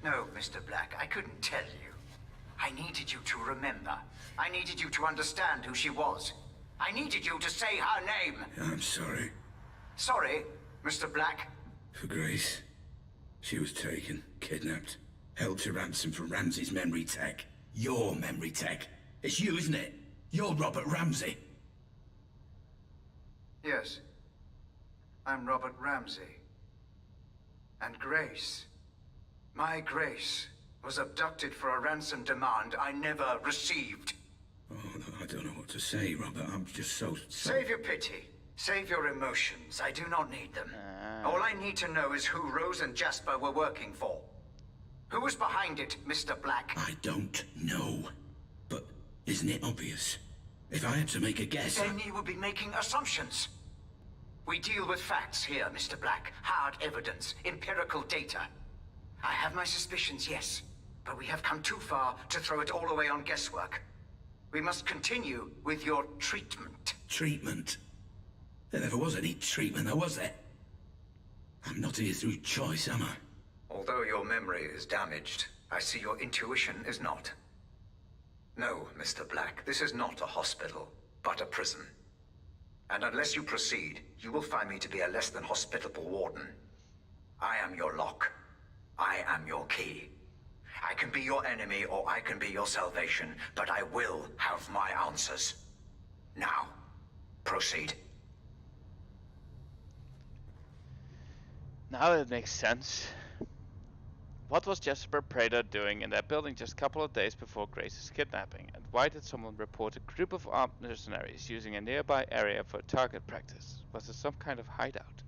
No, Mr. Black, I couldn't tell you. I needed you to remember. I needed you to understand who she was. I needed you to say her name. I'm sorry. Sorry, Mr. Black. For Grace. She was taken, kidnapped, held to ransom for Ramsey's memory tech. Your memory tech. It's you, isn't it? You're Robert Ramsey. Yes. I'm Robert Ramsey. And Grace. My Grace was abducted for a ransom demand I never received. Oh, I don't know what to say, Robert. I'm just so... Save your pity. Save your emotions. I do not need them. All I need to know is who Rose and Jasper were working for. Who was behind it, Mr. Black? I don't know. But isn't it obvious? If I had to make a guess... Then you would be making assumptions. We deal with facts here, Mr. Black. Hard evidence, empirical data. I have my suspicions, yes. But we have come too far to throw it all away on guesswork. We must continue with your treatment. Treatment? There never was any treatment, though, was there? I'm not here through choice, am I? Although your memory is damaged, I see your intuition is not. No, Mr. Black, this is not a hospital, but a prison. And unless you proceed, you will find me to be a less than hospitable warden. I am your lock. I am your key. I can be your enemy or I can be your salvation, but I will have my answers. Now, proceed. Now it makes sense. What was Jasper Prater doing in that building just a couple of days before Grace's kidnapping? And why did someone report a group of armed mercenaries using a nearby area for target practice? Was it some kind of hideout?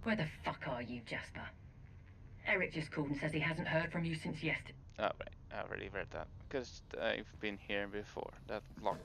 Where the fuck are you, Jasper? Eric just called and says he hasn't heard from you since yesterday. Oh, right. I already read that. Because I've been here before. That long.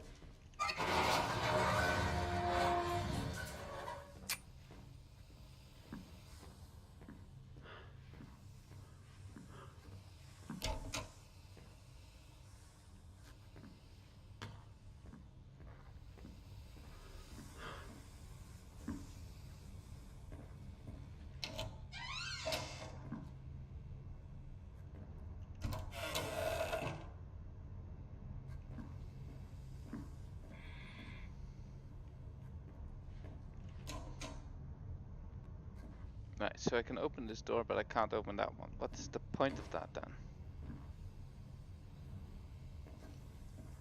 Right, so I can open this door, but I can't open that one. What's the point of that then?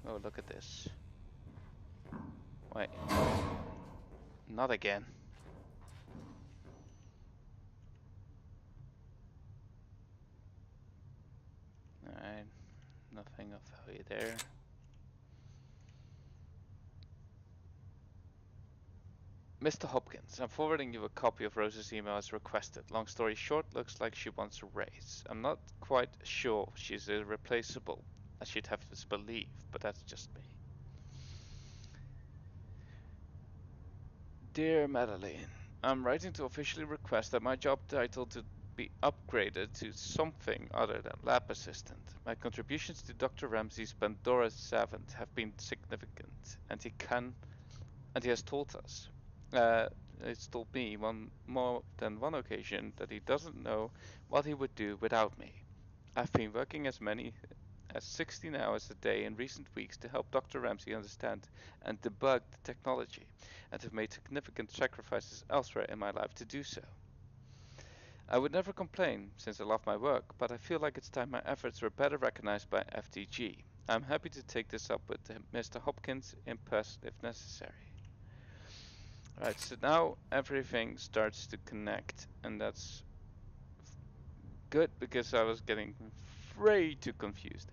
Oh, look at this. Wait. Not again. Alright, nothing of value there. Mr. Hopkins, I'm forwarding you a copy of Rose's email as requested. Long story short, looks like she wants a raise. I'm not quite sure she's irreplaceable, as you'd have us believe, but that's just me. Dear Madeline, I'm writing to officially request that my job title to be upgraded to something other than lab assistant. My contributions to Dr. Ramsey's Pandora Savant have been significant, and he has told us. It's told me more than one occasion that he doesn't know what he would do without me. I've been working as many as 16 hours a day in recent weeks to help Dr. Ramsey understand and debug the technology, and have made significant sacrifices elsewhere in my life to do so. I would never complain, since I love my work, but I feel like it's time my efforts were better recognized by FTG. I'm happy to take this up with Mr. Hopkins in person if necessary. Right, so now everything starts to connect, and that's good because I was getting way too confused.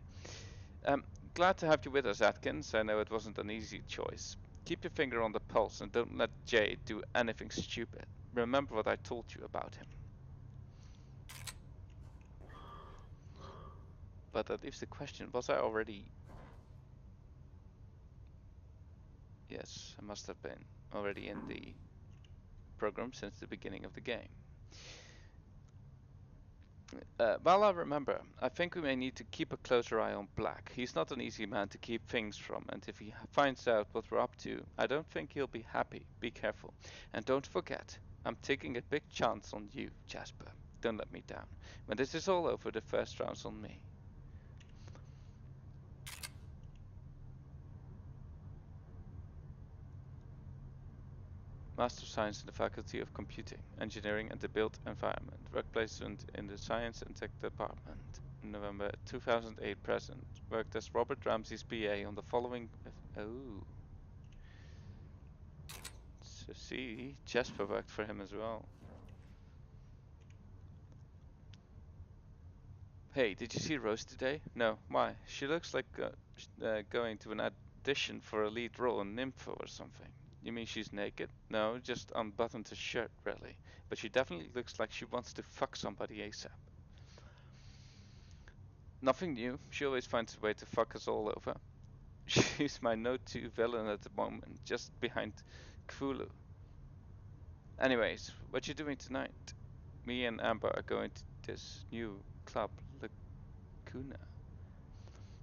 Glad to have you with us, Atkins. I know it wasn't an easy choice. Keep your finger on the pulse and don't let Jay do anything stupid. Remember what I told you about him. But that leaves the question, was I already... Yes, I must have been already in the program since the beginning of the game. While I remember, I think we may need to keep a closer eye on Black. He's not an easy man to keep things from, and if he finds out what we're up to, I don't think he'll be happy. Be careful. And don't forget, I'm taking a big chance on you, Jasper. Don't let me down. When this is all over, the first round's on me. Master of Science in the Faculty of Computing, Engineering and the Built Environment. Work placement in the Science and Tech Department. November 2008 present. Worked as Robert Ramsey's PA on the following... Oh. So see, Jasper worked for him as well. Hey, did you see Rose today? No. Why? She looks like going to an audition for a lead role in Nympho or something. You mean she's naked? No, just unbuttoned her shirt, really. But she definitely looks like she wants to fuck somebody ASAP. Nothing new. She always finds a way to fuck us all over. She's my no-2 villain at the moment, just behind Cthulhu. Anyways, what you doing tonight? Me and Amber are going to this new club, Lacuna.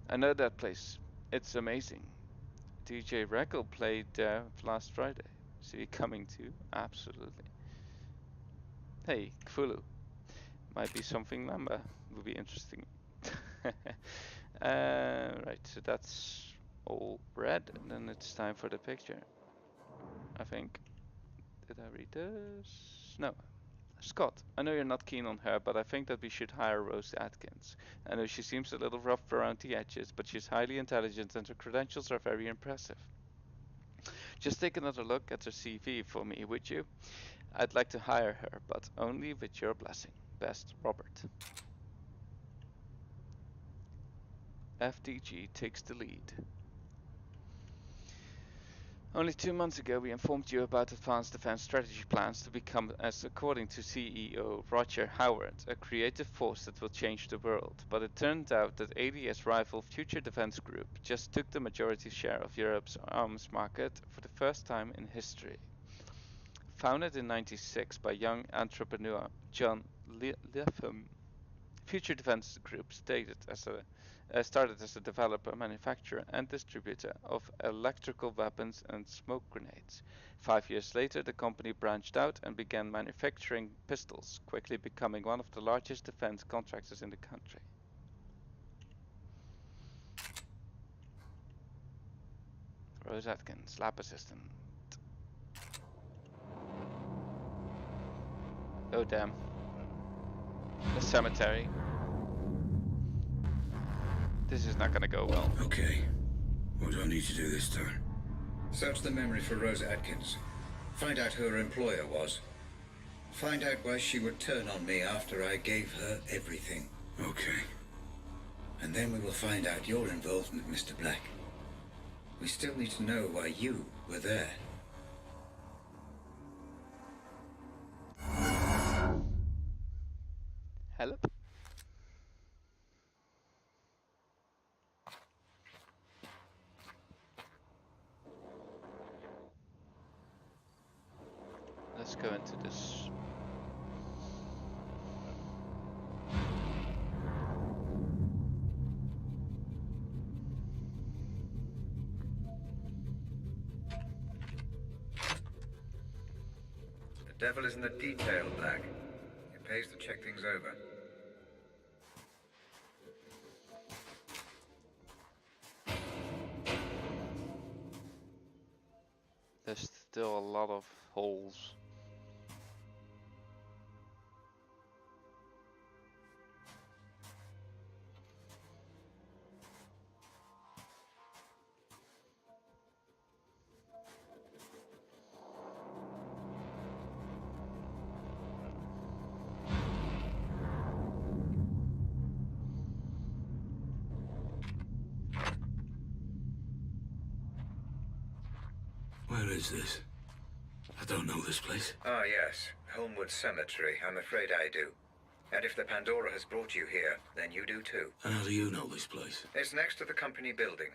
I know that place. It's amazing. DJ Reckle played there last Friday. So you coming too? Absolutely. Hey, Cthulhu. Might be something Mamba would be interesting. Right, so that's all read. And then it's time for the picture. I think. Did I read this? No. Scott, I know you're not keen on her, but I think that we should hire Rose Atkins. I know she seems a little rough around the edges, but she's highly intelligent and her credentials are very impressive. Just take another look at her CV for me, would you? I'd like to hire her, but only with your blessing. Best, Robert. FDG takes the lead. Only 2 months ago, we informed you about advanced defense strategy plans to become, as according to CEO Roger Howard, a creative force that will change the world. But it turned out that ADS rival Future Defense Group just took the majority share of Europe's arms market for the first time in history. Founded in '96 by young entrepreneur John Litham, Future Defense Group started as a developer, manufacturer and distributor of electrical weapons and smoke grenades. 5 years later, the company branched out and began manufacturing pistols, quickly becoming one of the largest defense contractors in the country. Rose Atkins, lab assistant. Oh damn. The cemetery. This is not gonna go well. Okay. What do I need to do this time? Search the memory for Rose Atkins. Find out who her employer was. Find out why she would turn on me after I gave her everything. Okay. And then we will find out your involvement, Mr. Black. We still need to know why you were there. Hello? Let's go into this. The devil is in the detail, Black. It pays to check things over. There's still a lot of holes. Where is this? I don't know this place. Ah, yes. Holmwood Cemetery. I'm afraid I do. And if the Pandora has brought you here, then you do too. And how do you know this place? It's next to the company building.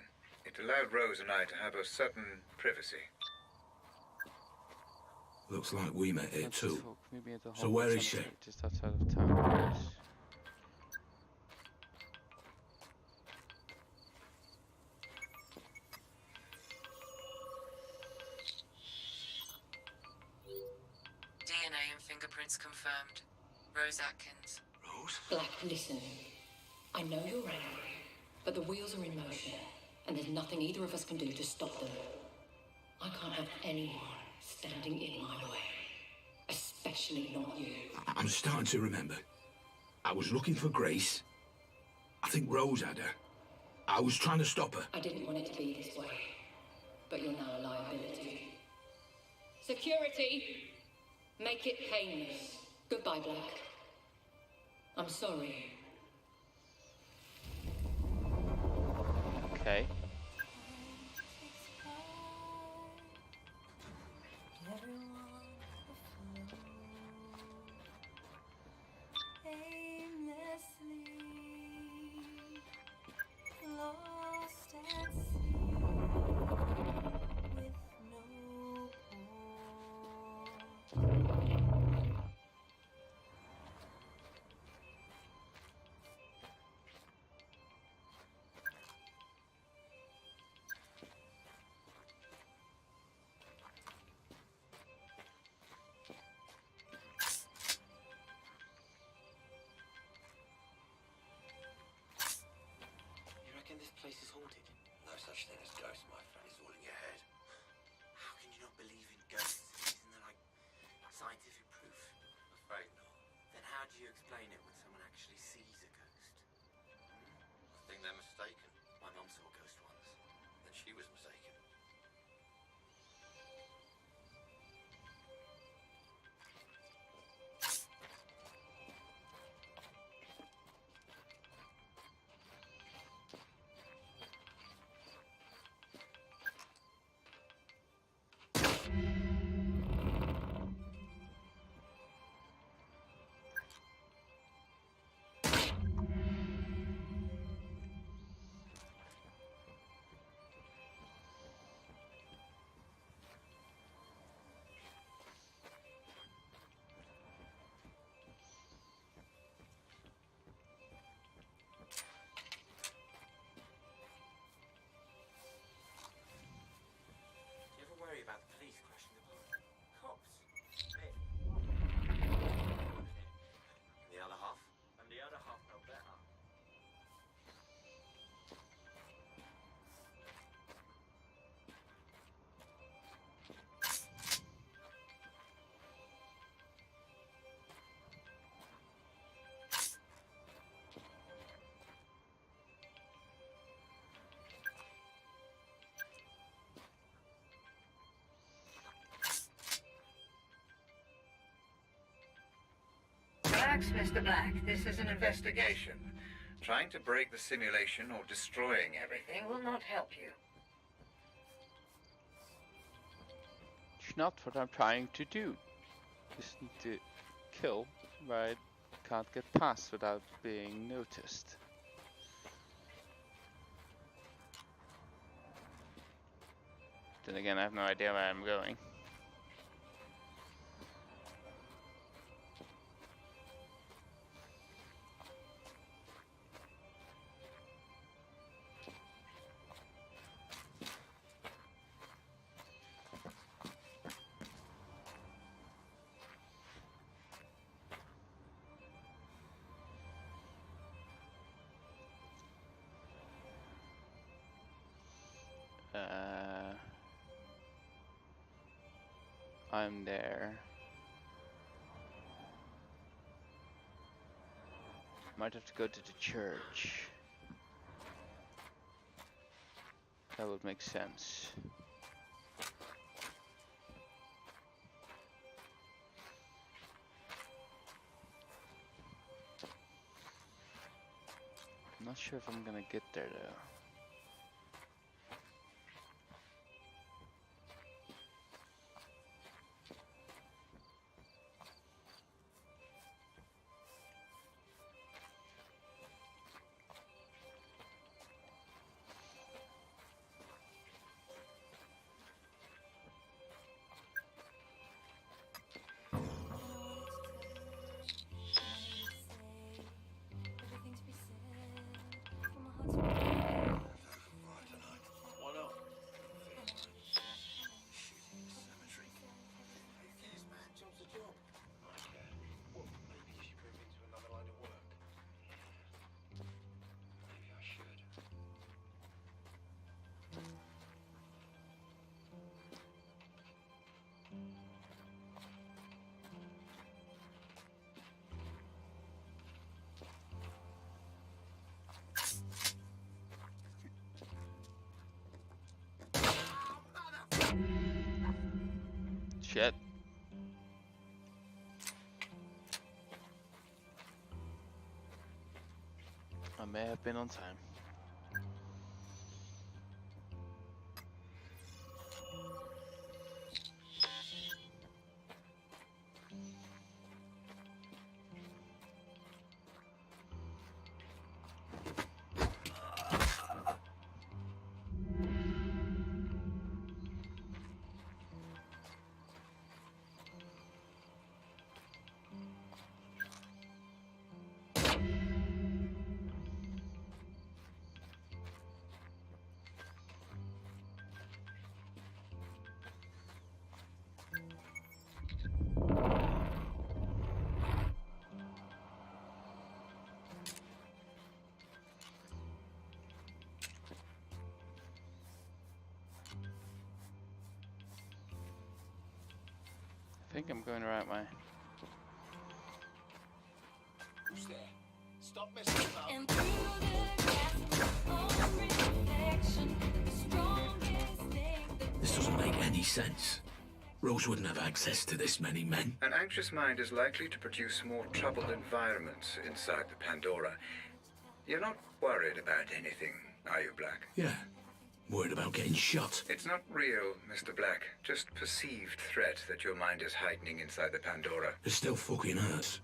It allowed Rose and I to have a certain privacy. Looks like we met here too. Maybe at the So where is she? Just outside of town. DNA and fingerprints confirmed. Rose Atkins. Rose? Black, listen. I know you're angry, but the wheels are in motion, and there's nothing either of us can do to stop them. I can't have anyone standing in my way. Especially not you. I'm starting to remember. I was looking for Grace. I think Rose had her. I was trying to stop her. I didn't want it to be this way, but you're now a liability. Security! Make it painless. Goodbye, Black. I'm sorry. Okay. This place is haunted. No such thing as ghosts, my friend. It's all in your head. How can you not believe in ghosts? Isn't there, like, scientific proof? Afraid not. Then how do you explain it when someone actually sees a ghost? I think they're mistaken. My mum saw a ghost once. Then she was mistaken. About the police crashing the bar. Cops. Me. And the other half? And the other half no better. Relax, Mr. Black. This is an investigation. Trying to break the simulation or destroying everything will not help you. It's not what I'm trying to do. Just need to kill where I can't get past without being noticed. Then again, I have no idea where I'm going. I'm there. Might have to go to the church. That would make sense. I'm not sure if I'm gonna get there though. Shit. I may have been on time. I think I'm going the right way. Who's there? Stop messing about. And through the glass of reflection, the strongest thing that This doesn't make any sense. Rose wouldn't have access to this many men. An anxious mind is likely to produce more troubled environments inside the Pandora. You're not worried about anything, are you, Black? Yeah. Worried about getting shot. It's not real, Mr. Black. Just perceived threat that your mind is heightening inside the Pandora. It still fucking hurts.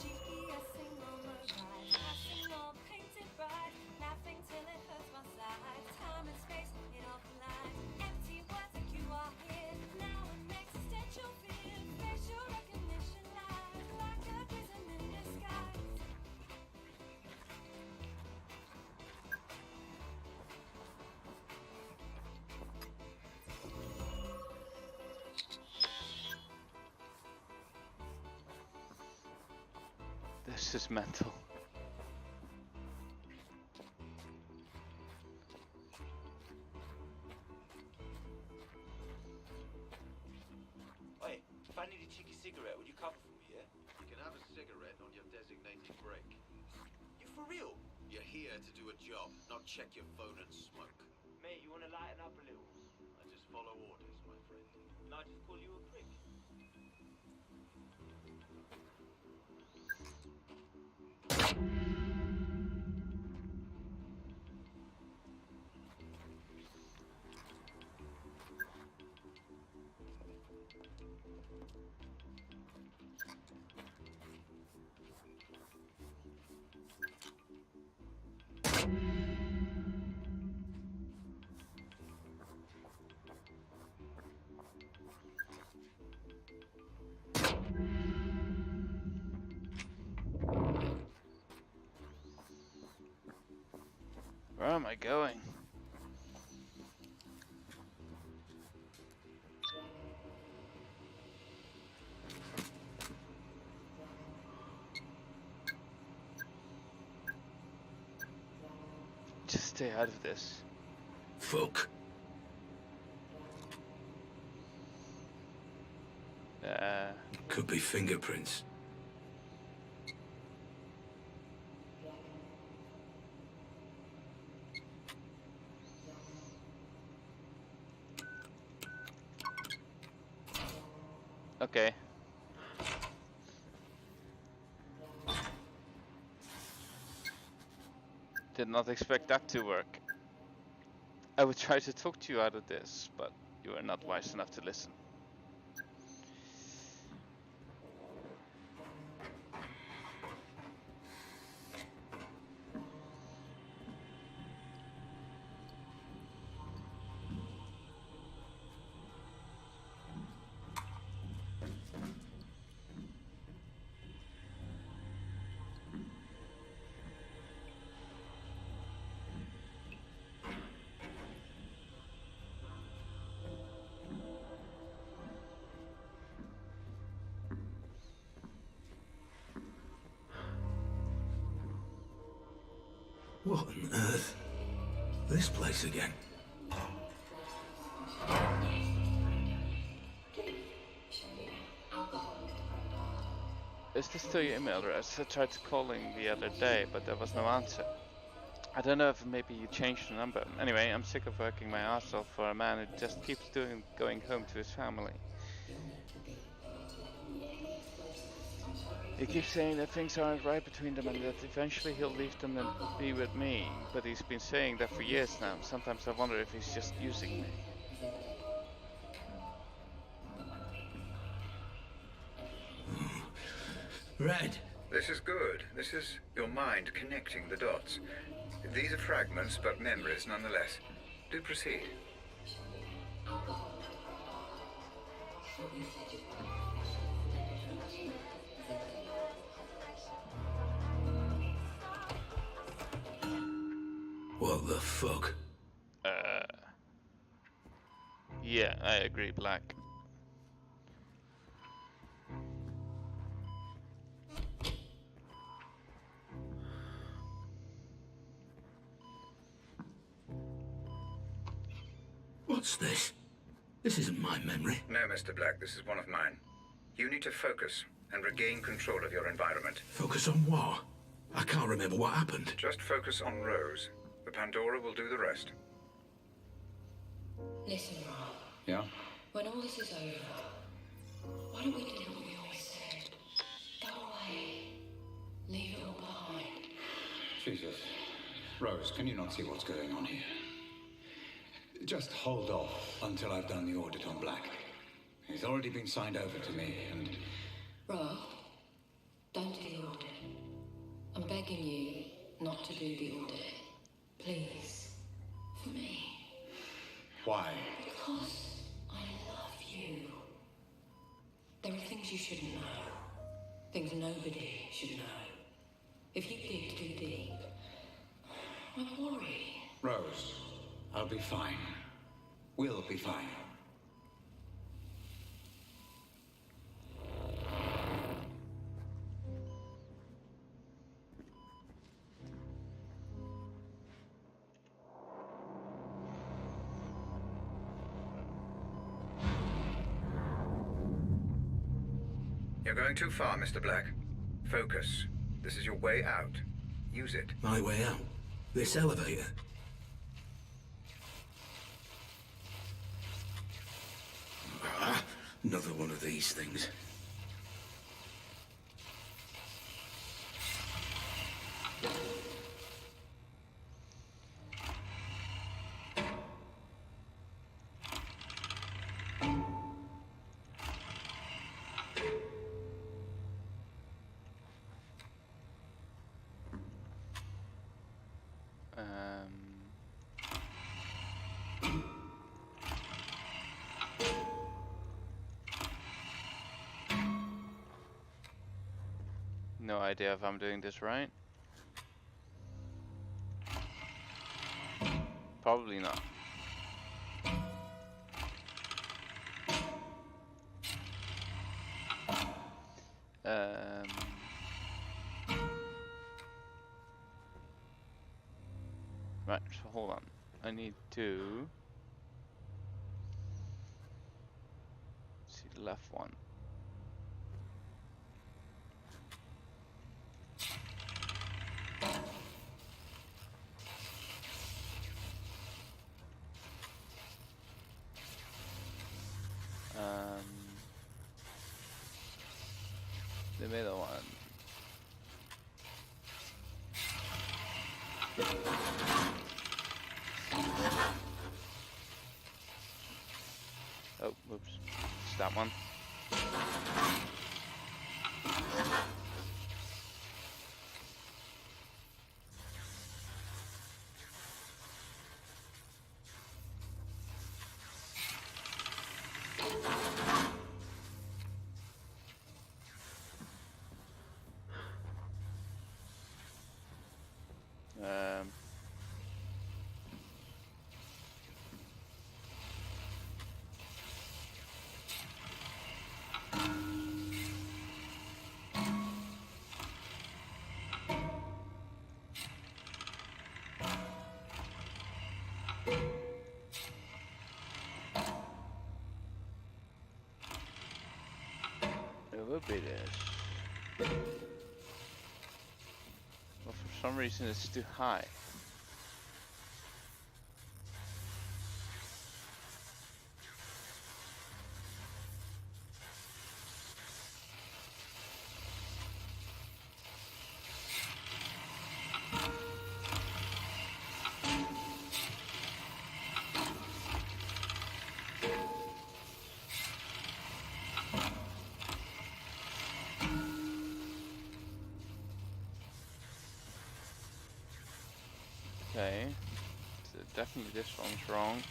GPSing on my ride, passing all painted bright, laughing till it hurts my side. Time and space, it all collides. Empty words like you are here. Now an existential fear, facial recognition lies like a prison in disguise. This is mental. Oi, if I need a cheeky cigarette, would you cover for me, yeah? You can have a cigarette on your designated break. You for real? You're here to do a job, not check your phone and smoke. Mate, you wanna lighten up a little? I just follow orders, my friend. And I just call you a prick. Where am I going? Just stay out of this. Fuck. Could be fingerprints. Okay. Did not expect that to work. I would try to talk to you out of this, but you are not wise enough to listen. What on earth? This place again? Is this still your email address? I tried calling the other day, but there was no answer. I don't know if maybe you changed the number. Anyway, I'm sick of working my arse off for a man who just keeps going home to his family. He keeps saying that things aren't right between them and that eventually he'll leave them and be with me. But he's been saying that for years now. Sometimes I wonder if he's just using me. Red. This is good. This is your mind connecting the dots. These are fragments, but memories nonetheless. Do proceed. What the fuck? Yeah, I agree, Black. What's this? This isn't my memory. No, Mr. Black, this is one of mine. You need to focus and regain control of your environment. Focus on what? I can't remember what happened. Just focus on Rose. The Pandora will do the rest. Listen, Rob. Yeah? When all this is over, why don't we do what we always said? Go away. Leave it all behind. Jesus. Rose, can you not see what's going on here? Just hold off until I've done the audit on Black. He's already been signed over to me, and... Rob, don't do the audit. I'm begging you not to do the audit. Please. For me. Why? Because I love you. There are things you shouldn't know. Things nobody should know. If you dig too deep, I worry. Rose, I'll be fine. We'll be fine. You're going too far, Mr. Black. Focus. This is your way out. Use it. My way out? This elevator? Ah, another one of these things. No idea if I'm doing this right. Probably not. Right, so hold on. I need to see the left one. The middle one. Oh, whoops. It's that one. would be this. But for some reason it's too high. Okay, so definitely this one's wrong.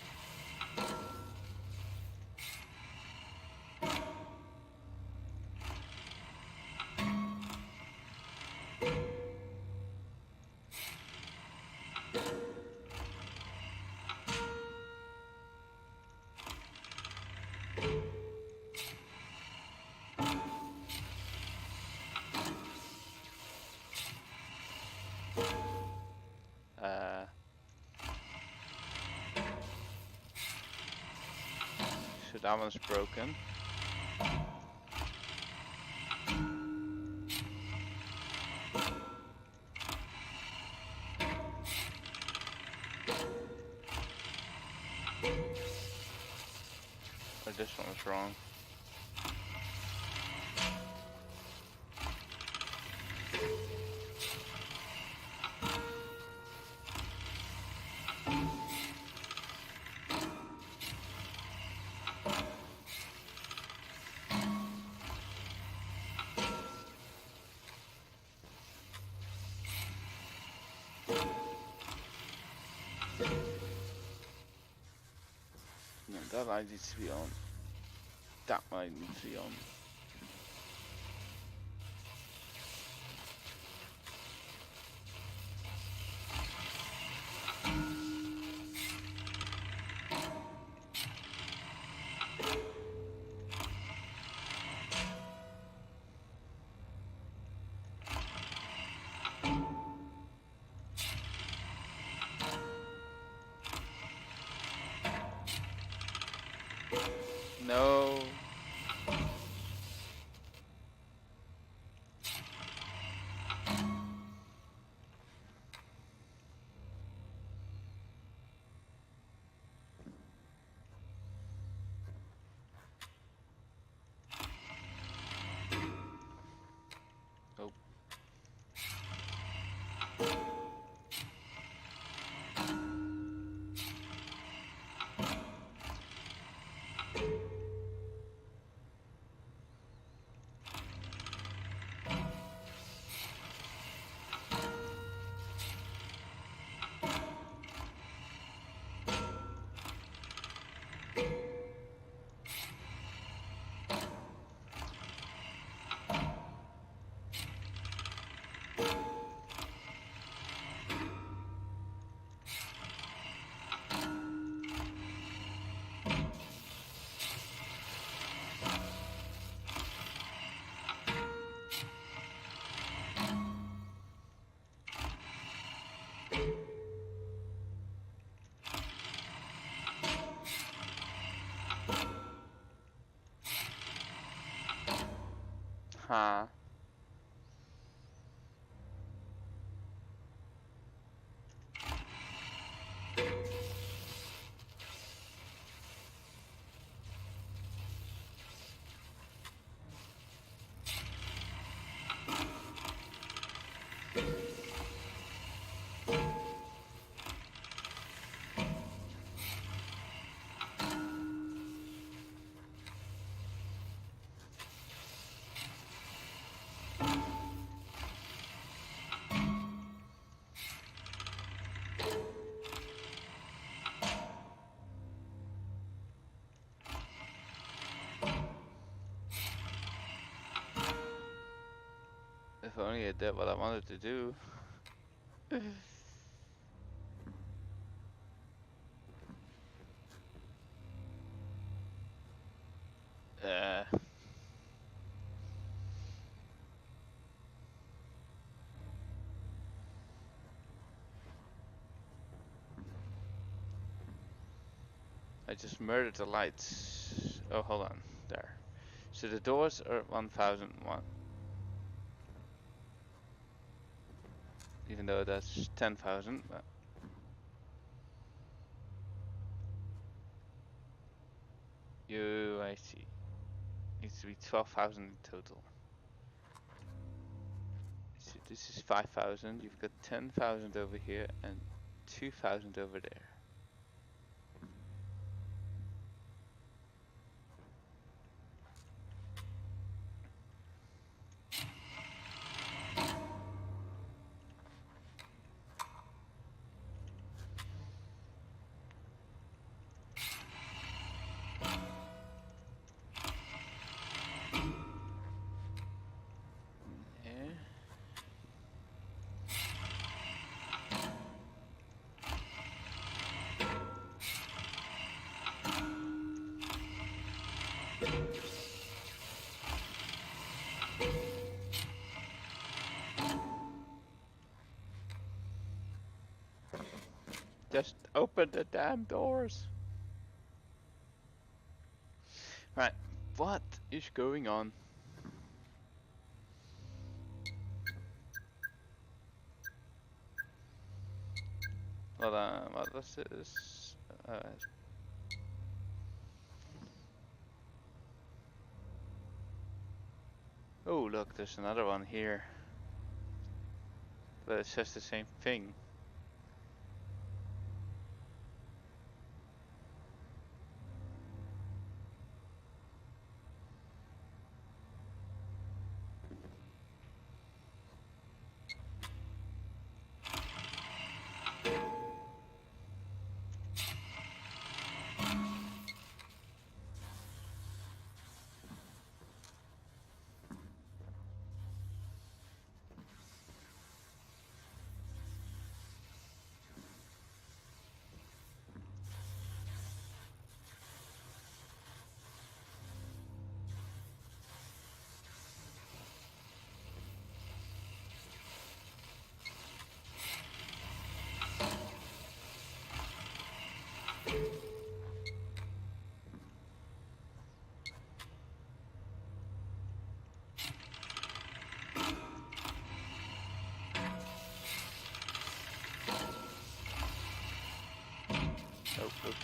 So that one's broken. Or this one was wrong. No, that light needs to be on. That light needs to be on. No. Oh. Huh. If only I did what I wanted to do. I just murdered the lights. Oh, hold on. There. So the doors are 1001. Even though that's 10,000, but I see. Needs to be 12,000 in total. So this is 5,000. You've got 10,000 over here and 2,000 over there. Just open the damn doors. Right, what is going on? Hold on, what was this? Oh, look, there's another one here. But it says the same thing. Oh, oops.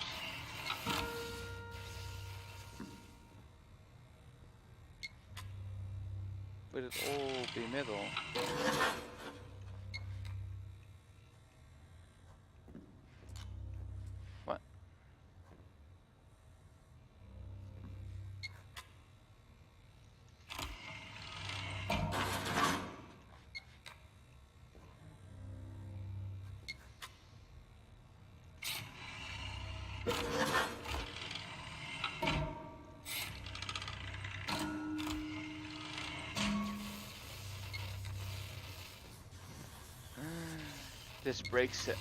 Would it all be middle? What? This breaks it.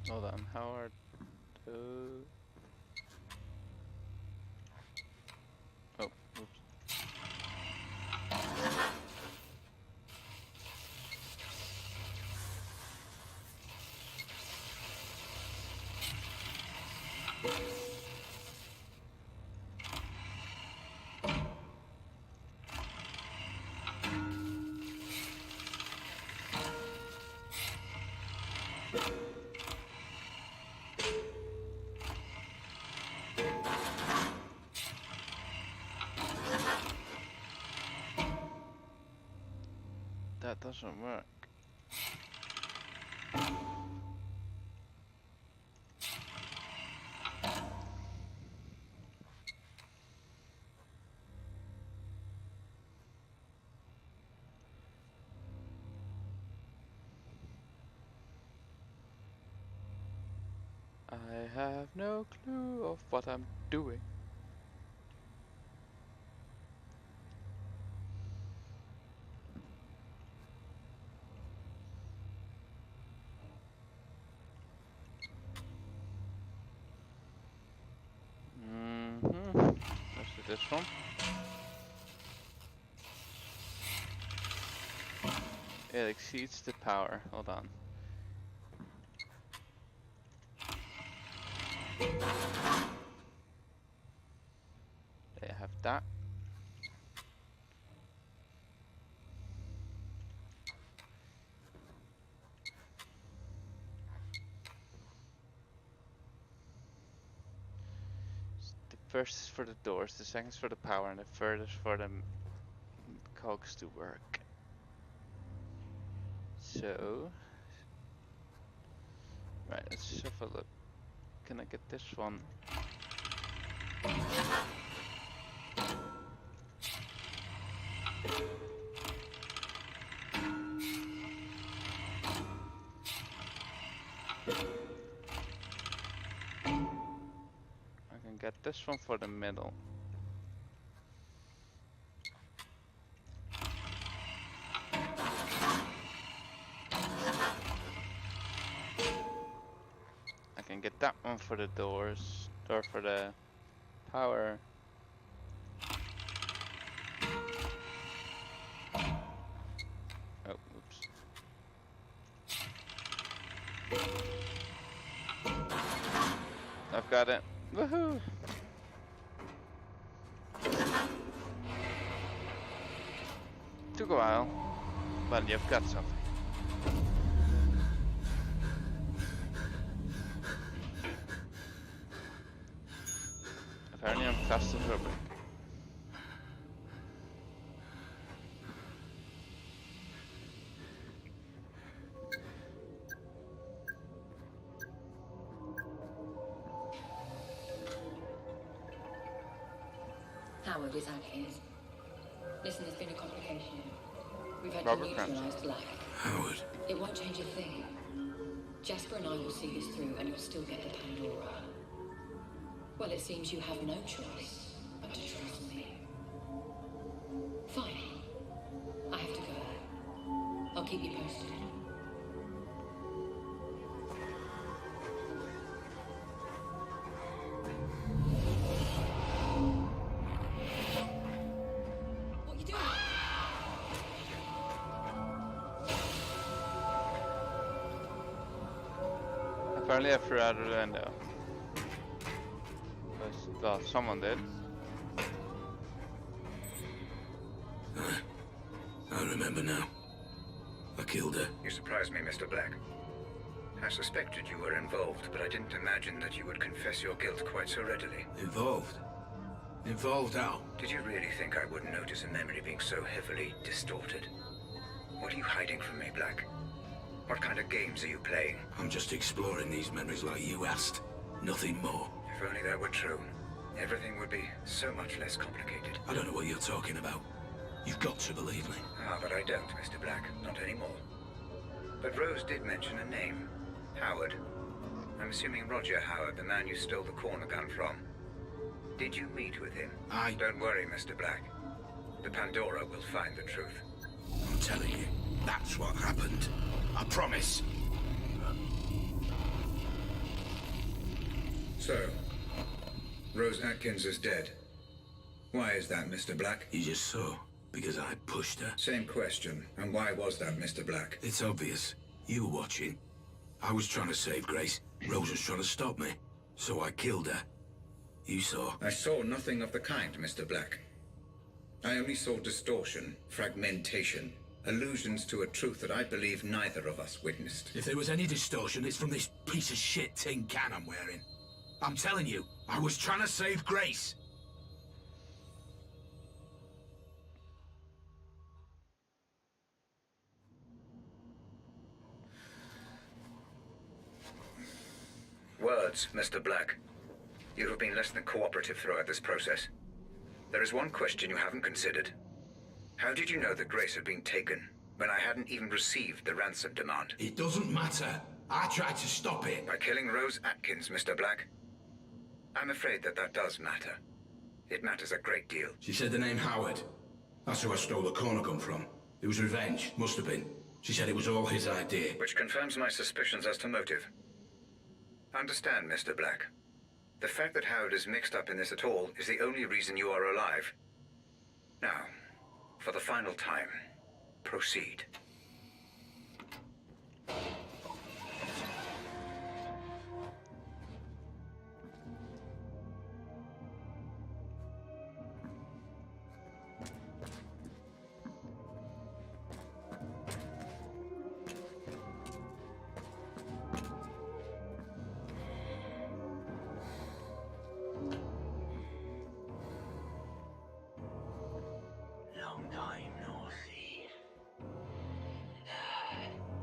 Hold on, how are those? Oh, oops. That doesn't work. I have no clue of what I'm doing. this one. It exceeds the power. Hold on. There you have that. The first is for the doors, the second is for the power, and the third is for the cogs to work. So, right, let's have a look. Can I get this one? I can get this one for the middle. I can get that one for the doors, or for the power. Oh, oops. I've got it. Woohoo! Took a while, but you've got something. Apparently I'm claustrophobic. Howard is Atkins. Listen, there's been a complication. We've had Robert to neutralize Black. Howard. It won't change a thing. Jasper and I will see this through, and you'll still get the Pandora. Well, it seems you have no choice but to trust me. Fine. I have to go. I'll keep you posted. What are you doing? Apparently I threw out of the window. Well, someone did. I remember now. I killed her. You surprised me, Mr. Black. I suspected you were involved, but I didn't imagine that you would confess your guilt quite so readily. Involved? Involved how? Did you really think I wouldn't notice a memory being so heavily distorted? What are you hiding from me, Black? What kind of games are you playing? I'm just exploring these memories like you asked. Nothing more. If only that were true, everything would be so much less complicated. I don't know what you're talking about. You've got to believe me. Ah, but I don't, Mr. Black. Not anymore. But Rose did mention a name. Howard. I'm assuming Roger Howard, the man you stole the corner gun from. Did you meet with him? Don't worry, Mr. Black. The Pandora will find the truth. I'm telling you, that's what happened. I promise. So, Rose Atkins is dead. Why is that, Mr. Black? You just saw. Because I pushed her. Same question. And why was that, Mr. Black? It's obvious. You were watching. I was trying to save Grace. Rose was trying to stop me. So I killed her. You saw. I saw nothing of the kind, Mr. Black. I only saw distortion, fragmentation, allusions to a truth that I believe neither of us witnessed. If there was any distortion, it's from this piece of shit tin can I'm wearing. I'm telling you, I was trying to save Grace. Words, Mr. Black. You have been less than cooperative throughout this process. There is one question you haven't considered. How did you know that Grace had been taken when I hadn't even received the ransom demand? It doesn't matter. I tried to stop it. By killing Rose Atkins, Mr. Black? I'm afraid that that does matter. It matters a great deal. She said the name Howard. That's who I stole the corner gun from. It was revenge. Must have been. She said it was all his idea. Which confirms my suspicions as to motive. Understand, Mr. Black. The fact that Howard is mixed up in this at all is the only reason you are alive. Now, for the final time, proceed. Long time no see.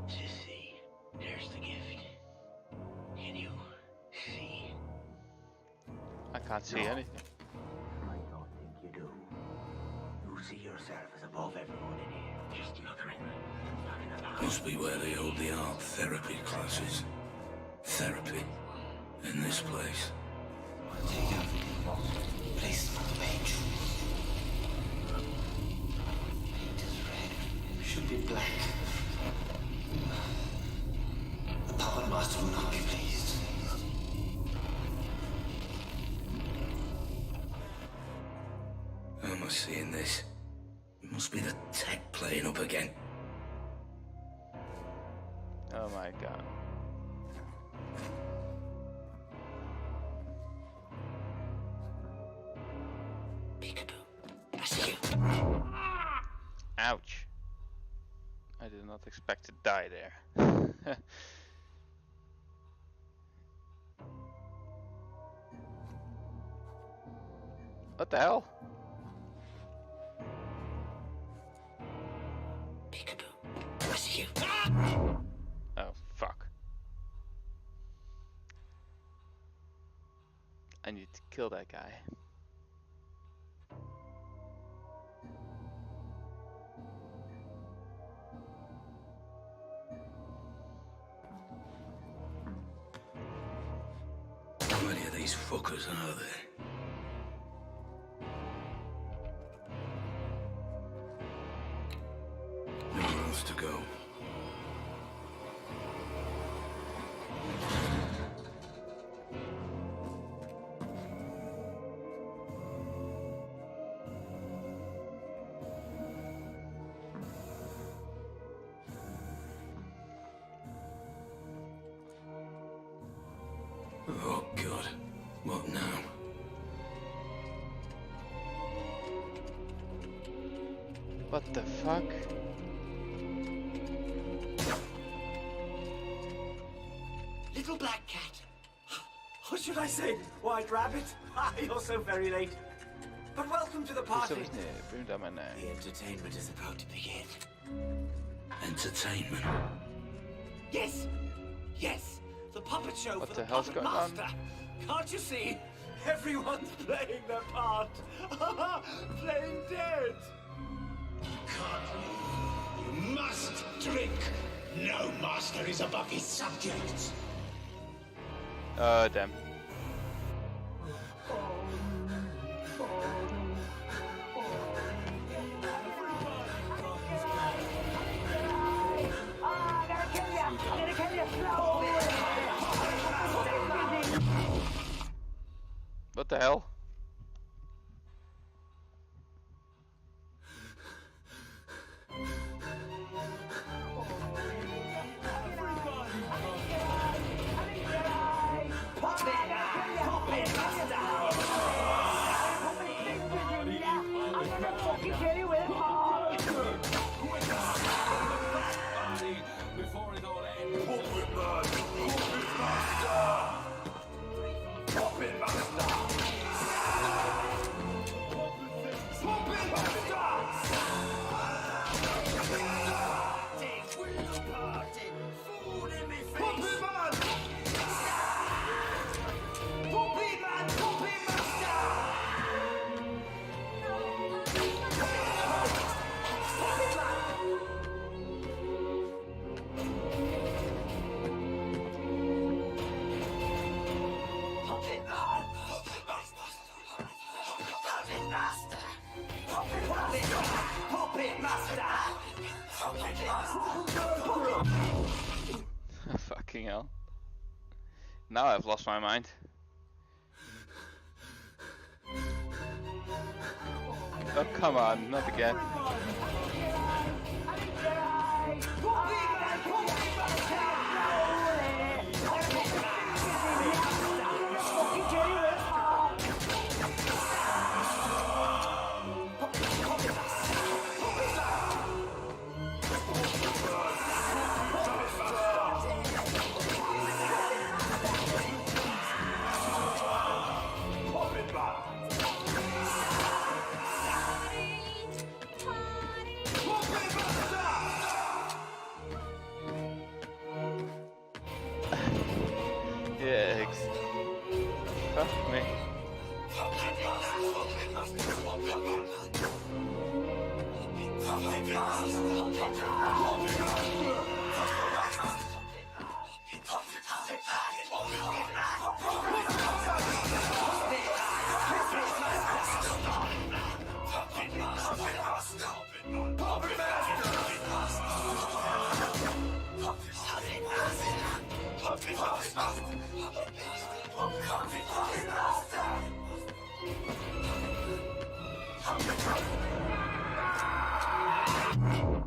Sissy, there's the gift. Can you see? I can't see anything. I don't think you do. You see yourself as above everyone in here. Just another in. Must be where they hold the art therapy classes. Therapy? In this place? Take everything. Place on the page. Paint is red. Should be black. The puppet master will not be pleased. How am I seeing this? It must be the tech playing up again. Oh my god. Ouch. I did not expect to die there. What the hell? Peekaboo. I see you. Oh, fuck. I need to kill that guy. How many of these fuckers are there? Nowhere else to go. Oh God, what now? What the fuck? Little black cat. What should I say? White rabbit? Ah, you're so very late. But welcome to the party. The entertainment is about to begin. Entertainment? Yes! Yes! The puppet show What for the the hell's puppet going on? master. Can't you see? Everyone's playing their part. Playing dead. You must drink. No master is above his subjects. Damn. What the hell? Fucking hell. Now I've lost my mind. Oh, come on, not again. Yeah, fuck me.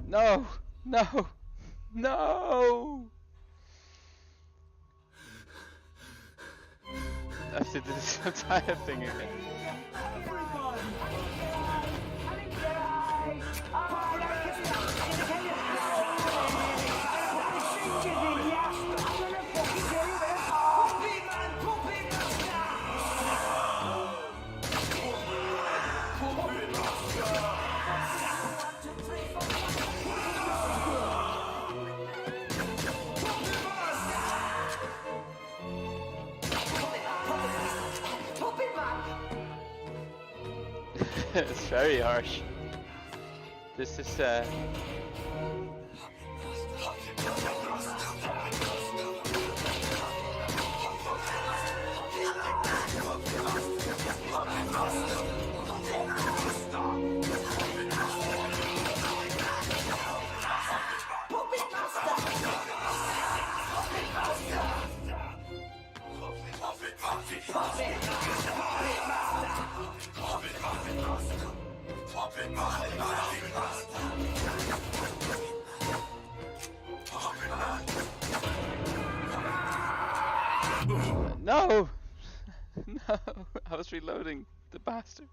No! No! No! I have to do this entire thing again. It's very harsh. This is no! No! I was reloading, the bastard.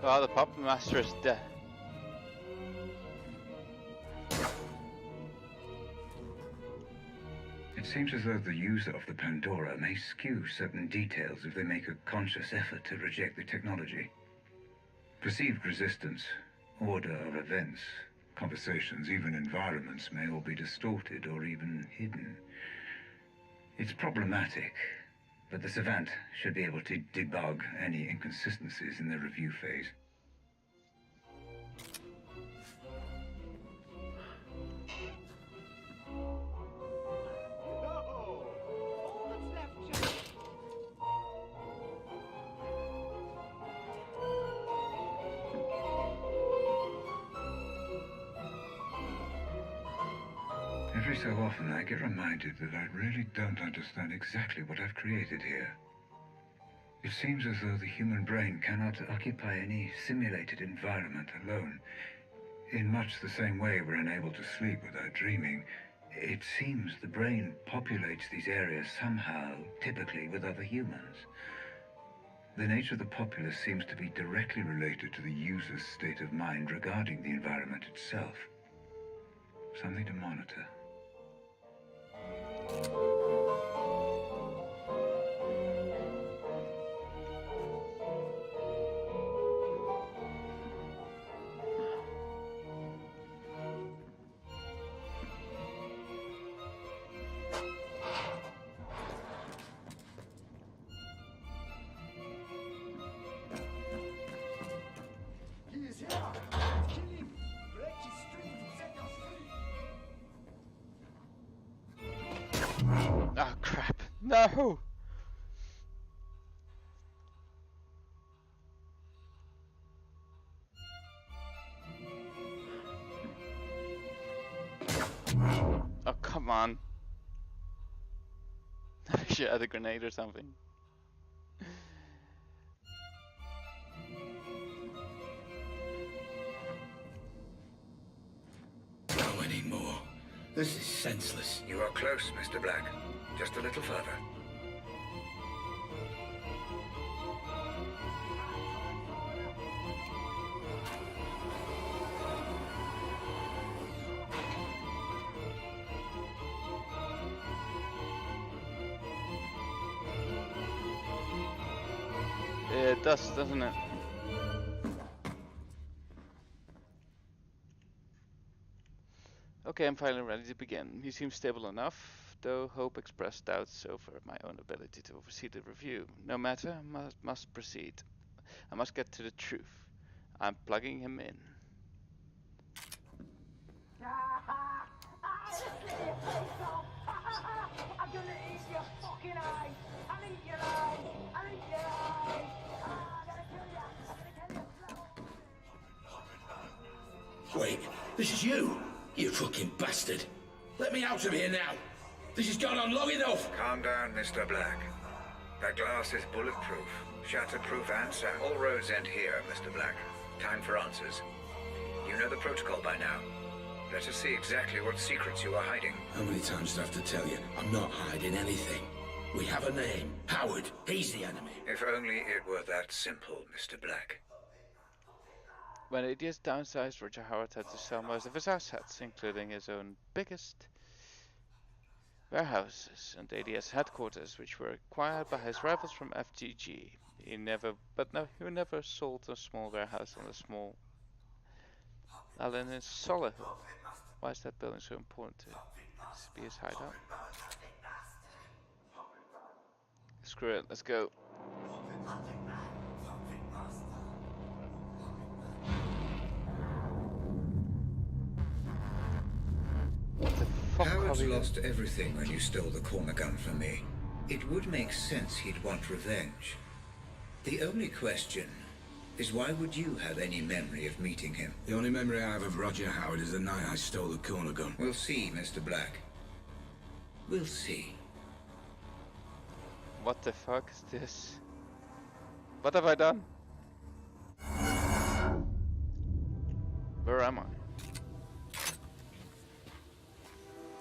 Well, the Puppet Master is dead. It seems as though the user of the Pandora may skew certain details if they make a conscious effort to reject the technology. Perceived resistance, order of events, Conversations, even environments, may all be distorted or even hidden. It's problematic, but the Savant should be able to debug any inconsistencies in the review phase. Every so often I get reminded that I really don't understand exactly what I've created here. It seems as though the human brain cannot occupy any simulated environment alone. In much the same way we're unable to sleep without dreaming, it seems the brain populates these areas somehow, typically with other humans. The nature of the populace seems to be directly related to the user's state of mind regarding the environment itself. Something to monitor. He is here! Kill him! Break his string to set us free! Oh crap. No! Oh, come on. I should add a grenade or something. Not anymore. This is senseless. You are close, Mr. Black. Just a little further. It does, doesn't it? Okay, I'm finally ready to begin. He seems stable enough, though Hope expressed doubts over my own ability to oversee the review. No matter, I must proceed. I must get to the truth. I'm plugging him in. I'm gonna eat your fucking eye! I'll eat your eye! I'll eat your eye! I'm gonna kill you! I'm gonna kill you! Wait, this is you? You fucking bastard. Let me out of here now. This has gone on long enough. Calm down, Mr. Black. That glass is bulletproof, shatterproof and sound. All roads end here, Mr. Black. Time for answers. You know the protocol by now. Let us see exactly what secrets you are hiding. How many times do I have to tell you? I'm not hiding anything. We have a name. Howard. He's the enemy. If only it were that simple, Mr. Black. When ADS downsized, Roger Howard had to sell most of his assets, including his own biggest warehouses and ADS headquarters, which were acquired by his rivals from FGG. He never sold a small warehouse on a small island in Solihull. Why is that building so important to be his hideout? Screw it, let's go. What the fuck Howard's are we lost everything when you stole the corner gun from me. It would make sense he'd want revenge. The only question is why would you have any memory of meeting him? The only memory I have of Roger Howard is the night I stole the corner gun. We'll see, Mr. Black. We'll see. What the fuck is this? What have I done? Where am I?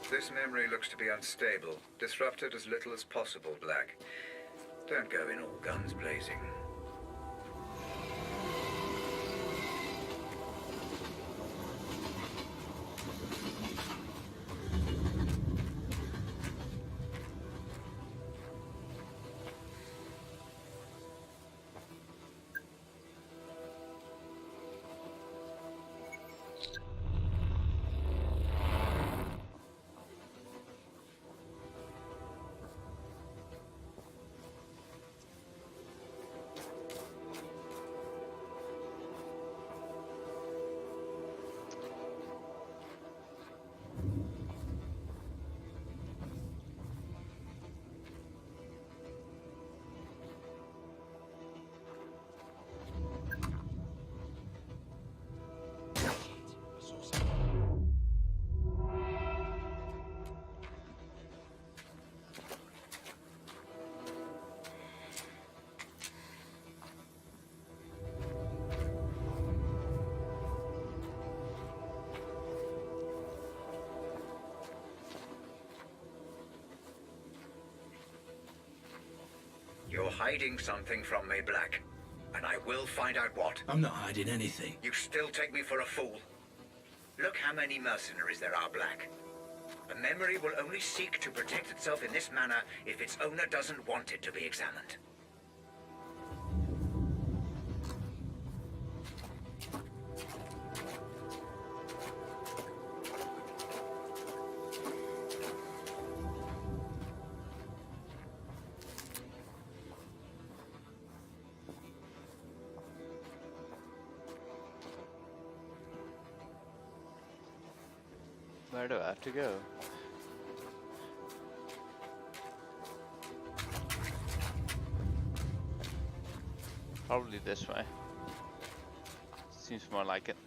This memory looks to be unstable. Disrupt it as little as possible, Black. Don't go in all guns blazing. You're hiding something from me, Black. And I will find out what. I'm not hiding anything. You still take me for a fool. Look how many mercenaries there are, Black. A memory will only seek to protect itself in this manner if its owner doesn't want it to be examined. Where do I have to go? Probably this way. Seems more like it.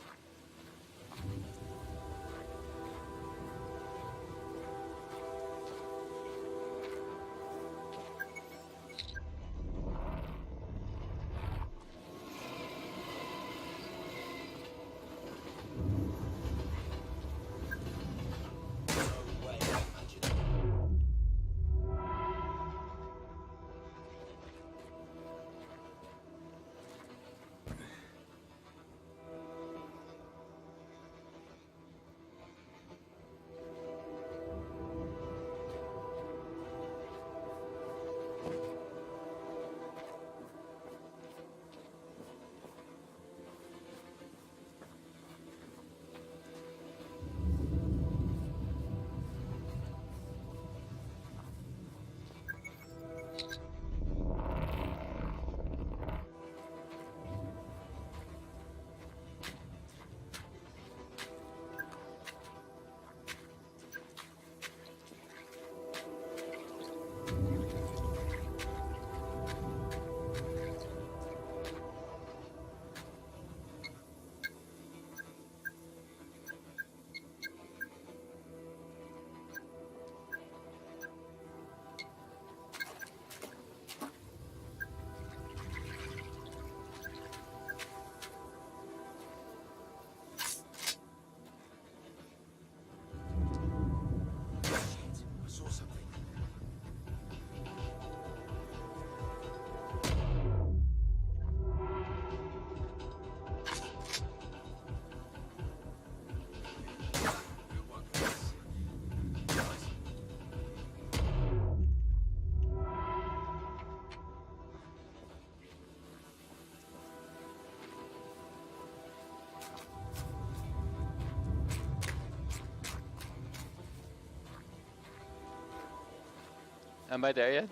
Am I there yet?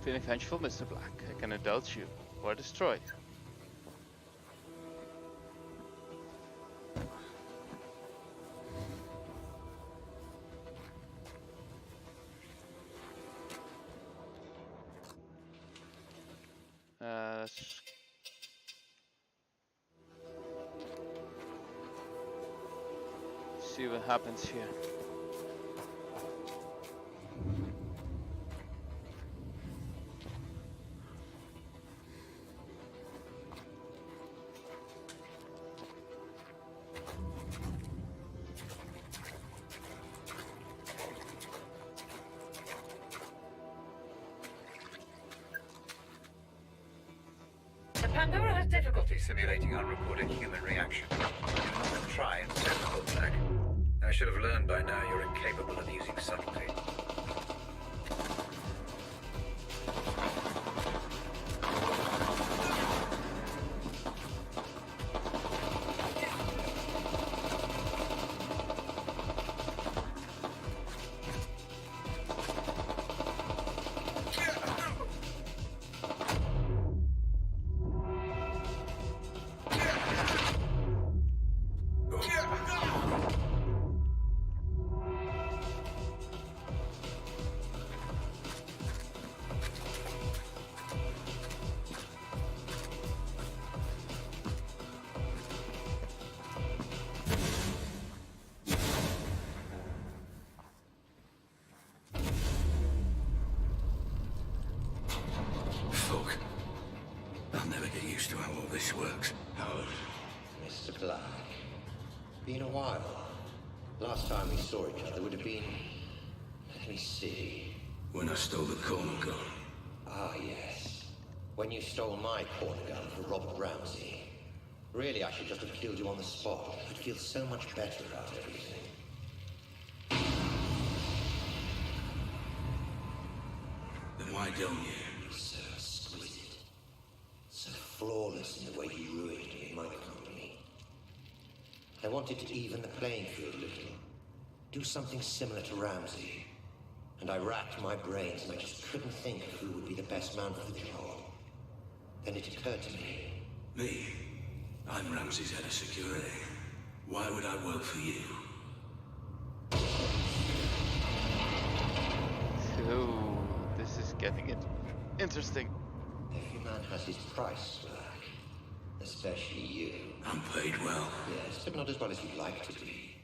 Feeling vengeful, Mr. Black? I can indulge you or destroy you. See what happens here. The Pandora has difficulty simulating unrecorded human reaction. You must try and sensible, Black. I should have learned by now you're incapable of using subtlety. this works. Howard, Mr. Black. Been a while. Last time we saw each other would have been... Let me see. When I stole the corner gun. Ah, yes. When you stole my corner gun for Robert Ramsey. Really, I should just have killed you on the spot. I'd feel so much better about everything. Then why don't you? You're so exquisite. So flawless in the way you ruined me in my company. I wanted to even the playing field a little. Do something similar to Ramsey. And I racked my brains and I just couldn't think of who would be the best man for the job. Then it occurred to me. Me? I'm Ramsey's head of security. Why would I work for you? So, this is getting it interesting. Every man has his price, Black. Especially you. I'm paid well. Yes, but not as well as you'd like to be.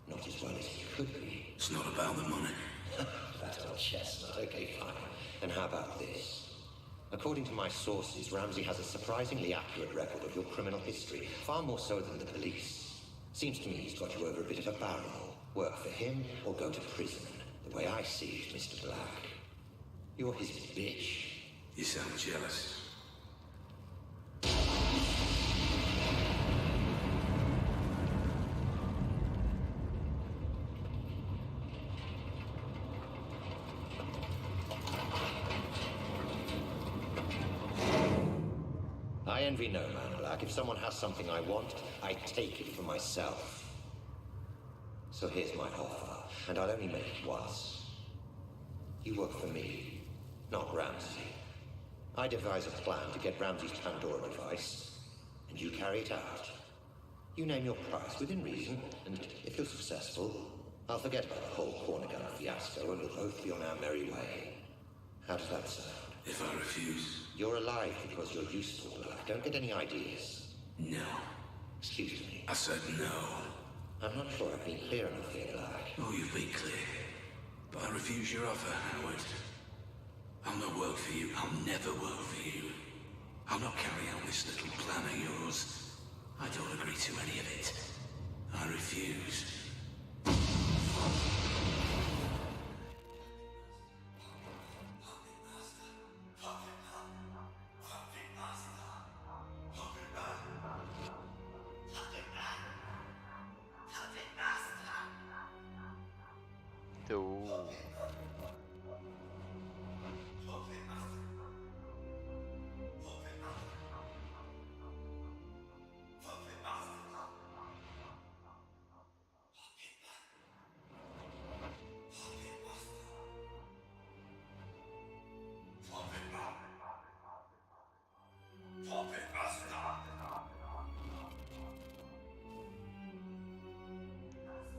Not as well as you could be. It's not about the money. That old chestnut. Okay, fine. And how about this? According to my sources, Ramsey has a surprisingly accurate record of your criminal history, far more so than the police. Seems to me he's got you over a bit of a barrel. Work for him or go to prison. The way I see it, Mr. Black. You're his bitch. You sound jealous. I envy no man, Black. If someone has something I want, I take it for myself. So here's my offer, and I'll only make it once. You work for me, not Ramsey. I devise a plan to get Ramsey's Pandora device, and you carry it out. You name your price within reason, and if you're successful, I'll forget about the whole corner gun fiasco, and we'll both be on our merry way. How does that sound? If I refuse? You're alive because you're useful, Black. Don't get any ideas. No. Excuse me. I said no. I'm not sure I've been clear enough here, Black. Oh, you've been clear. But I refuse your offer, Howard. I'll not work for you. I'll never work for you. I'll not carry out this little plan of yours. I don't agree to any of it. I refuse.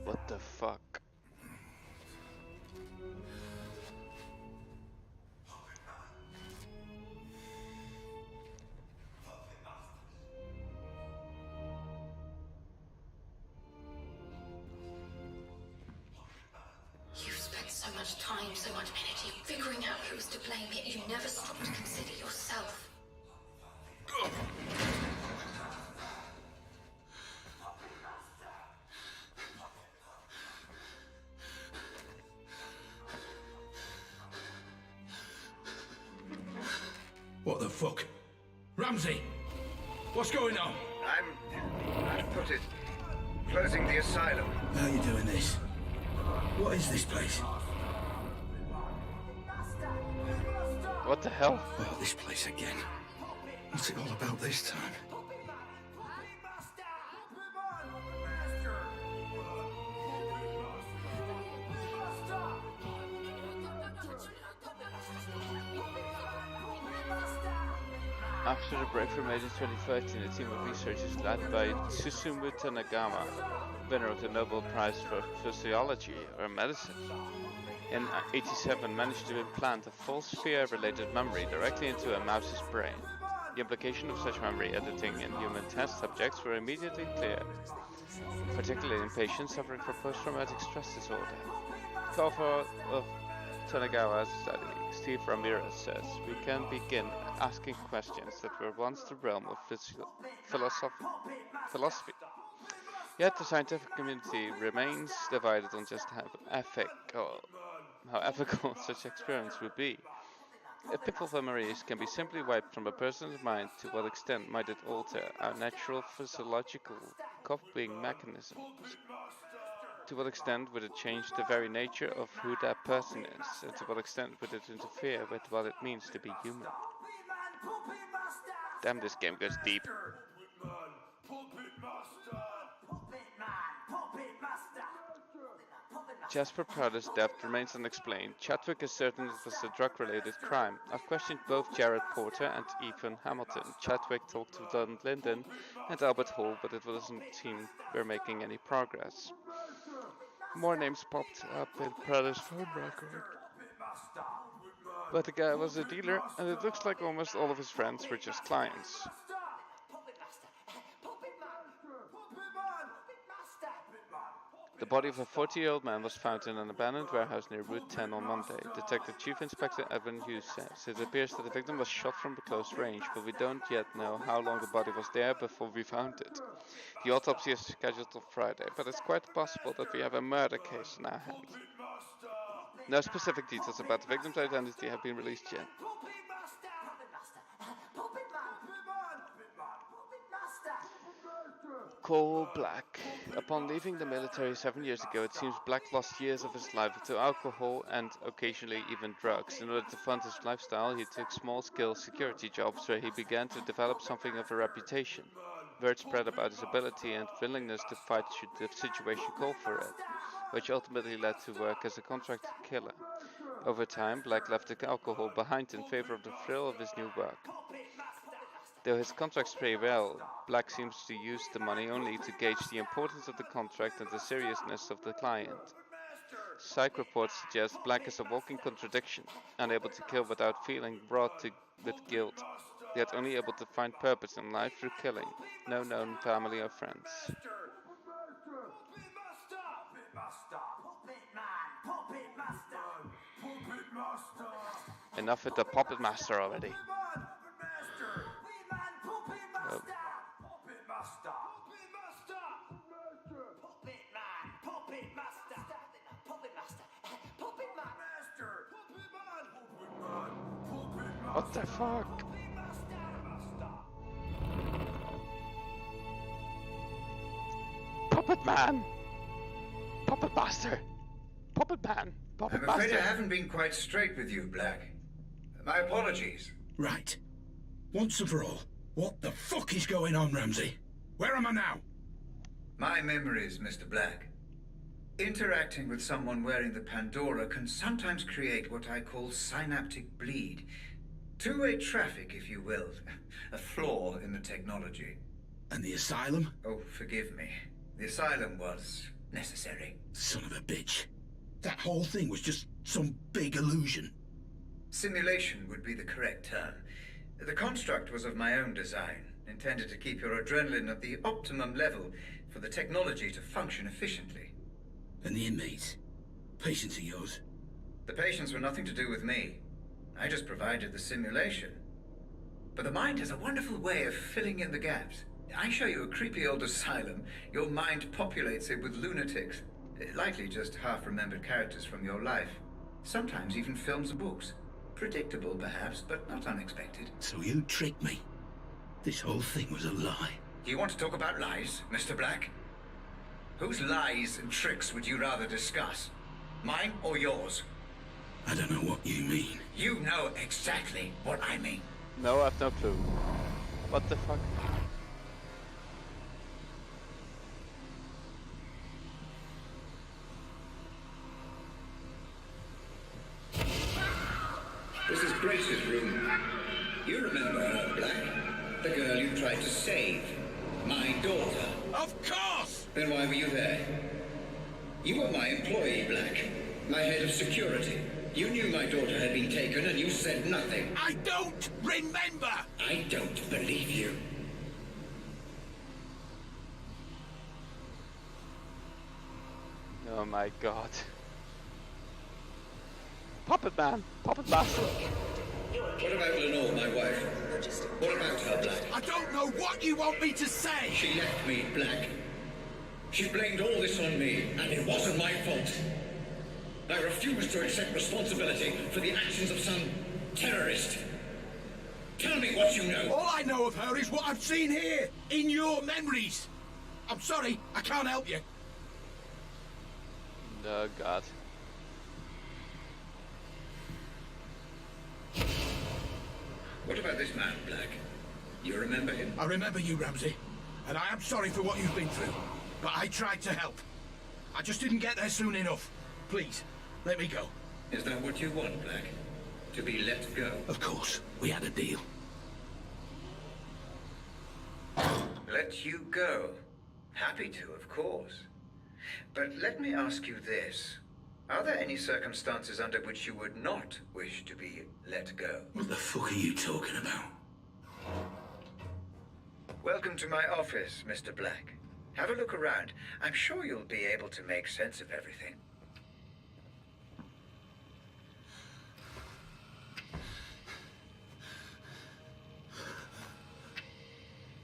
What the fuck? You've spent so much time, so much energy figuring out who's to blame, yet you never stop to consider yourself. What the fuck? Ramsey! What's going on? How to put it, closing the asylum. How are you doing this? What is this place? What the hell? Oh, this place again. What's it all about this time? After the break from Agents 2013, a team of researchers led by Susumu Tanagama, winner of the Nobel Prize for Physiology or Medicine, in '87 managed to implant a false fear-related memory directly into a mouse's brain. The implication of such memory editing in human test subjects were immediately clear, particularly in patients suffering from post-traumatic stress disorder. The cover of Tanagawa study, Steve Ramirez says, we can begin asking questions that were once the realm of philosophy. Yet the scientific community remains divided on just how ethical such experiments would be. If people memories can be simply wiped from a person's mind, to what extent might it alter our natural physiological coping mechanisms? To what extent would it change the very nature of who that person is? And to what extent would it interfere with what it means to be human? Damn, this game goes deep. Jasper Prader's death remains unexplained. Chadwick is certain it was a drug-related crime. I've questioned both Jared Porter and Ethan Hamilton. Chadwick talked to Don Linden and Albert Hall, but it doesn't seem we're making any progress. More names popped up in Prader's phone record. But the guy was a dealer, and it looks like almost all of his friends were just clients. The body of a 40-year-old man was found in an abandoned warehouse near Route 10 on Monday. Detective Chief Inspector Evan Hughes says it appears that the victim was shot from close range, but we don't yet know how long the body was there before we found it. The autopsy is scheduled for Friday, but it's quite possible that we have a murder case in our hands. No specific details about the victim's identity have been released yet. Cole Black. Upon leaving the military 7 years ago, it seems Black lost years of his life to alcohol and occasionally even drugs. In order to fund his lifestyle, he took small-scale security jobs where he began to develop something of a reputation. Word spread about his ability and willingness to fight should the situation call for it, which ultimately led to work as a contracted killer. Over time, Black left the alcohol behind in favor of the thrill of his new work. Though his contracts pay well, Black seems to use the money only to gauge the importance of the contract and the seriousness of the client. Psych reports suggest Black is a walking contradiction, unable to kill without feeling brought to with guilt, yet only able to find purpose in life through killing. No known family or friends. Enough with the Puppet Master already. Oh. What the fuck? Puppet Man! Puppet Master! Puppet Man! Puppet I'm Master! afraid I haven't been quite straight with you, Black. My apologies. Right. Once and for all, what the fuck is going on, Ramsey? Where am I now? My memories, Mr. Black. Interacting with someone wearing the Pandora can sometimes create what I call synaptic bleed. Two-way traffic, if you will. A flaw in the technology. And the asylum? Oh, forgive me. The asylum was necessary. Son of a bitch. That whole thing was just some big illusion. Simulation would be the correct term. The construct was of my own design, intended to keep your adrenaline at the optimum level for the technology to function efficiently. And the inmates? Patients of yours? The patients were nothing to do with me. I just provided the simulation. But the mind has a wonderful way of filling in the gaps. I show you a creepy old asylum, your mind populates it with lunatics. Likely just half-remembered characters from your life. Sometimes even films and books. Predictable, perhaps, but not unexpected. So you tricked me. This whole thing was a lie. Do you want to talk about lies, Mr. Black? Whose lies and tricks would you rather discuss? Mine or yours? I don't know what you mean. You know exactly what I mean. No, I have no clue. What the fuck? This is Grace's room. You remember her, Black? The girl you tried to save. My daughter. Of course! Then why were you there? You were my employee, Black. My head of security. You knew my daughter had been taken and you said nothing. I don't remember! I don't believe you. Oh my god. Puppet man! Puppet master! What about Lenore, my wife? What about her, Black? I don't know what you want me to say! She left me, Black. She blamed all this on me, and it wasn't my fault. I refuse to accept responsibility for the actions of some terrorist. Tell me what you know. All I know of her is what I've seen here, in your memories. I'm sorry, I can't help you. Oh God. What about this man, Black? You remember him? I remember you, Ramsey. And I am sorry for what you've been through. But I tried to help. I just didn't get there soon enough. Please, let me go. Is that what you want, Black? To be let go? Of course, we had a deal. Let you go? Happy to, of course. But let me ask you this. Are there any circumstances under which you would not wish to be let go? What the fuck are you talking about? Welcome to my office, Mr. Black. Have a look around. I'm sure you'll be able to make sense of everything.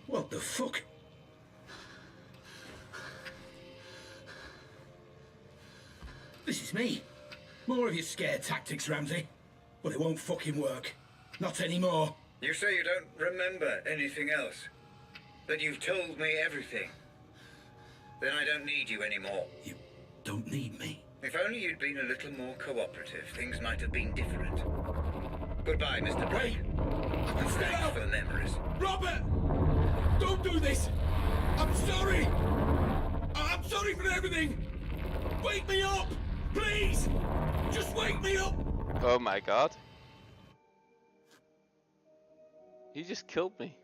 What the fuck? This is me. More of your scare tactics, Ramsey. But it won't fucking work. Not anymore. You say you don't remember anything else? That you've told me everything? Then I don't need you anymore. You don't need me? If only you'd been a little more cooperative, things might have been different. Goodbye, Mr. Blake. And thanks for the memories. Robert! Don't do this! I'm sorry! I'm sorry for everything! Wake me up! Please! Just wake me up! Oh my God. He just killed me.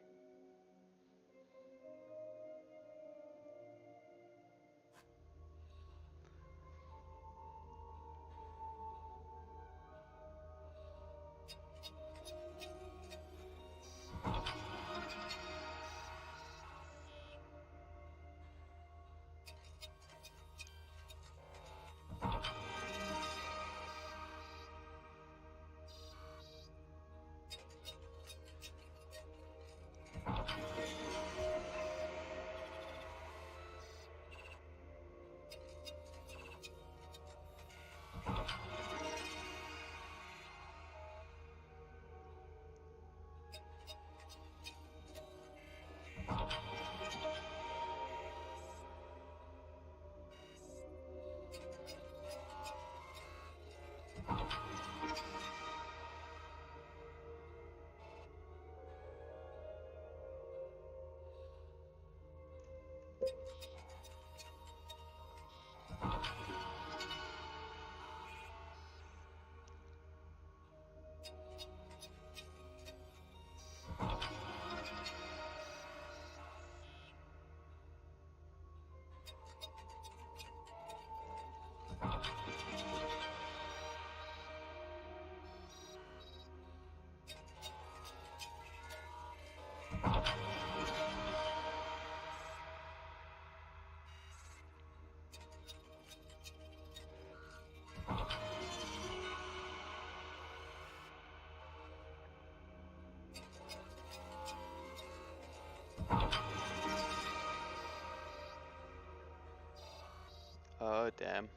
Oh damn.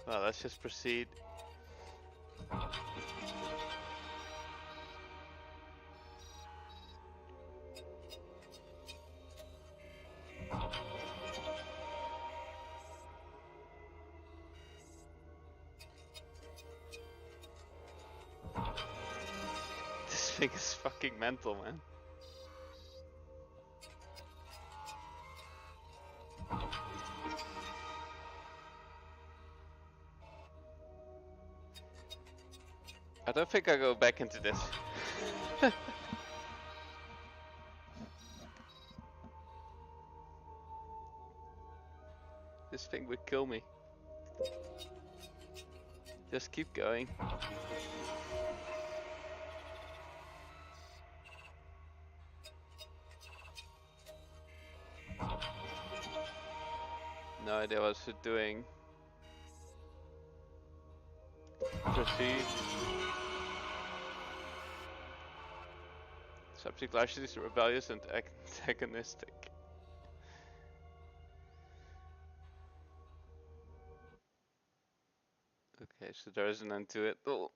Well, let's just proceed. This thing is fucking mental, man. I don't think I'll go back into this. This thing would kill me. Just keep going. No idea what it's doing. Just speed. Subject largely is rebellious and antagonistic. Okay, so there is an end to it. Oh.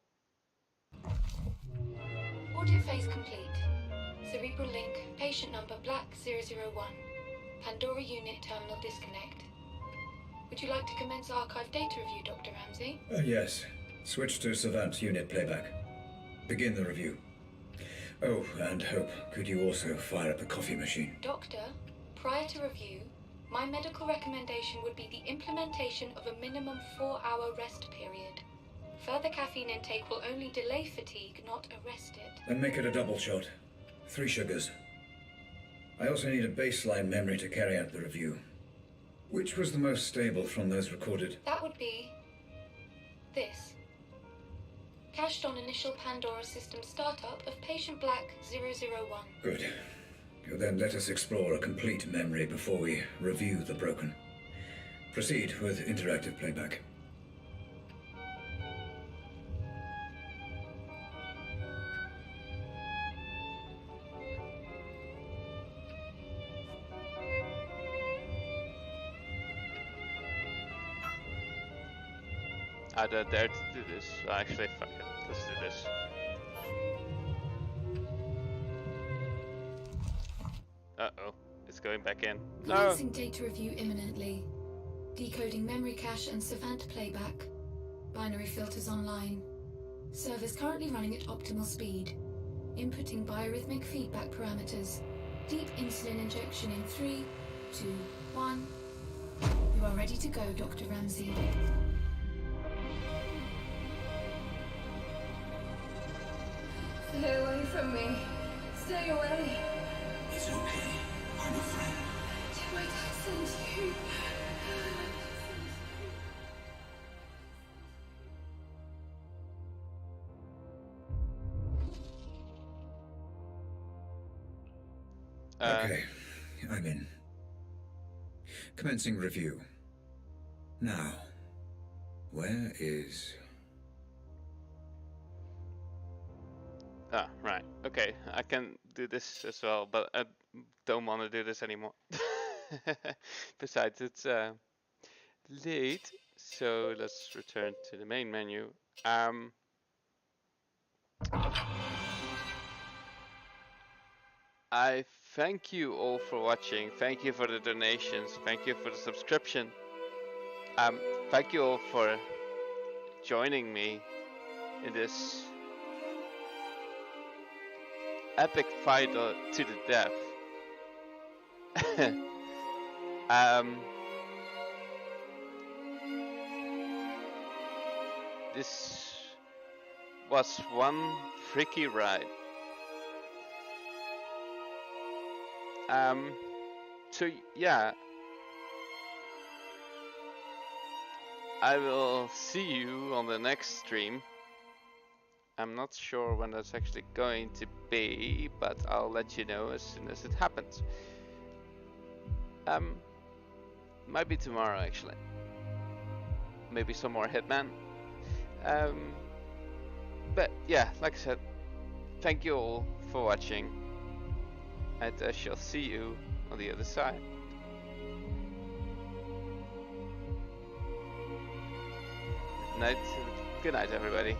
Audit phase complete. Cerebral link, patient number Black 001. Pandora unit terminal disconnect. Would you like to commence archive data review, Dr. Ramsey? Yes. Switch to Savant unit playback. Begin the review. Oh, and Hope, could you also fire up the coffee machine? Doctor, prior to review, my medical recommendation would be the implementation of a minimum 4-hour rest period. Further caffeine intake will only delay fatigue, not arrest it. Then make it a double shot. 3 sugars. I also need a baseline memory to carry out the review. Which was the most stable from those recorded? That would be this. Cached on initial Pandora system startup of patient Black 001. Good. Then let us explore a complete memory before we review the broken. Proceed with interactive playback. I don't dare to do this. Actually, fuck it. Let's do this. Uh-oh. It's going back in. No! Commencing data review imminently. Decoding memory cache and Savant playback. Binary filters online. Servers currently running at optimal speed. Inputting biorhythmic feedback parameters. Deep insulin injection in 3, 2, 1. You are ready to go, Dr. Ramsey. Stay away from me. Stay away. It's okay. I'm a friend. Did my dad send you? Okay, I'm in. Commencing review. Now, where is... Ah, right. Okay, I can do this as well, but I don't want to do this anymore. Besides, it's late, so let's return to the main menu. I thank you all for watching. Thank you for the donations. Thank you for the subscription. Thank you all for joining me in this epic fight to the death. This was one freaky ride. So yeah, I will see you on the next stream. I'm not sure when that's actually going to be, but I'll let you know as soon as it happens. Might be tomorrow actually. Maybe some more Hitman. But yeah, like I said, thank you all for watching, and I shall see you on the other side. Good night, everybody.